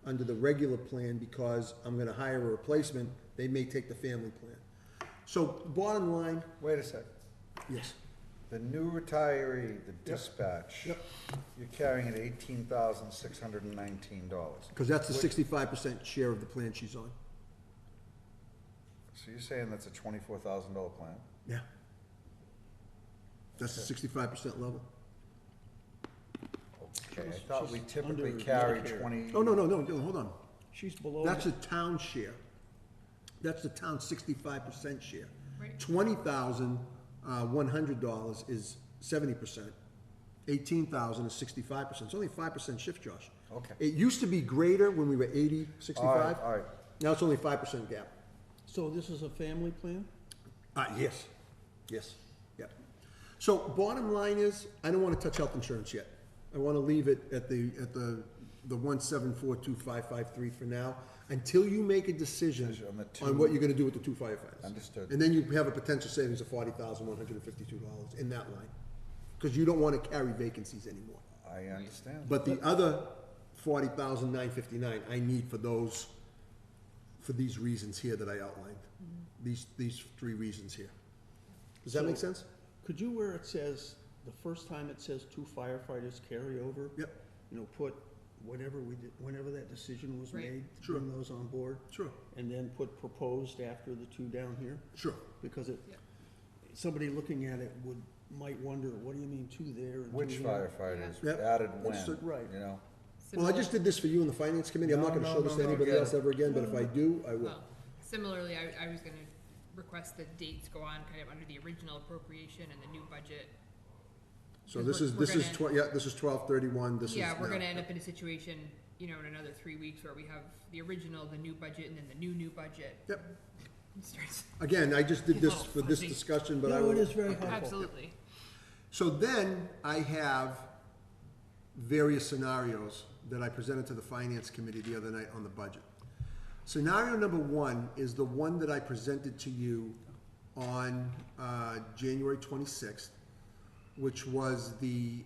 [SPEAKER 4] under the regular plan because I'm gonna hire a replacement. They may take the family plan. So bottom line,
[SPEAKER 3] Wait a sec.
[SPEAKER 4] yes.
[SPEAKER 3] The new retiree, the dispatch.
[SPEAKER 4] Yep.
[SPEAKER 3] You're carrying at $18,619.
[SPEAKER 4] Because that's the 65% share of the plan she's on.
[SPEAKER 3] So you're saying that's a $24,000 plan?
[SPEAKER 4] Yeah. That's the 65% level.
[SPEAKER 3] Okay, I thought we
[SPEAKER 2] She's
[SPEAKER 3] typically
[SPEAKER 2] under
[SPEAKER 3] carry
[SPEAKER 2] Medicare.
[SPEAKER 3] 20.
[SPEAKER 4] Oh, no, hold on.
[SPEAKER 2] She's below.
[SPEAKER 4] That's the town share. That's the town's 65% share.
[SPEAKER 1] Right.
[SPEAKER 4] $20,100 is 70%. 18,000 is 65%. It's only 5% shift, Josh.
[SPEAKER 3] Okay.
[SPEAKER 4] It used to be greater when we were 80, 65.
[SPEAKER 3] All right.
[SPEAKER 4] Now it's only 5% gap.
[SPEAKER 2] So this is a family plan?
[SPEAKER 4] Yes, yep. So bottom line is, I don't wanna touch health insurance yet. I wanna leave it at the 1742553 for now, until you make a decision
[SPEAKER 3] On the two-
[SPEAKER 4] on what you're gonna do with the 2 firefighters.
[SPEAKER 3] Understood.
[SPEAKER 4] And then you have a potential savings of $40,152 in that line, because you don't wanna carry vacancies anymore.
[SPEAKER 3] I understand.
[SPEAKER 4] But the other $40,959, I need for these reasons here that I outlined. These 3 reasons here. Does that make
[SPEAKER 2] So-
[SPEAKER 4] sense?
[SPEAKER 2] Could you, where it says the first time it says 2 firefighters carry over.
[SPEAKER 4] Yep.
[SPEAKER 2] You know, put whatever we did, whenever that decision was
[SPEAKER 1] Right.
[SPEAKER 2] made, to
[SPEAKER 4] Sure.
[SPEAKER 2] bring those on board.
[SPEAKER 4] Sure,
[SPEAKER 2] And then put proposed after the 2 down here,
[SPEAKER 4] sure.
[SPEAKER 2] because it,
[SPEAKER 1] Yeah.
[SPEAKER 2] somebody looking at it might wonder, what do you mean 2 there and 2
[SPEAKER 3] Which
[SPEAKER 2] here?
[SPEAKER 3] firefighters
[SPEAKER 4] Yep.
[SPEAKER 3] added when,
[SPEAKER 4] Understood.
[SPEAKER 2] Right.
[SPEAKER 3] you know?
[SPEAKER 4] Well, I just did this for you and the finance committee. I'm not
[SPEAKER 3] No,
[SPEAKER 4] gonna
[SPEAKER 3] no,
[SPEAKER 4] show this
[SPEAKER 3] no,
[SPEAKER 4] to
[SPEAKER 3] no,
[SPEAKER 4] anybody
[SPEAKER 3] again.
[SPEAKER 4] else ever again, but if I do, I will.
[SPEAKER 1] Well, similarly, I was gonna request that dates go on kind of under the original appropriation and the new budget.
[SPEAKER 4] So
[SPEAKER 1] Because
[SPEAKER 4] this
[SPEAKER 1] we're
[SPEAKER 4] is, this is 12/31, this is.
[SPEAKER 1] Yeah, we're
[SPEAKER 4] now.
[SPEAKER 1] gonna end up in a situation, you know, in another 3 weeks where we have the original, the new budget, and then the new budget.
[SPEAKER 4] Yep.
[SPEAKER 1] It starts-
[SPEAKER 4] Again, I just did this
[SPEAKER 1] Little
[SPEAKER 4] for this
[SPEAKER 1] fuzzy.
[SPEAKER 4] discussion, but I
[SPEAKER 2] No,
[SPEAKER 4] will.
[SPEAKER 2] it is very helpful.
[SPEAKER 1] Absolutely.
[SPEAKER 4] So then I have various scenarios that I presented to the finance committee the other night on the budget. Scenario number 1 is the one that I presented to you on January 26th, which was the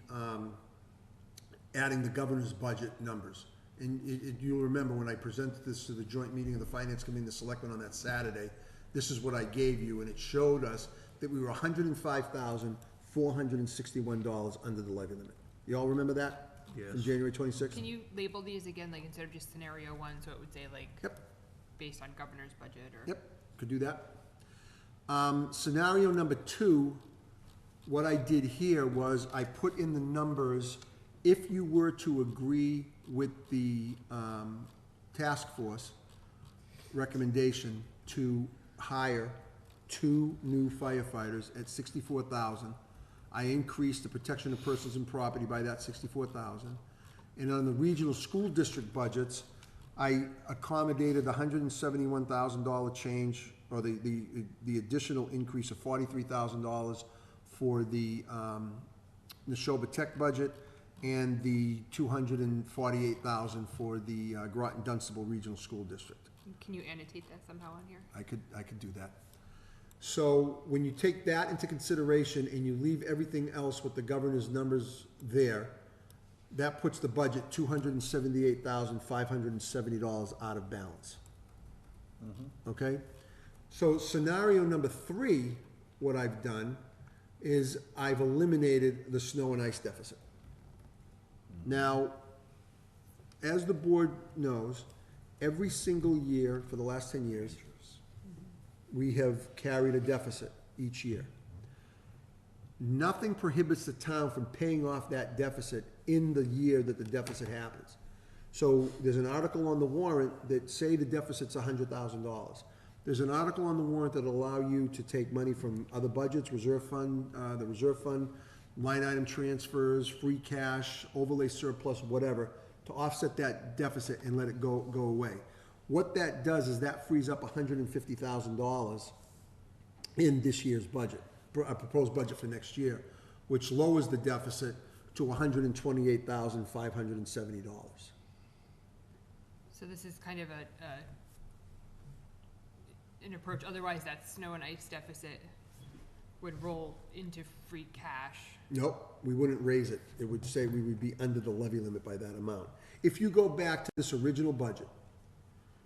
[SPEAKER 4] adding the governor's budget numbers. And you'll remember when I presented this to the joint meeting of the finance committee and the selectmen on that Saturday, this is what I gave you, and it showed us that we were $105,461 under the levy limit. You all remember that?
[SPEAKER 2] Yes.
[SPEAKER 4] From January 26th?
[SPEAKER 1] Can you label these again, like instead of just scenario 1, so it would say like,
[SPEAKER 4] Yep.
[SPEAKER 1] based on governor's budget or?
[SPEAKER 4] Yep, could do that. Scenario number 2, what I did here was I put in the numbers, if you were to agree with the task force recommendation to hire 2 new firefighters at $64,000, I increased the protection of persons and property by that $64,000. And on the regional school district budgets, I accommodated the $171,000 change, or the additional increase of $43,000 for the Neshoba Tech budget, and the $248,000 for the Groton Dunstable Regional School District.
[SPEAKER 1] Can you annotate that somehow on here?
[SPEAKER 4] I could do that. So when you take that into consideration and you leave everything else with the governor's numbers there, that puts the budget $278,570 out of balance. Okay? So scenario number 3, what I've done is I've eliminated the snow and ice deficit. Now, as the board knows, every single year for the last 10 years, we have carried a deficit each year. Nothing prohibits the town from paying off that deficit in the year that the deficit happens. So there's an article on the warrant that say the deficit's $100,000. There's an article on the warrant that allow you to take money from other budgets, reserve fund, the reserve fund, line item transfers, free cash, overlay surplus, whatever, to offset that deficit and let it go away. What that does is that frees up $150,000 in this year's budget, a proposed budget for next year, which lowers the deficit to $128,570.
[SPEAKER 1] So this is kind of an approach, otherwise that snow and ice deficit would roll into free cash.
[SPEAKER 4] Nope, we wouldn't raise it. It would say we would be under the levy limit by that amount. If you go back to this original budget,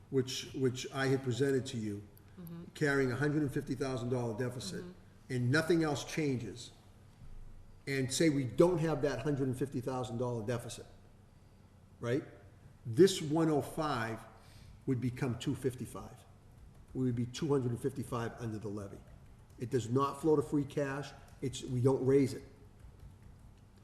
[SPEAKER 4] which I had presented to you, carrying a $150,000 deficit, and nothing else changes, and say we don't have that $150,000 deficit, right? This 105 would become 255. We would be 255 under the levy. It does not flow to free cash, we don't raise it.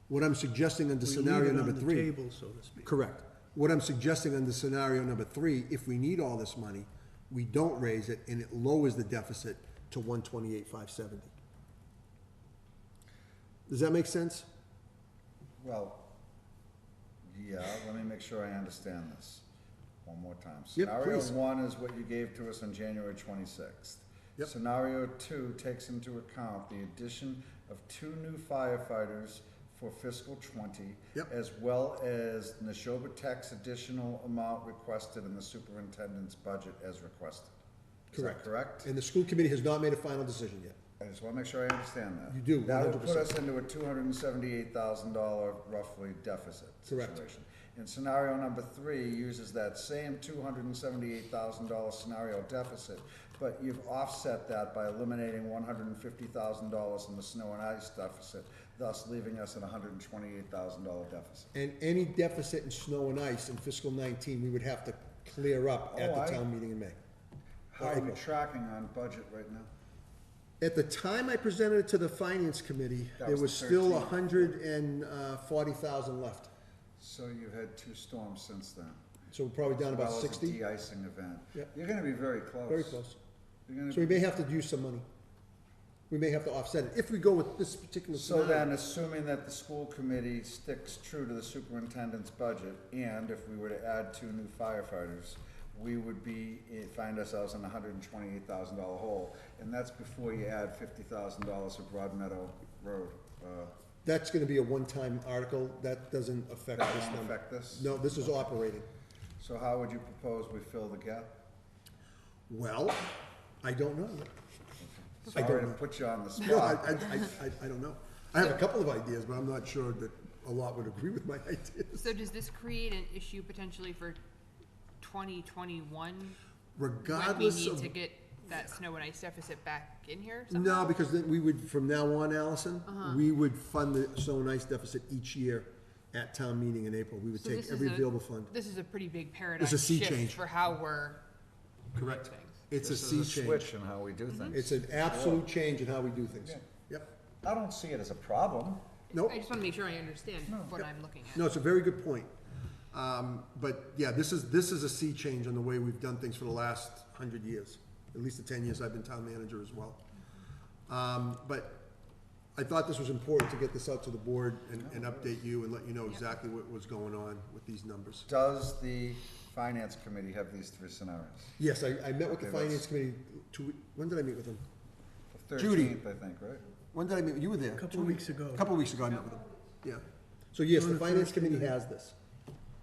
[SPEAKER 4] What I'm suggesting under scenario number 3.
[SPEAKER 2] We leave it on the table, so to speak.
[SPEAKER 4] Correct. What I'm suggesting under scenario number 3, if we need all this money, we don't raise it, and it lowers the deficit to $128,570. Does that make sense?
[SPEAKER 3] Well, yeah, let me make sure I understand this one more time.
[SPEAKER 4] Yep,
[SPEAKER 3] Scenario
[SPEAKER 4] please.
[SPEAKER 3] 1 is what you gave to us on January 26th.
[SPEAKER 4] Yep.
[SPEAKER 3] Scenario 2 takes into account the addition of 2 new firefighters for fiscal '20.
[SPEAKER 4] Yep.
[SPEAKER 3] As well as Neshoba Tech's additional amount requested in the superintendent's budget as requested. Is that correct?
[SPEAKER 4] And the school committee has not made a final decision yet.
[SPEAKER 3] I just wanna make sure I understand that.
[SPEAKER 4] You do,
[SPEAKER 3] That would put
[SPEAKER 4] 100%.
[SPEAKER 3] us into a $278,000 roughly deficit
[SPEAKER 4] Correct.
[SPEAKER 3] situation. And scenario number 3 uses that same $278,000 scenario deficit, but you've offset that by eliminating $150,000 in the snow and ice deficit. thus leaving us at a $128,000 deficit.
[SPEAKER 4] And any deficit in snow and ice in fiscal 19, we would have to clear up at
[SPEAKER 3] Oh,
[SPEAKER 4] the town meeting in May.
[SPEAKER 3] How are we
[SPEAKER 4] April.
[SPEAKER 3] tracking on budget right now?
[SPEAKER 4] At the time I presented it to the finance committee,
[SPEAKER 3] That
[SPEAKER 4] there
[SPEAKER 3] was
[SPEAKER 4] was
[SPEAKER 3] the
[SPEAKER 4] still
[SPEAKER 3] 13th.
[SPEAKER 4] 140,000 left.
[SPEAKER 3] So you had 2 storms since then.
[SPEAKER 4] So we're probably down
[SPEAKER 3] as
[SPEAKER 4] about
[SPEAKER 3] well as a
[SPEAKER 4] 60,
[SPEAKER 3] de-icing event.
[SPEAKER 4] Yep.
[SPEAKER 3] You're gonna be very close.
[SPEAKER 4] very close.
[SPEAKER 3] You're gonna
[SPEAKER 4] So we
[SPEAKER 3] be-
[SPEAKER 4] may have to use some money. We may have to offset it, if we go with this particular
[SPEAKER 3] So
[SPEAKER 4] scenario.
[SPEAKER 3] then, assuming that the school committee sticks true to the superintendent's budget, and if we were to add 2 new firefighters, we would find ourselves in a $128,000 hole, and that's before you add $50,000 for Broad Meadow Road.
[SPEAKER 4] That's gonna be a one-time article, that doesn't affect
[SPEAKER 3] That
[SPEAKER 4] this
[SPEAKER 3] won't
[SPEAKER 4] number.
[SPEAKER 3] affect this?
[SPEAKER 4] No, this is operating.
[SPEAKER 3] So how would you propose we fill the gap?
[SPEAKER 4] Well, I don't know. I
[SPEAKER 3] Sorry
[SPEAKER 4] don't
[SPEAKER 3] to
[SPEAKER 4] know.
[SPEAKER 3] put you on the
[SPEAKER 4] No,
[SPEAKER 3] spot.
[SPEAKER 4] I don't know. I have a couple of ideas, but I'm not sure that a lot would agree with my ideas.
[SPEAKER 1] So does this create an issue potentially for 2021? When we
[SPEAKER 4] Regardless
[SPEAKER 1] need
[SPEAKER 4] of,
[SPEAKER 1] to get that snow and ice deficit back in here somehow?
[SPEAKER 4] no, because then we would, from now on, Allison, we would fund the snow and ice deficit each year at town meeting in April. We would
[SPEAKER 1] So
[SPEAKER 4] take
[SPEAKER 1] this is
[SPEAKER 4] every
[SPEAKER 1] a-
[SPEAKER 4] available fund.
[SPEAKER 1] This is a pretty big paradigm
[SPEAKER 4] It's a sea
[SPEAKER 1] shift
[SPEAKER 4] change.
[SPEAKER 1] for how we're
[SPEAKER 4] Correct.
[SPEAKER 1] doing things.
[SPEAKER 4] It's a
[SPEAKER 3] This
[SPEAKER 4] sea
[SPEAKER 3] is a
[SPEAKER 4] change.
[SPEAKER 3] switch in how we do things.
[SPEAKER 4] It's an absolute change in how we do things.
[SPEAKER 3] Yeah.
[SPEAKER 4] Yep.
[SPEAKER 3] I don't see it as a problem.
[SPEAKER 4] Nope.
[SPEAKER 1] I just wanna make sure I understand what I'm looking at.
[SPEAKER 4] No, it's a very good point. But yeah, this is a sea change on the way we've done things for the last 100 years, at least the 10 years I've been town manager as well. But I thought this was important to get this out to the board and update you and let you know exactly what was going on with these numbers.
[SPEAKER 3] Does the finance committee have these 3 scenarios?
[SPEAKER 4] Yes, I met with the
[SPEAKER 3] Okay,
[SPEAKER 4] finance committee when did I meet with them?
[SPEAKER 3] The
[SPEAKER 4] Judy.
[SPEAKER 3] 13th, I think, right?
[SPEAKER 4] When did I meet? You were there.
[SPEAKER 2] A couple of weeks ago.
[SPEAKER 4] A couple of weeks ago I met with them, yeah. So yes,
[SPEAKER 2] On
[SPEAKER 4] the
[SPEAKER 2] the
[SPEAKER 4] finance
[SPEAKER 2] Thursday
[SPEAKER 4] committee
[SPEAKER 2] night.
[SPEAKER 4] has this.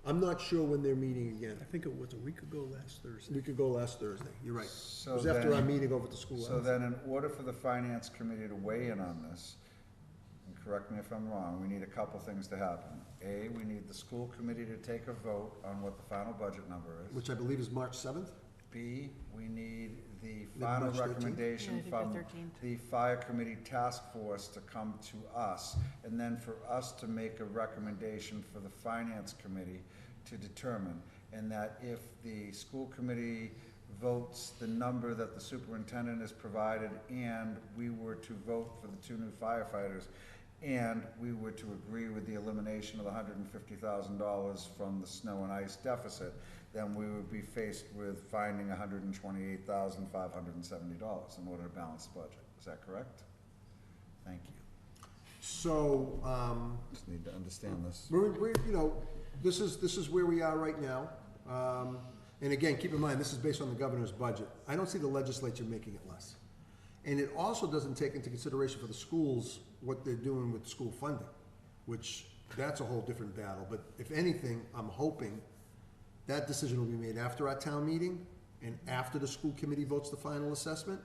[SPEAKER 4] I'm not sure when they're meeting again.
[SPEAKER 2] I think it was a week ago last Thursday.
[SPEAKER 4] We could go last Thursday, you're right. It
[SPEAKER 3] So
[SPEAKER 4] was after our
[SPEAKER 3] then-
[SPEAKER 4] meeting over at the school.
[SPEAKER 3] So then, in order for the finance committee to weigh in on this, and correct me if I'm wrong, we need a couple things to happen. A, we need the school committee to take a vote on what the final budget number is.
[SPEAKER 4] Which I believe is March 7th?
[SPEAKER 3] B, we need the final
[SPEAKER 4] March 13th?
[SPEAKER 3] recommendation
[SPEAKER 1] Yeah, I think
[SPEAKER 3] from
[SPEAKER 1] the 13th.
[SPEAKER 3] the fire committee task force to come to us, and then for us to make a recommendation for the finance committee to determine. And that if the school committee votes the number that the superintendent has provided, and we were to vote for the 2 new firefighters, and we were to agree with the elimination of the $150,000 from the snow and ice deficit, then we would be faced with finding $128,570 in order to balance the budget. Is that correct? Thank you.
[SPEAKER 4] So,
[SPEAKER 3] Just need to understand this.
[SPEAKER 4] we're, you know, this is where we are right now. And again, keep in mind, this is based on the governor's budget. I don't see the legislature making it less. And it also doesn't take into consideration for the schools what they're doing with school funding, which, that's a whole different battle. But if anything, I'm hoping that decision will be made after our town meeting and after the school committee votes the final assessment.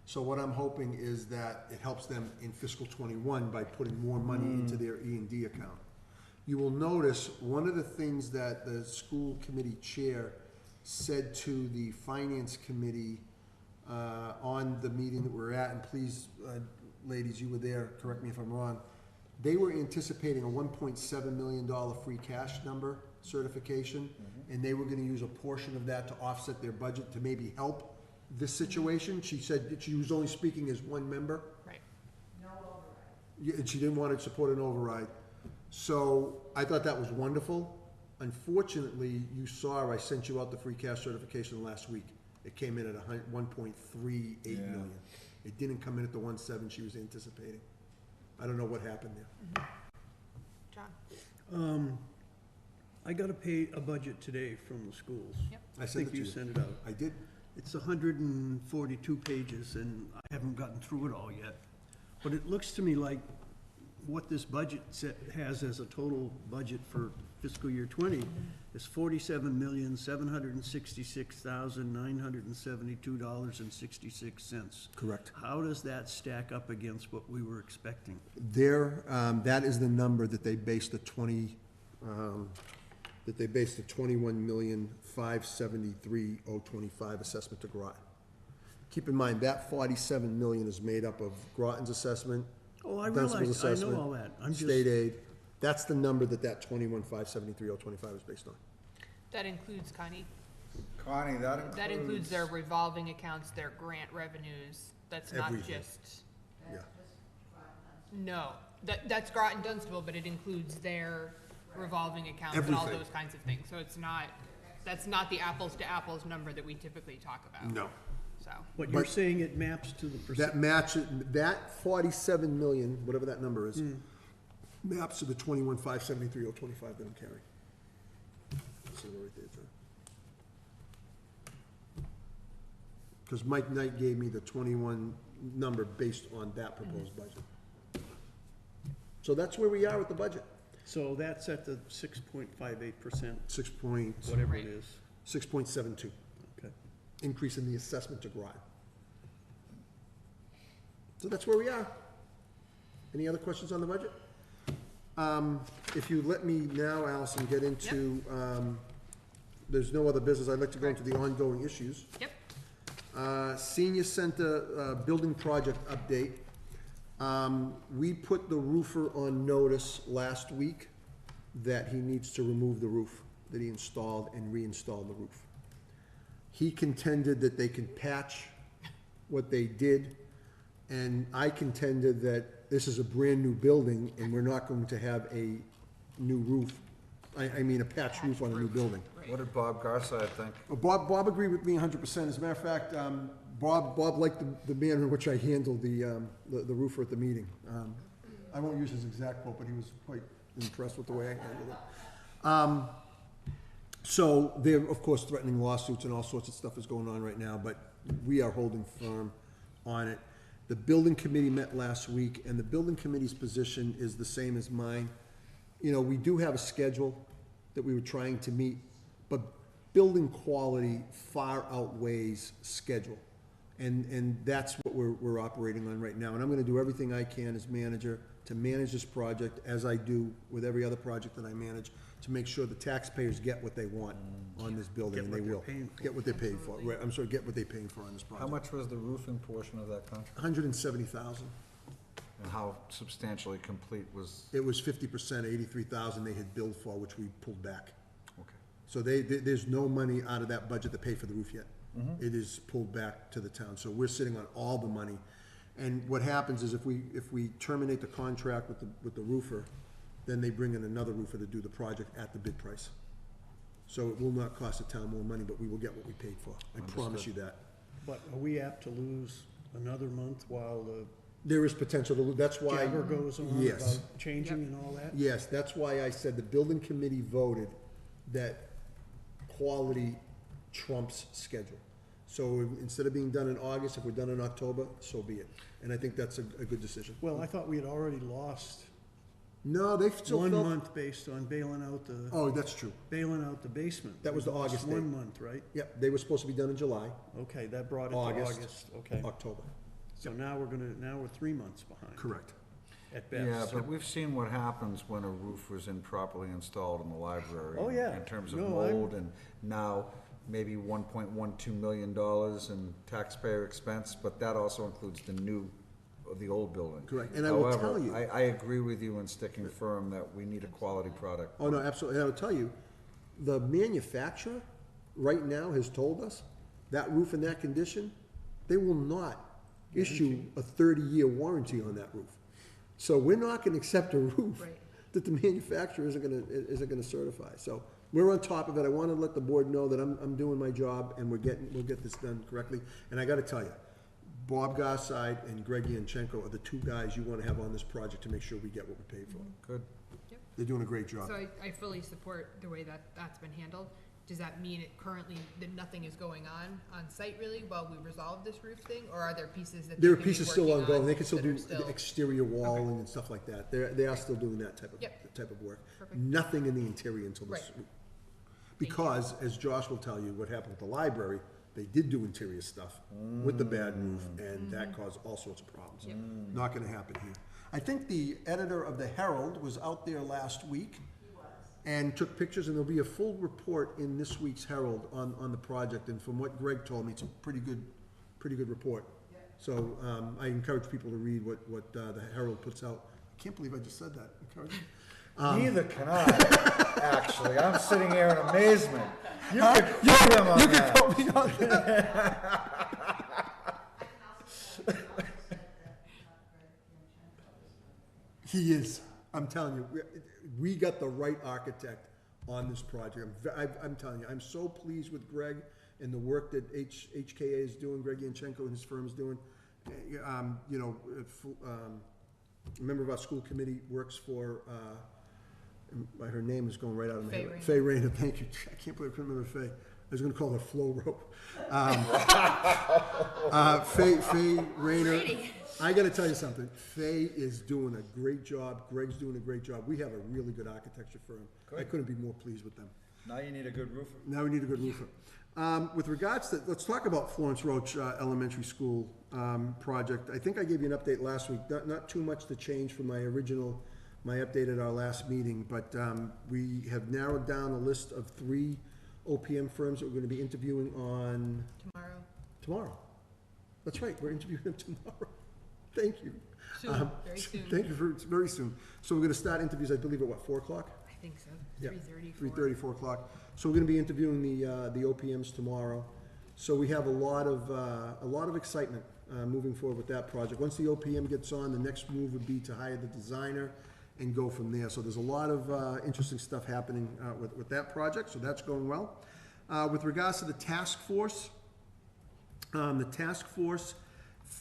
[SPEAKER 4] So what I'm hoping is that it helps them in fiscal '21 by putting more money into their E&D account. You will notice, one of the things that the school committee chair said to the finance committee on the meeting that we're at, and please, ladies, you were there, correct me if I'm wrong, they were anticipating a $1.7 million free cash number certification, and they were gonna use a portion of that to offset their budget to maybe help this situation. She said that she was only speaking as one member.
[SPEAKER 1] Right.
[SPEAKER 4] Yeah, and she didn't want to support an override. So I thought that was wonderful. Unfortunately, you saw, I sent you out the free cash certification last week. It came in at 1.38 million. It didn't come in at the 1.7 she was anticipating. I don't know what happened there.
[SPEAKER 1] John?
[SPEAKER 2] I got a budget today from the schools.
[SPEAKER 1] Yep.
[SPEAKER 4] I
[SPEAKER 2] I
[SPEAKER 4] sent
[SPEAKER 2] think
[SPEAKER 4] it to
[SPEAKER 2] you
[SPEAKER 4] you.
[SPEAKER 2] sent it out.
[SPEAKER 4] I did.
[SPEAKER 2] It's 142 pages, and I haven't gotten through it all yet. But it looks to me like what this budget has as a total budget for fiscal year '20 is $47,766,972.66.
[SPEAKER 4] Correct.
[SPEAKER 2] How does that stack up against what we were expecting?
[SPEAKER 4] There, that is the number that they based the 21,573,025 assessment to Groton. Keep in mind, that 47 million is made up of Groton's assessment,
[SPEAKER 2] Oh, I
[SPEAKER 4] Dunstable
[SPEAKER 2] realize, I know
[SPEAKER 4] assessment,
[SPEAKER 2] all that. I'm
[SPEAKER 4] state
[SPEAKER 2] just,
[SPEAKER 4] aid. That's the number that 21,573,025 is based on.
[SPEAKER 1] That includes, Connie,
[SPEAKER 3] Connie,
[SPEAKER 1] that includes their revolving accounts, their grant revenues. That's not
[SPEAKER 4] Everything.
[SPEAKER 1] just,
[SPEAKER 4] Yeah.
[SPEAKER 1] no, that's Groton Dunstable, but it includes their revolving accounts and all
[SPEAKER 4] Everything.
[SPEAKER 1] those kinds of things. So it's not, that's not the apples to apples number that we typically talk about.
[SPEAKER 4] No.
[SPEAKER 1] So,
[SPEAKER 2] but you're
[SPEAKER 4] But-
[SPEAKER 2] saying it maps to the
[SPEAKER 4] That
[SPEAKER 2] percent.
[SPEAKER 4] matches, that 47 million, whatever that number is, maps to the 21,573,025 that I'm carrying. So right there, John. Because Mike Knight gave me the 21 number based on that proposed budget. So that's where we are with the budget.
[SPEAKER 2] So that's at the 6.58%,
[SPEAKER 4] 6 point,
[SPEAKER 2] whatever
[SPEAKER 1] Right.
[SPEAKER 2] it is.
[SPEAKER 4] 6.72,
[SPEAKER 2] Okay.
[SPEAKER 4] increase in the assessment to Groton. So that's where we are. Any other questions on the budget? If you let me now, Allison, get into, there's no other business, I'd like to go into the ongoing issues.
[SPEAKER 1] yep,
[SPEAKER 4] Senior Center, building project update. We put the roofer on notice last week that he needs to remove the roof that he installed and reinstall the roof. He contended that they can patch what they did, and I contended that this is a brand-new building and we're not going to have a new roof. I mean, a patch roof on a new building.
[SPEAKER 3] What did Bob Garside think?
[SPEAKER 4] Bob agreed with me 100%. As a matter of fact, Bob liked the manner in which I handled the roofer at the meeting. I won't use his exact quote, but he was quite impressed with the way I handled it. So they're, of course, threatening lawsuits and all sorts of stuff is going on right now, but we are holding firm on it. The building committee met last week, and the building committee's position is the same as mine. You know, we do have a schedule that we were trying to meet, but building quality far outweighs schedule. And that's what we're operating on right now. And I'm gonna do everything I can as manager to manage this project, as I do with every other project that I manage, to make sure the taxpayers get what they want on this building,
[SPEAKER 2] Get
[SPEAKER 4] and
[SPEAKER 2] what
[SPEAKER 4] they
[SPEAKER 2] they're
[SPEAKER 4] will.
[SPEAKER 2] paying for.
[SPEAKER 4] Get what they're paying for,
[SPEAKER 1] Absolutely.
[SPEAKER 4] right, I'm sorry, get what they're paying for on this project.
[SPEAKER 3] How much was the roofing portion of that contract?
[SPEAKER 4] 170,000.
[SPEAKER 3] And how substantially complete was,
[SPEAKER 4] It was 50%, 83,000 they had billed for, which we pulled back.
[SPEAKER 3] okay.
[SPEAKER 4] So there's no money out of that budget to pay for the roof yet. It is pulled back to the town, so we're sitting on all the money. And what happens is if we terminate the contract with the roofer, then they bring in another roofer to do the project at the bid price. So it will not cost the town more money, but we will get what we paid for. I promise you that.
[SPEAKER 2] But are we apt to lose another month while the
[SPEAKER 4] There is potential to, that's why.
[SPEAKER 2] jabber goes on
[SPEAKER 4] Yes.
[SPEAKER 2] about changing and all that?
[SPEAKER 4] Yes, that's why I said the building committee voted that quality trumps schedule. So instead of being done in August, if we're done in October, so be it. And I think that's a good decision.
[SPEAKER 2] Well, I thought we had already lost
[SPEAKER 4] No, they still
[SPEAKER 2] one
[SPEAKER 4] felt.
[SPEAKER 2] month based on bailing out
[SPEAKER 4] Oh, that's true.
[SPEAKER 2] the basement.
[SPEAKER 4] That was the
[SPEAKER 2] We lost
[SPEAKER 4] August date.
[SPEAKER 2] 1 month, right?
[SPEAKER 4] Yep, they were supposed to be done in July,
[SPEAKER 2] Okay, that brought it to
[SPEAKER 4] August.
[SPEAKER 2] August, okay.
[SPEAKER 4] October.
[SPEAKER 2] So now we're 3 months behind.
[SPEAKER 4] Correct.
[SPEAKER 2] At
[SPEAKER 3] Yeah,
[SPEAKER 2] best.
[SPEAKER 3] but we've seen what happens when a roof was improperly installed in the library.
[SPEAKER 2] Oh, yeah.
[SPEAKER 3] In terms of
[SPEAKER 2] No, I'm-
[SPEAKER 3] mold, and now maybe $1.12 million in taxpayer expense, but that also includes the old building.
[SPEAKER 4] Correct. And I will
[SPEAKER 3] However,
[SPEAKER 4] tell you.
[SPEAKER 3] I agree with you in sticking firm that we need a quality product.
[SPEAKER 4] Oh, no, absolutely. And I will tell you, the manufacturer right now has told us that roof in that condition, they will not issue a 30-year warranty on that roof. So we're not gonna accept a roof
[SPEAKER 1] Right.
[SPEAKER 4] that the manufacturer isn't gonna certify. So we're on top of it. I wanna let the board know that I'm doing my job and we'll get this done correctly. And I gotta tell you, Bob Garside and Greg Yanchenko are the two guys you wanna have on this project to make sure we get what we paid for.
[SPEAKER 3] Good.
[SPEAKER 4] They're doing a great job.
[SPEAKER 1] so I fully support the way that that's been handled. Does that mean it currently, that nothing is going on site really while we resolve this roof thing? Or are there pieces that
[SPEAKER 4] There
[SPEAKER 1] they
[SPEAKER 4] are
[SPEAKER 1] can be
[SPEAKER 4] pieces still
[SPEAKER 1] working
[SPEAKER 4] ongoing,
[SPEAKER 1] on
[SPEAKER 4] they can still
[SPEAKER 1] that
[SPEAKER 4] do
[SPEAKER 1] are still-
[SPEAKER 4] the exterior walling and stuff like that, they are still doing that type
[SPEAKER 1] Yep.
[SPEAKER 4] of work.
[SPEAKER 1] Perfect.
[SPEAKER 4] Nothing in the interior until this
[SPEAKER 1] Right.
[SPEAKER 4] week. Because, as Josh will tell you, what happened with the library, they did do interior stuff with the bad roof, and that caused all sorts of problems.
[SPEAKER 1] Yep.
[SPEAKER 4] Not gonna happen here. I think the editor of the Herald was out there last week and took pictures, and there'll be a full report in this week's Herald on the project, and from what Greg told me, it's a pretty good report. So, I encourage people to read what the Herald puts out. I can't believe I just said that. Encourage.
[SPEAKER 3] Neither can I, actually. I'm sitting here in amazement. You could quote him on that.
[SPEAKER 4] quote me on that. He is. I'm telling you, we got the right architect on this project. I'm telling you, I'm so pleased with Greg and the work that HKA is doing, Greg Yanchenko and his firm is doing. You know, a member of our school committee works for, her name is going right out of my head. Faye Rayner, thank you. I can't believe I couldn't remember Faye. I was gonna call her Flo Rope. Faye Rayner. I gotta tell you something. Faye is doing a great job. Greg's doing a great job. We have a really good architecture firm. I couldn't be more pleased with them.
[SPEAKER 3] Now you need a good roofer.
[SPEAKER 4] Now we need a good roofer. With regards to, let's talk about Florence Roach Elementary School project. I think I gave you an update last week. Not too much to change from my update at our last meeting, but we have narrowed down a list of 3 OPM firms that we're gonna be interviewing on tomorrow. That's right, we're interviewing them tomorrow. Thank you.
[SPEAKER 1] Soon, very soon.
[SPEAKER 4] Thank you for, it's very soon. So we're gonna start interviews, I believe, at what, 4 o'clock?
[SPEAKER 1] I think so.
[SPEAKER 4] Yeah,
[SPEAKER 1] 3:30.
[SPEAKER 4] 4 o'clock. So we're gonna be interviewing the OPMs tomorrow. So we have a lot of excitement moving forward with that project. Once the OPM gets on, the next move would be to hire the designer and go from there. So there's a lot of interesting stuff happening with that project, so that's going well. With regards to the task force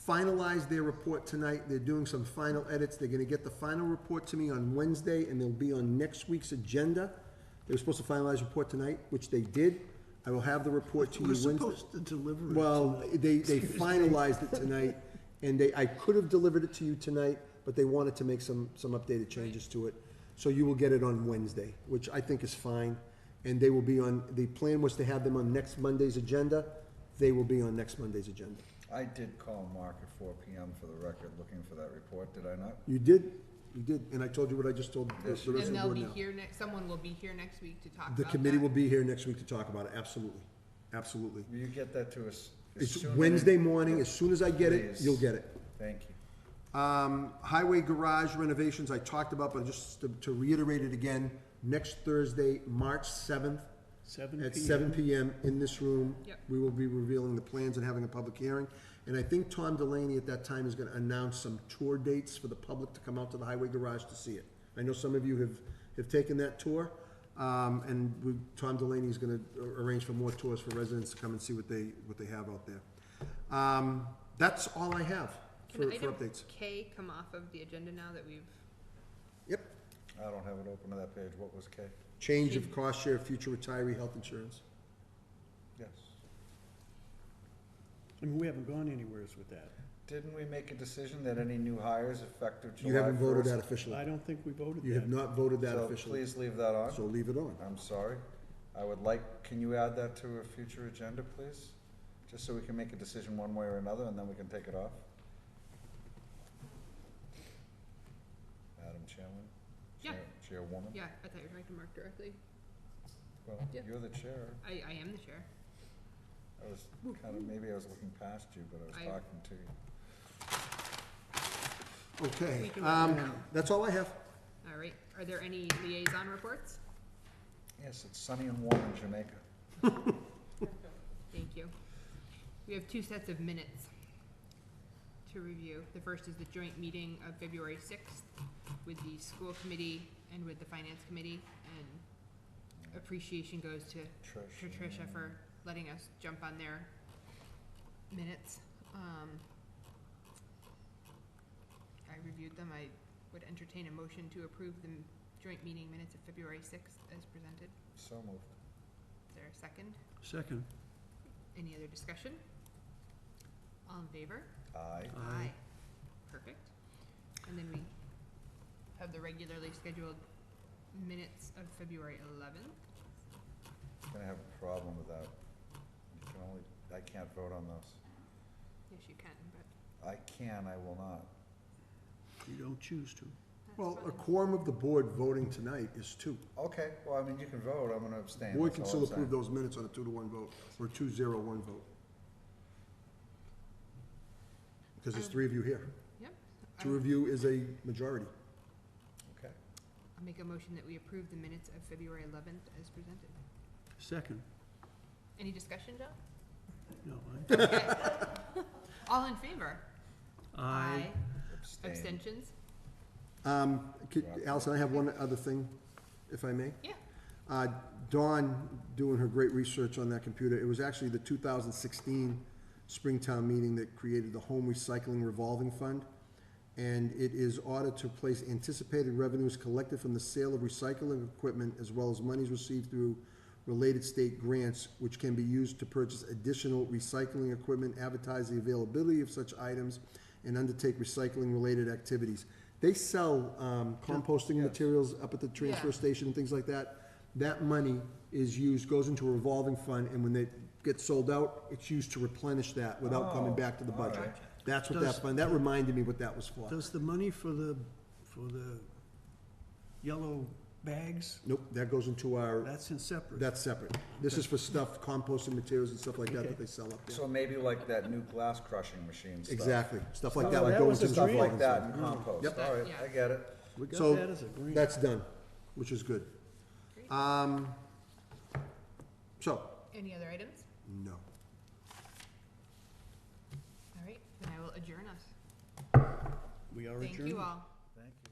[SPEAKER 4] finalized their report tonight. They're doing some final edits. They're gonna get the final report to me on Wednesday, and they'll be on next week's agenda. They were supposed to finalize the report tonight, which they did. I will have the report to you
[SPEAKER 2] We're
[SPEAKER 4] Wednesday.
[SPEAKER 2] supposed to deliver it
[SPEAKER 4] Well,
[SPEAKER 2] tonight.
[SPEAKER 4] they finalized it tonight, and I could have delivered it to you tonight, but they wanted to make some updated changes to it. So you will get it on Wednesday, which I think is fine. And they will be on, the plan was to have them on next Monday's agenda. They will be on next Monday's agenda.
[SPEAKER 3] I did call Mark at 4 PM for the record, looking for that report, did I not?
[SPEAKER 4] You did, and I told you what I just told the
[SPEAKER 3] Yes,
[SPEAKER 4] rest
[SPEAKER 3] you
[SPEAKER 4] of
[SPEAKER 1] And
[SPEAKER 4] the
[SPEAKER 1] they'll
[SPEAKER 4] board
[SPEAKER 1] be
[SPEAKER 4] now.
[SPEAKER 1] here someone will be here next week to talk about
[SPEAKER 4] The
[SPEAKER 1] that.
[SPEAKER 4] committee will be here next week to talk about it, absolutely, absolutely.
[SPEAKER 3] Will you get that to us as
[SPEAKER 4] It's
[SPEAKER 3] soon as-
[SPEAKER 4] Wednesday morning, as soon as I get it,
[SPEAKER 3] Please.
[SPEAKER 4] you'll get it.
[SPEAKER 3] Thank you.
[SPEAKER 4] Highway garage renovations I talked about, but just to reiterate it again, next Thursday, March 7th,
[SPEAKER 2] 7
[SPEAKER 4] at
[SPEAKER 2] p.m.
[SPEAKER 4] 7 PM in this room.
[SPEAKER 1] Yep.
[SPEAKER 4] We will be revealing the plans and having a public hearing. And I think Tom Delaney at that time is gonna announce some tour dates for the public to come out to the highway garage to see it. I know some of you have taken that tour, and Tom Delaney is gonna arrange for more tours for residents to come and see what they have out there. That's all I have for
[SPEAKER 1] Can item
[SPEAKER 4] updates.
[SPEAKER 1] K come off of the agenda now that we've,
[SPEAKER 4] Yep,
[SPEAKER 3] I don't have it open to that page. What was K?
[SPEAKER 4] change of cost share, future retiree health insurance.
[SPEAKER 3] Yes.
[SPEAKER 2] I mean, we haven't gone anywheres with that.
[SPEAKER 3] Didn't we make a decision that any new hires effective July 1st?
[SPEAKER 4] You haven't voted that officially.
[SPEAKER 2] I don't think we voted
[SPEAKER 4] You have
[SPEAKER 2] that.
[SPEAKER 4] not voted that
[SPEAKER 3] So
[SPEAKER 4] officially,
[SPEAKER 3] please leave that on.
[SPEAKER 4] so leave it on.
[SPEAKER 3] I'm sorry. I would like, can you add that to a future agenda, please? Just so we can make a decision one way or another, and then we can take it off. Madam Chairman?
[SPEAKER 1] Yeah.
[SPEAKER 3] Chairwoman?
[SPEAKER 1] yeah, I thought you were talking to Mark directly.
[SPEAKER 3] Well,
[SPEAKER 1] Yeah.
[SPEAKER 3] you're the chair.
[SPEAKER 1] I am the chair.
[SPEAKER 3] I was kind of, maybe I was looking past you, but I was
[SPEAKER 1] I-
[SPEAKER 3] talking to you.
[SPEAKER 4] Okay,
[SPEAKER 1] We can-
[SPEAKER 4] that's all I have.
[SPEAKER 1] All right, are there any liaison reports?
[SPEAKER 3] Yes, it's sunny and warm in Jamaica.
[SPEAKER 1] Thank you. We have 2 sets of minutes to review. The first is the joint meeting of February 6th with the school committee and with the finance committee. And appreciation goes to Tricia for letting us jump on their minutes. I reviewed them. I would entertain a motion to approve the joint meeting minutes of February 6th as presented.
[SPEAKER 3] So moved.
[SPEAKER 1] Is there a second?
[SPEAKER 2] Second.
[SPEAKER 1] Any other discussion? All in favor?
[SPEAKER 3] Aye.
[SPEAKER 2] Aye.
[SPEAKER 1] Perfect. And then we have the regularly scheduled minutes of February 11th.
[SPEAKER 3] Gonna have a problem with that. You can only, I can't vote on those.
[SPEAKER 1] Yes, you can, but
[SPEAKER 3] I can, I will not.
[SPEAKER 2] You don't choose to.
[SPEAKER 1] that's
[SPEAKER 4] Well, a
[SPEAKER 1] fine.
[SPEAKER 4] quorum of the board voting tonight is 2.
[SPEAKER 3] Okay, well, I mean, you can vote, I'm gonna abstain.
[SPEAKER 4] Board
[SPEAKER 3] that's
[SPEAKER 4] can
[SPEAKER 3] all
[SPEAKER 4] still
[SPEAKER 3] I'm saying.
[SPEAKER 4] approve those minutes on a 2-to-1 vote, or 2-0-1 vote. because there's 3 of you here.
[SPEAKER 1] Yep.
[SPEAKER 4] 2 of you is a majority.
[SPEAKER 3] Okay.
[SPEAKER 1] I'll make a motion that we approve the minutes of February 11th as presented.
[SPEAKER 2] Second.
[SPEAKER 1] Any discussion, Joe?
[SPEAKER 2] No,
[SPEAKER 1] Okay. All in favor?
[SPEAKER 2] I,
[SPEAKER 3] Abstain.
[SPEAKER 1] Abstentions?
[SPEAKER 4] Allison, I have one other thing, if I may.
[SPEAKER 1] Yeah.
[SPEAKER 4] Dawn, doing her great research on that computer, it was actually the 2016 Springtown meeting that created the Home Recycling Revolving Fund. And it is ordered to place anticipated revenues collected from the sale of recycling equipment as well as monies received through related state grants, which can be used to purchase additional recycling equipment, advertise the availability of such items, and undertake recycling-related activities. They sell composting materials up at the transfer
[SPEAKER 1] Yeah.
[SPEAKER 4] station and things like that. That money is used, goes into a revolving fund, and when they get sold out, it's used to replenish that without coming back to the
[SPEAKER 3] all
[SPEAKER 4] budget.
[SPEAKER 3] right.
[SPEAKER 4] That's what
[SPEAKER 2] Does-
[SPEAKER 4] that fund, that reminded me what that was for.
[SPEAKER 2] does the money for the yellow bags,
[SPEAKER 4] Nope, that goes into our,
[SPEAKER 2] that's in separate?
[SPEAKER 4] that's separate. This is for stuff, composting materials and stuff like that
[SPEAKER 2] Okay.
[SPEAKER 4] that they sell up there.
[SPEAKER 3] So maybe like that new glass crushing machine stuff.
[SPEAKER 4] Exactly, stuff like
[SPEAKER 2] Oh,
[SPEAKER 4] that, like
[SPEAKER 2] that
[SPEAKER 4] going
[SPEAKER 2] was
[SPEAKER 4] to
[SPEAKER 2] a
[SPEAKER 4] the
[SPEAKER 3] Stuff
[SPEAKER 2] grant.
[SPEAKER 3] like that in
[SPEAKER 2] Oh.
[SPEAKER 3] compost,
[SPEAKER 4] Yep.
[SPEAKER 3] all right,
[SPEAKER 1] Yeah.
[SPEAKER 3] I get it.
[SPEAKER 2] We got
[SPEAKER 4] So,
[SPEAKER 2] that as a grant.
[SPEAKER 4] that's done, which is good.
[SPEAKER 1] Great.
[SPEAKER 4] So,
[SPEAKER 1] Any other items?
[SPEAKER 4] no.
[SPEAKER 1] All right, then I will adjourn us.
[SPEAKER 2] We are adjourned.
[SPEAKER 1] Thank you all.
[SPEAKER 3] Thank you.